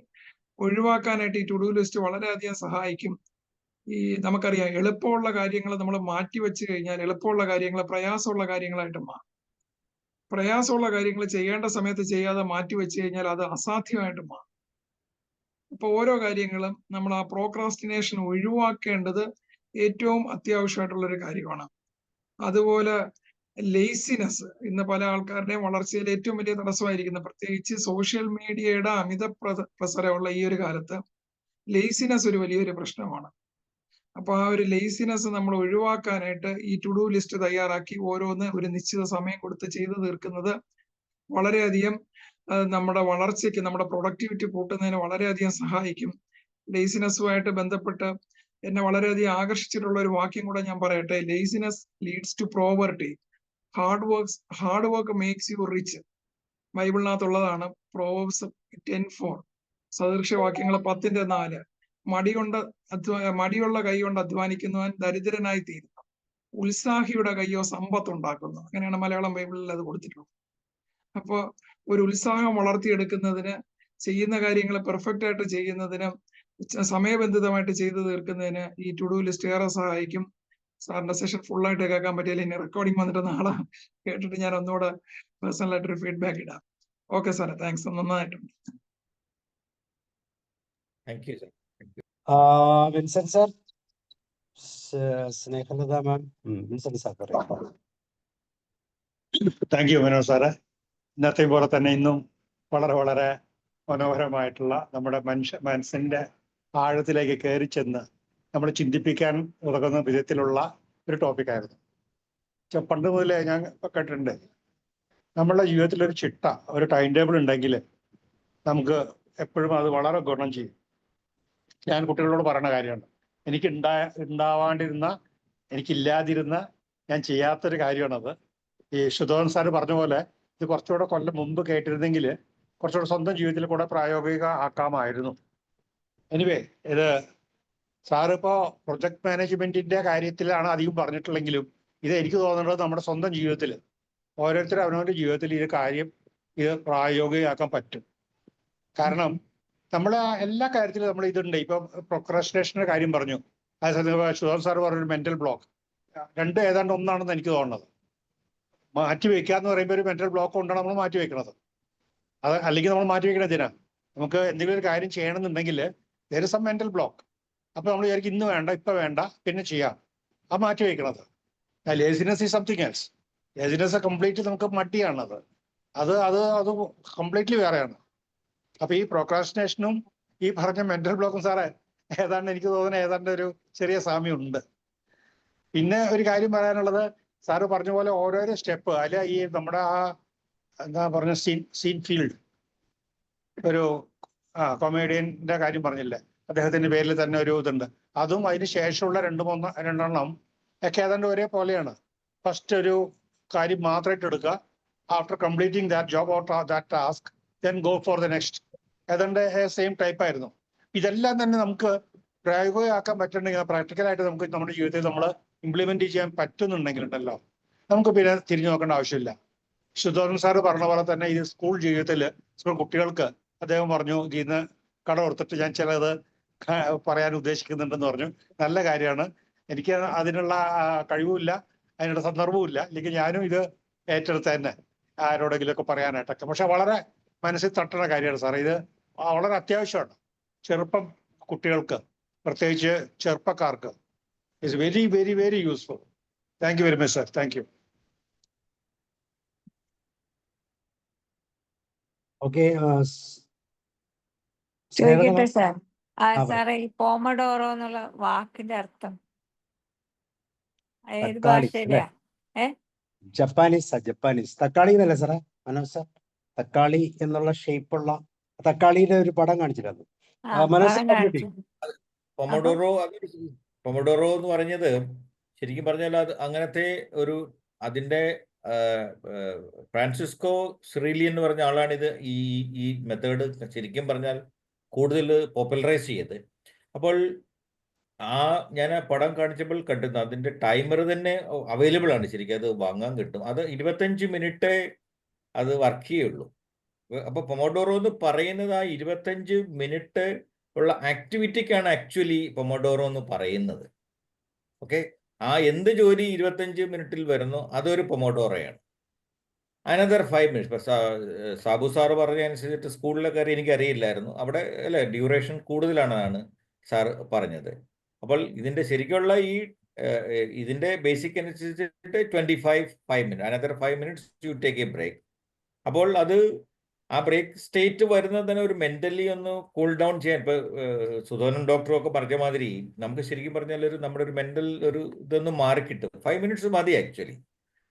ഒഴിവാക്കാനായിട്ട് ഈ ടു ഡു ലിസ്റ്റ് വളരെയധികം സഹായിക്കും. ഈ നമുക്കറിയാം, എളുപ്പമുള്ള കാര്യങ്ങൾ നമ്മൾ മാറ്റി വെച്ച് കഴിഞ്ഞാൽ എളുപ്പമുള്ള കാര്യങ്ങൾ പ്രയാസമുള്ള കാര്യങ്ങളായിട്ട് മാറും. പ്രയാസമുള്ള കാര്യങ്ങൾ ചെയ്യേണ്ട സമയത്ത് ചെയ്യാതെ മാറ്റി വെച്ച് കഴിഞ്ഞാൽ അത് അസാധ്യമായിട്ട് മാറും. അപ്പൊ ഓരോ കാര്യങ്ങളും നമ്മൾ ആ പ്രോക്രാസ്റ്റിനേഷൻ ഒഴിവാക്കേണ്ടത് ഏറ്റവും അത്യാവശ്യമായിട്ടുള്ള ഒരു കാര്യമാണ്. അതുപോലെ ലേസിനെസ് ഇന്ന് പല ആൾക്കാരുടെയും വളർച്ചയിൽ ഏറ്റവും വലിയ തടസ്സമായിരിക്കുന്നു. പ്രത്യേകിച്ച് സോഷ്യൽ മീഡിയയുടെ അമിത പ്രസരമുള്ള ഈ ഒരു കാലത്ത് ലേസിനെസ് ഒരു വലിയൊരു പ്രശ്നമാണ്. അപ്പൊ ആ ഒരു ലേസിനെസ് നമ്മൾ ഒഴിവാക്കാനായിട്ട് ഈ ടു ഡു ലിസ്റ്റ് തയ്യാറാക്കി ഓരോന്ന് ഒരു നിശ്ചിത സമയം കൊടുത്ത് ചെയ്തു തീർക്കുന്നത് വളരെയധികം നമ്മുടെ വളർച്ചയ്ക്ക്, നമ്മുടെ പ്രൊഡക്ടിവിറ്റി കൂട്ടുന്നതിന് വളരെയധികം സഹായിക്കും. ലേസിനെസ്സുമായിട്ട് ബന്ധപ്പെട്ട് എന്നെ വളരെയധികം ആകർഷിച്ചിട്ടുള്ള ഒരു വാക്യം കൂടെ ഞാൻ പറയട്ടെ. Laziness leads to poverty, hard work makes you rich. ബൈബിളിനകത്തുള്ളതാണ്. പ്രോവേർബ്സ് 10:4, സദൃശവാക്യങ്ങൾ 10:4. മടിയുള്ള കൈ കൊണ്ട് അധ്വാനിക്കുന്നവൻ ദരിദ്രനായി തീരുന്നു, ഉത്സാഹിയുടെ കൈയോ സമ്പത്തുണ്ടാക്കുന്നു. അങ്ങനെയാണ് മലയാളം ബൈബിളിൽ അത് കൊടുത്തിട്ടുള്ളത്. അപ്പൊ ഒരു ഉത്സാഹം വളർത്തിയെടുക്കുന്നതിന്, ചെയ്യുന്ന കാര്യങ്ങൾ പെർഫെക്റ്റ് ആയിട്ട് ചെയ്യുന്നതിന്, സമയബന്ധിതമായിട്ട് ചെയ്തു തീർക്കുന്നതിന് ഈ ടു ഡു ലിസ്റ്റ് ഏറെ സഹായിക്കും. സാറിന്റെ സെഷൻ ഫുള്ളായിട്ട് കേൾക്കാൻ പറ്റിയില്ല, ഇനി റെക്കോർഡിംഗ് വന്നിട്ട് നാളെ കേട്ടിട്ട് ഞാൻ ഒന്നുകൂടെ പേഴ്സണലായിട്ടൊരു ഫീഡ്ബാക്ക് ഇടാം. ഓക്കെ സാറേ, താങ്ക്സ്, നന്നായിട്ടുണ്ട്. Thank you sir. Vincent sir, Snehalatha ma'am, Vincent sir പറയാം. Thank you Manoj sir. ഇന്നത്തെ പോലെ തന്നെ ഇന്നും വളരെ വളരെ മനോഹരമായിട്ടുള്ള നമ്മുടെ മനസ്സിന്റെ ആഴത്തിലേക്ക് കയറി ചെന്ന് നമ്മൾ ചിന്തിപ്പിക്കാൻ ഉതകുന്ന വിധത്തിലുള്ള ഒരു ടോപ്പിക്കായിരുന്നു. പണ്ട് മുതലേ ഞാൻ കേട്ടിട്ടുണ്ട്, നമ്മളുടെ ജീവിതത്തിലൊരു ചിട്ട, ഒരു ടൈം ടേബിൾ ഉണ്ടെങ്കിൽ നമുക്ക് എപ്പോഴും അത് വളരെ ഗുണം ചെയ്യും. ഞാൻ കുട്ടികളോട് പറയുന്ന കാര്യമാണ്. എനിക്ക് ഉണ്ടാവാണ്ടിരുന്ന, എനിക്കില്ലാതിരുന്ന, ഞാൻ ചെയ്യാത്തൊരു കാര്യമാണത്. ഈ സുധോൻ സാറ് പറഞ്ഞ പോലെ ഇത് കുറച്ചുകൂടെ കൊല്ലം മുമ്പ് കേട്ടിരുന്നെങ്കിൽ കുറച്ചുകൂടെ സ്വന്തം ജീവിതത്തിൽ കൂടെ പ്രായോഗിക ആക്കാമായിരുന്നു. എനിവേ, ഇത് സാറിപ്പോ പ്രൊജക്ട് മാനേജ്മെന്റിന്റെ കാര്യത്തിലാണ് അധികം പറഞ്ഞിട്ടുള്ളെങ്കിലും ഇത് എനിക്ക് തോന്നുന്നത് നമ്മുടെ സ്വന്തം ജീവിതത്തിൽ ഓരോരുത്തരും അവനവന്റെ ജീവിതത്തിൽ ഇത് പ്രായോഗികമാക്കാൻ പറ്റും. കാരണം നമ്മൾ എല്ലാ കാര്യത്തിലും നമ്മൾ ഇതുണ്ട്. ഇപ്പൊ പ്രൊക്രാസ്റ്റിനേഷന്റെ കാര്യം പറഞ്ഞു, അതേസമയം സുധോൻ സാർ പറഞ്ഞൊരു മെന്റൽ ബ്ലോക്ക്, രണ്ട് ഏതാണ്ട് ഒന്നാണെന്ന് എനിക്ക് തോന്നുന്നത്. മാറ്റിവെക്കുക എന്ന് പറയുമ്പോൾ ഒരു മെന്റൽ ബ്ലോക്ക് കൊണ്ടാണ് നമ്മൾ മാറ്റിവെക്കുന്നത്. അത് അല്ലെങ്കിൽ നമ്മൾ മാറ്റിവെക്കണ എന്തിനാ? നമുക്ക് എന്തെങ്കിലും ഒരു കാര്യം ചെയ്യണമെന്നുണ്ടെങ്കിൽ there is some mental block. അപ്പൊ നമ്മൾ വിചാരിക്കും ഇന്ന് വേണ്ട, ഇപ്പൊ വേണ്ട, പിന്നെ ചെയ്യാം. ആ മാറ്റിവെക്കണത്. Laziness is something else. Laziness complete നമുക്ക് മടിയാണത്. അത് അത് അത് കംപ്ലീറ്റ്ലി വേറെയാണ്. അപ്പൊ ഈ പ്രൊക്രാസ്റ്റിനേഷനും ഈ പറഞ്ഞ മെന്റൽ ബ്ലോക്കും സാറേ ഏതാണ്ട് എനിക്ക് തോന്നുന്ന ഏതാണ്ട് ഒരു ചെറിയ സാമ്യം ഉണ്ട്. പിന്നെ ഒരു കാര്യം പറയാനുള്ളത്, സാറ് പറഞ്ഞ പോലെ ഓരോരോ സ്റ്റെപ്പ് അല്ല, ഈ നമ്മുടെ ആ എന്താ പറഞ്ഞ സീൻ ഫീൽഡ്, ഒരു കൊമേഡിയന്റെ കാര്യം പറഞ്ഞില്ലേ, അദ്ദേഹത്തിന്റെ പേരിൽ തന്നെ ഒരു ഇതുണ്ട്. അതും അതിന് ശേഷമുള്ള രണ്ടെണ്ണം ഒക്കെ ഏതാണ്ട് ഒരേപോലെയാണ്. ഫസ്റ്റ് ഒരു കാര്യം മാത്രമായിട്ട് എടുക്കുക, after completing that job or that task then go for the next. ഏതാണ്ട് സെയിം ടൈപ്പ് ആയിരുന്നു. ഇതെല്ലാം തന്നെ നമുക്ക് പ്രായോഗികമാക്കാൻ പറ്റുന്നുണ്ടെങ്കിൽ, പ്രാക്ടിക്കലായിട്ട് നമുക്ക് നമ്മുടെ ജീവിതത്തിൽ നമ്മൾ ഇംപ്ലിമെന്റ് ചെയ്യാൻ പറ്റുന്നുണ്ടെങ്കിൽ ഉണ്ടല്ലോ, നമുക്ക് പിന്നെ തിരിഞ്ഞു നോക്കേണ്ട ആവശ്യമില്ല. സുധോൻ സാറ് പറഞ്ഞ പോലെ തന്നെ ഇത് സ്കൂൾ ജീവിതത്തിൽ സ്കൂൾ കുട്ടികൾക്ക് അദ്ദേഹം പറഞ്ഞു, ഇതിന്ന് കട കൊടുത്തിട്ട് ഞാൻ ചിലത് പറയാൻ ഉദ്ദേശിക്കുന്നുണ്ടെന്ന് പറഞ്ഞു. നല്ല കാര്യമാണ്. എനിക്ക് അതിനുള്ള കഴിവുമില്ല, അതിനുള്ള സന്ദർഭവും ഇല്ല, അല്ലെങ്കിൽ ഞാനും ഇത് ഏറ്റെടുത്ത് തന്നെ ആരോടെങ്കിലും ഒക്കെ പറയാനായിട്ടൊക്കെ. പക്ഷെ വളരെ മനസ്സിൽ തട്ടുന്ന കാര്യമാണ് സാർ. ഇത് വളരെ അത്യാവശ്യമാണ്. ചെറുപ്പം കുട്ടികൾക്ക്, പ്രത്യേകിച്ച് ചെറുപ്പക്കാർക്ക് it's very very very useful. Thank you very much sir. Thank you. Okay, ചോദിക്കട്ടെ സാർ? പറ. സാറേ, ഈ പോമഡോറോ എന്നുള്ള വാക്കിന്റെ അർത്ഥം ഏത് തക്കാളി അല്ലേ? ഭാഷയിലെയാ? ജപ്പാനീസ് തക്കാളി എന്നല്ലേ സാറേ മനോജ് സാർ? തക്കാളി എന്നുള്ള ഷേപ്പുള്ള തക്കാളിയുടെ ഒരു പടം കാണിച്ചിരുന്നു. മനോജ് പടം സാർ കാണിച്ചു. പൊമഡോറോ എന്ന് പറഞ്ഞത് ശരിക്കും പറഞ്ഞാൽ അത് അങ്ങനത്തെ ഒരു അതിന്റെ ഫ്രാൻസിസ്കോ സിറീലി എന്ന് പറഞ്ഞ ആളാണിത് ഈ മെത്തേഡ് ശരിക്കും പറഞ്ഞാൽ കൂടുതൽ പോപ്പുലറൈസ് ചെയ്ത്. അപ്പോൾ ഞാൻ ആ പടം കാണിച്ചപ്പോൾ കണ്ടിരുന്നു അതിന്റെ ടൈമർ തന്നെ അവൈലബിൾ ആണ്. ശരിക്കും അത് വാങ്ങാൻ കിട്ടും. അത് 25 മിനിറ്റ് അത് വർക്ക് ചെയ്യുള്ളൂ. അപ്പോൾ പൊമോഡോറോ എന്ന് പറയുന്നത് ആ 25 മിനിറ്റ് ഉള്ള ആക്ടിവിറ്റിക്കാണ് ആക്ച്വലി പൊമോഡോറോ എന്ന് പറയുന്നത്. ഓക്കെ, ആ എന്ത് ജോലി 25 മിനിറ്റിൽ വരുന്നു അതൊരു പൊമോഡോറോയാണ്. Another 5 minutes. ഇപ്പം സാബു സാറ് പറഞ്ഞ അനുസരിച്ചിട്ട് സ്കൂളിലെ കാര്യം എനിക്കറിയില്ലായിരുന്നു. അവിടെ അല്ലേ ഡ്യൂറേഷൻ കൂടുതലാണെന്നാണ് സാർ പറഞ്ഞത്. അപ്പോൾ ഇതിൻ്റെ ശരിക്കുള്ള ഇതിൻ്റെ ബേസിക് അനുസരിച്ചിട്ട് 5 minute, another 5 minutes you take a break. അപ്പോൾ അത് ആ ബ്രേക്ക് സ്റ്റേറ്റ് വരുന്നത് തന്നെ ഒരു മെന്റലി ഒന്ന് കൂൾ ഡൗൺ ചെയ്യാൻ. ഇപ്പോൾ സുധോനും ഡോക്ടറും ഒക്കെ പറഞ്ഞ മാതിരി നമുക്ക് ശരിക്കും പറഞ്ഞാൽ നമ്മുടെ ഒരു മെന്റൽ ഒരു ഇതൊന്ന് മാറിക്കിട്ടും. 5 മിനിറ്റ്സ് മതി ആക്ച്വലി.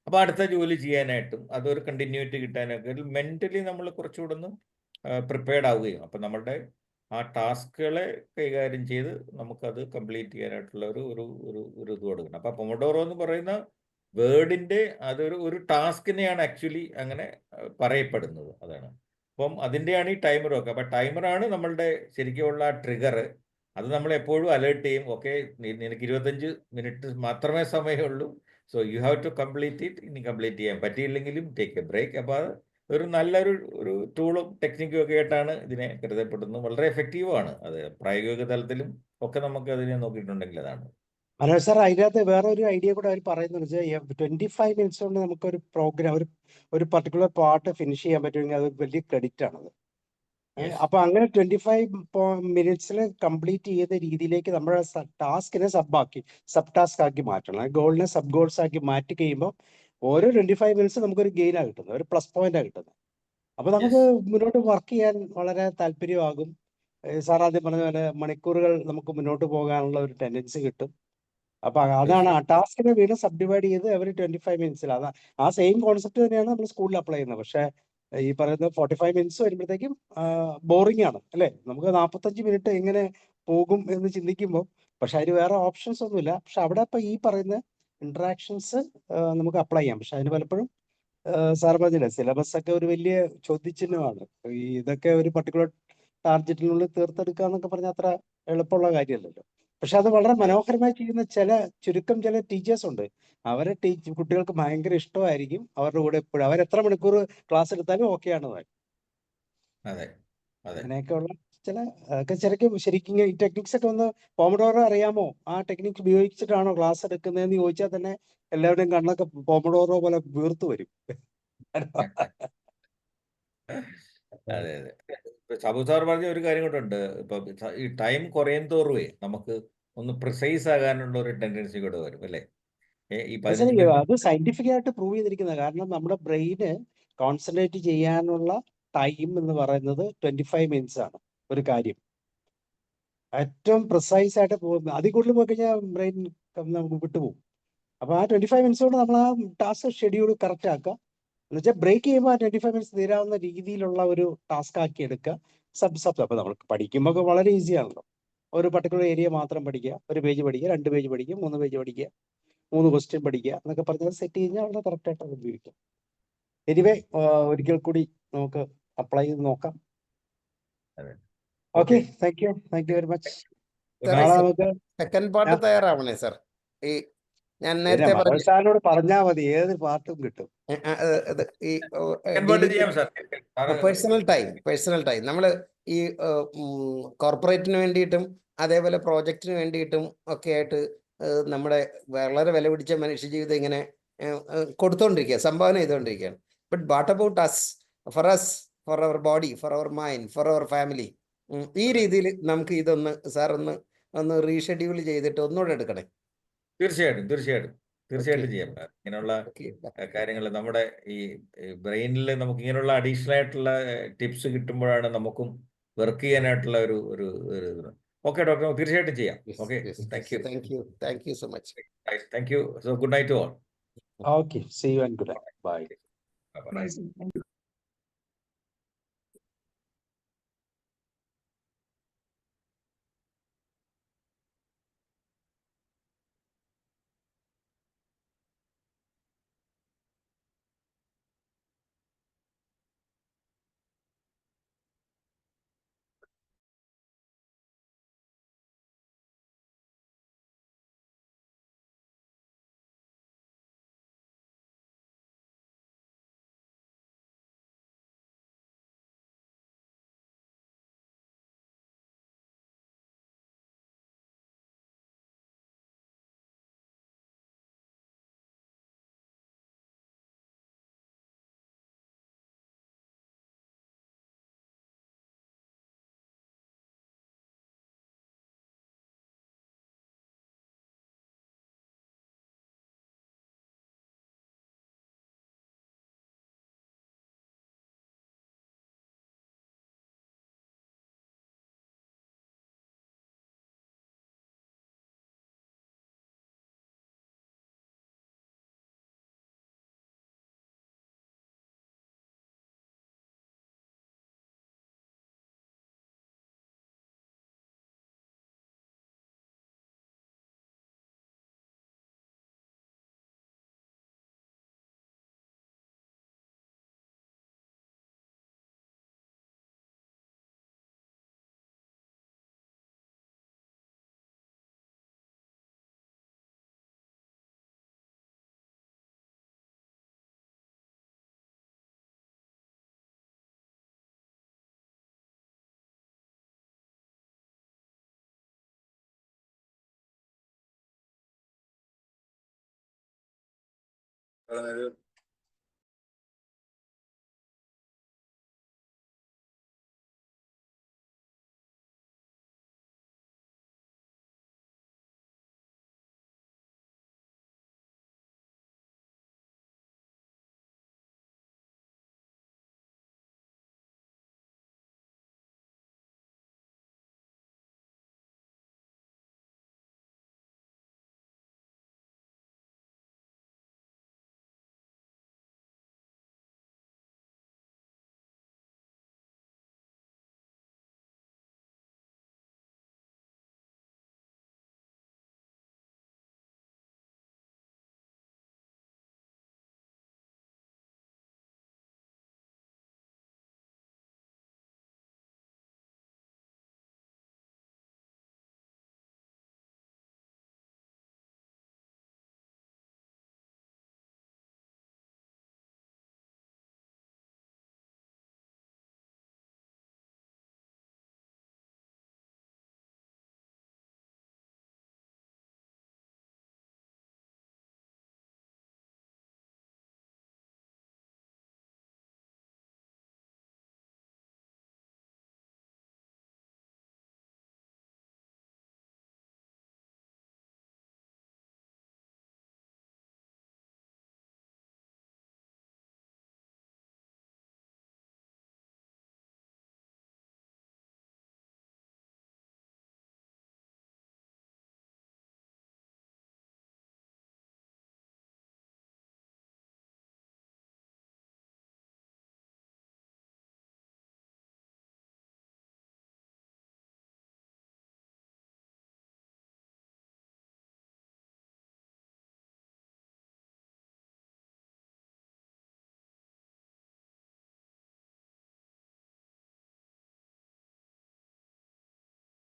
അപ്പോൾ അടുത്ത ജോലി ചെയ്യാനായിട്ടും അതൊരു കണ്ടിന്യൂറ്റി കിട്ടാനൊക്കെ മെന്റലി നമ്മൾ കുറച്ചുകൂടെ ഒന്ന് പ്രിപ്പയർഡ് ആവുകയും അപ്പം നമ്മളുടെ ആ ടാസ്കുകളെ കൈകാര്യം ചെയ്ത് നമുക്കത് കംപ്ലീറ്റ് ചെയ്യാനായിട്ടുള്ള ഒരു ഇത് കൊടുക്കണം. അപ്പം പൊമഡോറോ എന്ന് പറയുന്ന വേർഡിൻ്റെ അതൊരു ടാസ്കിനെയാണ് ആക്ച്വലി അങ്ങനെ പറയപ്പെടുന്നത്. അതാണ്. അപ്പം അതിൻ്റെയാണ് ഈ ടൈമർ ഒക്കെ. അപ്പം ടൈമറാണ് നമ്മളുടെ ശരിക്കുമുള്ള ട്രിഗർ. അത് നമ്മൾ എപ്പോഴും അലേർട്ട് ചെയ്യും. ഓക്കെ, നിനക്ക് 25 മിനിറ്റ് മാത്രമേ സമയമുള്ളൂ, so you have to complete it. ഇനി കംപ്ലീറ്റ് ചെയ്യാൻ പറ്റിയില്ലെങ്കിലും ടേക്ക് എ ബ്രേക്ക്. അപ്പോൾ അത് ഒരു നല്ലൊരു ടൂളും ടെക്നിക്കും ഒക്കെ ആയിട്ടാണ് ഇതിനെ കരുതപ്പെടുന്നത്. വളരെ എഫക്റ്റീവാണ് അത്. പ്രായോഗിക തലത്തിലും ഒക്കെ നമുക്ക് അതിനെ നോക്കിയിട്ടുണ്ടെങ്കിൽ അതാണ്. മനോജ് സാർ, അതിനകത്ത് വേറെ ഒരു ഐഡിയ കൂടെ അവർ പറയുന്നത് 25 മിനിറ്റ്സ് കൊണ്ട് നമുക്കൊരു പ്രോഗ്രാം ഒരു പർട്ടിക്കുലർ പാർട്ട് ഫിനിഷ് ചെയ്യാൻ പറ്റുമെങ്കിൽ അത് വലിയ ക്രെഡിറ്റ് ആണത്. അപ്പൊ അങ്ങനെ 25 മിനിറ്റ്സിൽ കംപ്ലീറ്റ് ചെയ്ത രീതിയിലേക്ക് നമ്മുടെ ടാസ്കിനെ സബ് ടാസ്ക് ആക്കി മാറ്റണം. ഗോളിനെ സബ് ഗോൾസ് ആക്കി മാറ്റി കഴിയുമ്പോൾ ഓരോ 25 മിനിറ്റ്സ് നമുക്കൊരു ഗെയിനാണ് കിട്ടുന്നത്, ഒരു പ്ലസ് പോയിന്റാണ് കിട്ടുന്നത്. അപ്പൊ നമുക്ക് മുന്നോട്ട് വർക്ക് ചെയ്യാൻ വളരെ താല്പര്യമാകും. സാർ ആദ്യം പറഞ്ഞ പോലെ മണിക്കൂറുകൾ നമുക്ക് മുന്നോട്ട് പോകാനുള്ള ഒരു ടെൻഡൻസി കിട്ടും. അപ്പൊ അതാണ് ആ ടാസ്കിനെ വീണ്ടും സബ് ഡിവൈഡ് ചെയ്ത് എവറി 25 മിനിറ്റ്സിൽ. ആ സെയിം കോൺസെപ്റ്റ് തന്നെയാണ് നമ്മൾ സ്കൂളിൽ അപ്ലൈ ചെയ്യുന്നത്. പക്ഷെ ഈ പറയുന്ന 45 മിനിറ്റ്സ് വരുമ്പോഴത്തേക്കും ബോറിംഗ് ആണ് അല്ലെ? നമുക്ക് 45 മിനിറ്റ് എങ്ങനെ പോകും എന്ന് ചിന്തിക്കുമ്പോൾ, പക്ഷെ അതിന് വേറെ ഓപ്ഷൻസ് ഒന്നുമില്ല. പക്ഷെ അവിടെ ഇപ്പൊ ഈ പറയുന്ന ഇന്ററാക്ഷൻസ് നമുക്ക് അപ്ലൈ ചെയ്യാം. പക്ഷെ അതിന് പലപ്പോഴും സാർ പറഞ്ഞില്ലേ, സിലബസ് ഒക്കെ ഒരു വലിയ ചോദ്യചിഹ്നമാണ്. ഈ ഇതൊക്കെ ഒരു പർട്ടിക്കുലർ ടാർഗറ്റിനുള്ളിൽ തീർത്തെടുക്കുക എന്നൊക്കെ പറഞ്ഞാൽ അത്ര എളുപ്പമുള്ള കാര്യമല്ലല്ലോ. പക്ഷെ അത് വളരെ മനോഹരമായി ചെയ്യുന്ന ചില ടീച്ചേഴ്സ് ഉണ്ട്. അവരെ കുട്ടികൾക്ക് ഭയങ്കര ഇഷ്ടമായിരിക്കും അവരുടെ കൂടെ എപ്പോഴും. അവരെത്ര മണിക്കൂർ ക്ലാസ് എടുത്താലും ഓക്കെയാണ് താൻ. അതെ അതെ അങ്ങനെയൊക്കെയുള്ള ശരിക്കും ഈ ടെക്നിക്സ് ഒക്കെ ഒന്ന് പോമഡോറോ അറിയാമോ? ആ ടെക്നിക്സ് ഉപയോഗിച്ചിട്ടാണോ ക്ലാസ് എടുക്കുന്നതെന്ന് ചോദിച്ചാൽ തന്നെ എല്ലാവരുടെയും കണ്ണൊക്കെ പോമഡോറോ പോലെ വീർത്തു വരും. അതെ അതെ. ഇപ്പൊ സാബു സാർ പറഞ്ഞ ഒരു കാര്യം കൊണ്ടുണ്ട്. ഇപ്പൊ ഈ ടൈം കുറയും തോറുവേ നമുക്ക് ഒന്ന് പ്രിസൈസ് ആകാനുള്ള ഒരു ടെൻഡൻസി കൂടെ വരും അല്ലേ? ഈ 15 മിനിറ്റ് അത് സയന്റിഫിക് ആയിട്ട് പ്രൂവ് ചെയ്തിരിക്കുന്നത്. കാരണം നമ്മുടെ ബ്രെയിന് കോൺസെൻട്രേറ്റ് ചെയ്യാനുള്ള ടൈം എന്ന് പറയുന്നത് 25 മിനിറ്റ്സ് ആണ് ഒരു കാര്യം. ഏറ്റവും പ്രിസൈസ് ആയിട്ട് അതിൽ കൂടുതൽ പോയി കഴിഞ്ഞാൽ ബ്രെയിൻ നമുക്ക് വിട്ടുപോകും. അപ്പൊ ആ 25 മിനിറ്റ്സ് കൊണ്ട് നമ്മൾ ആ ടാസ്ക് ഷെഡ്യൂൾ കറക്റ്റ് ആക്കുക. എന്ന് വെച്ചാൽ ബ്രേക്ക് ചെയ്യുമ്പോൾ ആ 25 മിനിറ്റ്സ് തീരാവുന്ന രീതിയിലുള്ള ഒരു ടാസ്ക് ആക്കി എടുക്കുക. അപ്പൊ നമ്മൾ പഠിക്കുമ്പോൾ വളരെ ഈസി ആണല്ലോ. ഒരു പർട്ടിക്കുലർ ഏരിയ മാത്രം പഠിക്കുക, ഒരു പേജ് പഠിക്കുക, 2 പേജ് പഠിക്കുക, 3 പേജ് പഠിക്കുക, 3 ക്വസ്റ്റ്യൻ പഠിക്കുക എന്നൊക്കെ പറഞ്ഞാൽ സെറ്റ് കഴിഞ്ഞാൽ വളരെ കറക്റ്റ് ആയിട്ട് അത് ഉപയോഗിക്കാം. എനിവേ ഒരിക്കൽ കൂടി നമുക്ക് അപ്ലൈ ചെയ്ത് നോക്കാം. അതെ. Okay, okay, thank you very much. Good നാളെ നൈറ്റ്. നമുക്ക് സെക്കൻഡ് പാർട്ട് തയ്യാറാവണേ സാർ. ഈ ഞാൻ പിന്നെ നേരത്തെ മനോജ് പറഞ്ഞു സാറിനോട് പറഞ്ഞാൽ മതി, ഏത് പാർട്ടും കിട്ടും. ഇത് ഈ കൺവേർട്ട് ചെയ്യാം സാർ. പേഴ്സണൽ ടൈം നമ്മൾ ഈ കോർപ്പറേറ്റിന് വേണ്ടിയിട്ടും അതേപോലെ പ്രോജക്റ്റിന് വേണ്ടിയിട്ടും ഒക്കെ ആയിട്ട് നമ്മുടെ വളരെ വില പിടിച്ച മനുഷ്യജീവിതം ഇങ്ങനെ കൊടുത്തോണ്ടിരിക്കുക, സംഭാവന ചെയ്തുകൊണ്ടിരിക്കുകയാണ്. But what about us, for our body, for our mind, for our family? ഈ രീതിയിൽ നമുക്ക് ഇതൊന്ന് സാർ ഒന്ന് റീഷെഡ്യൂൾ ചെയ്തിട്ട് ഒന്നുകൂടെ എടുക്കണേ. തീർച്ചയായിട്ടും ചെയ്യാം. ഇങ്ങനെയുള്ള കാര്യങ്ങൾ നമ്മുടെ ഈ ബ്രെയിനിൽ നമുക്ക് ഇങ്ങനെയുള്ള അഡീഷണൽ ആയിട്ടുള്ള ടിപ്സ് കിട്ടുമ്പോഴാണ് നമുക്കും വർക്ക് ചെയ്യാനായിട്ടുള്ള ഒരു ഓക്കെ ഡോക്ടർ, തീർച്ചയായിട്ടും ചെയ്യാം. Okay, thank you so much. Thank you. So good night to all. Okay, see you and good night. Bye. Nice.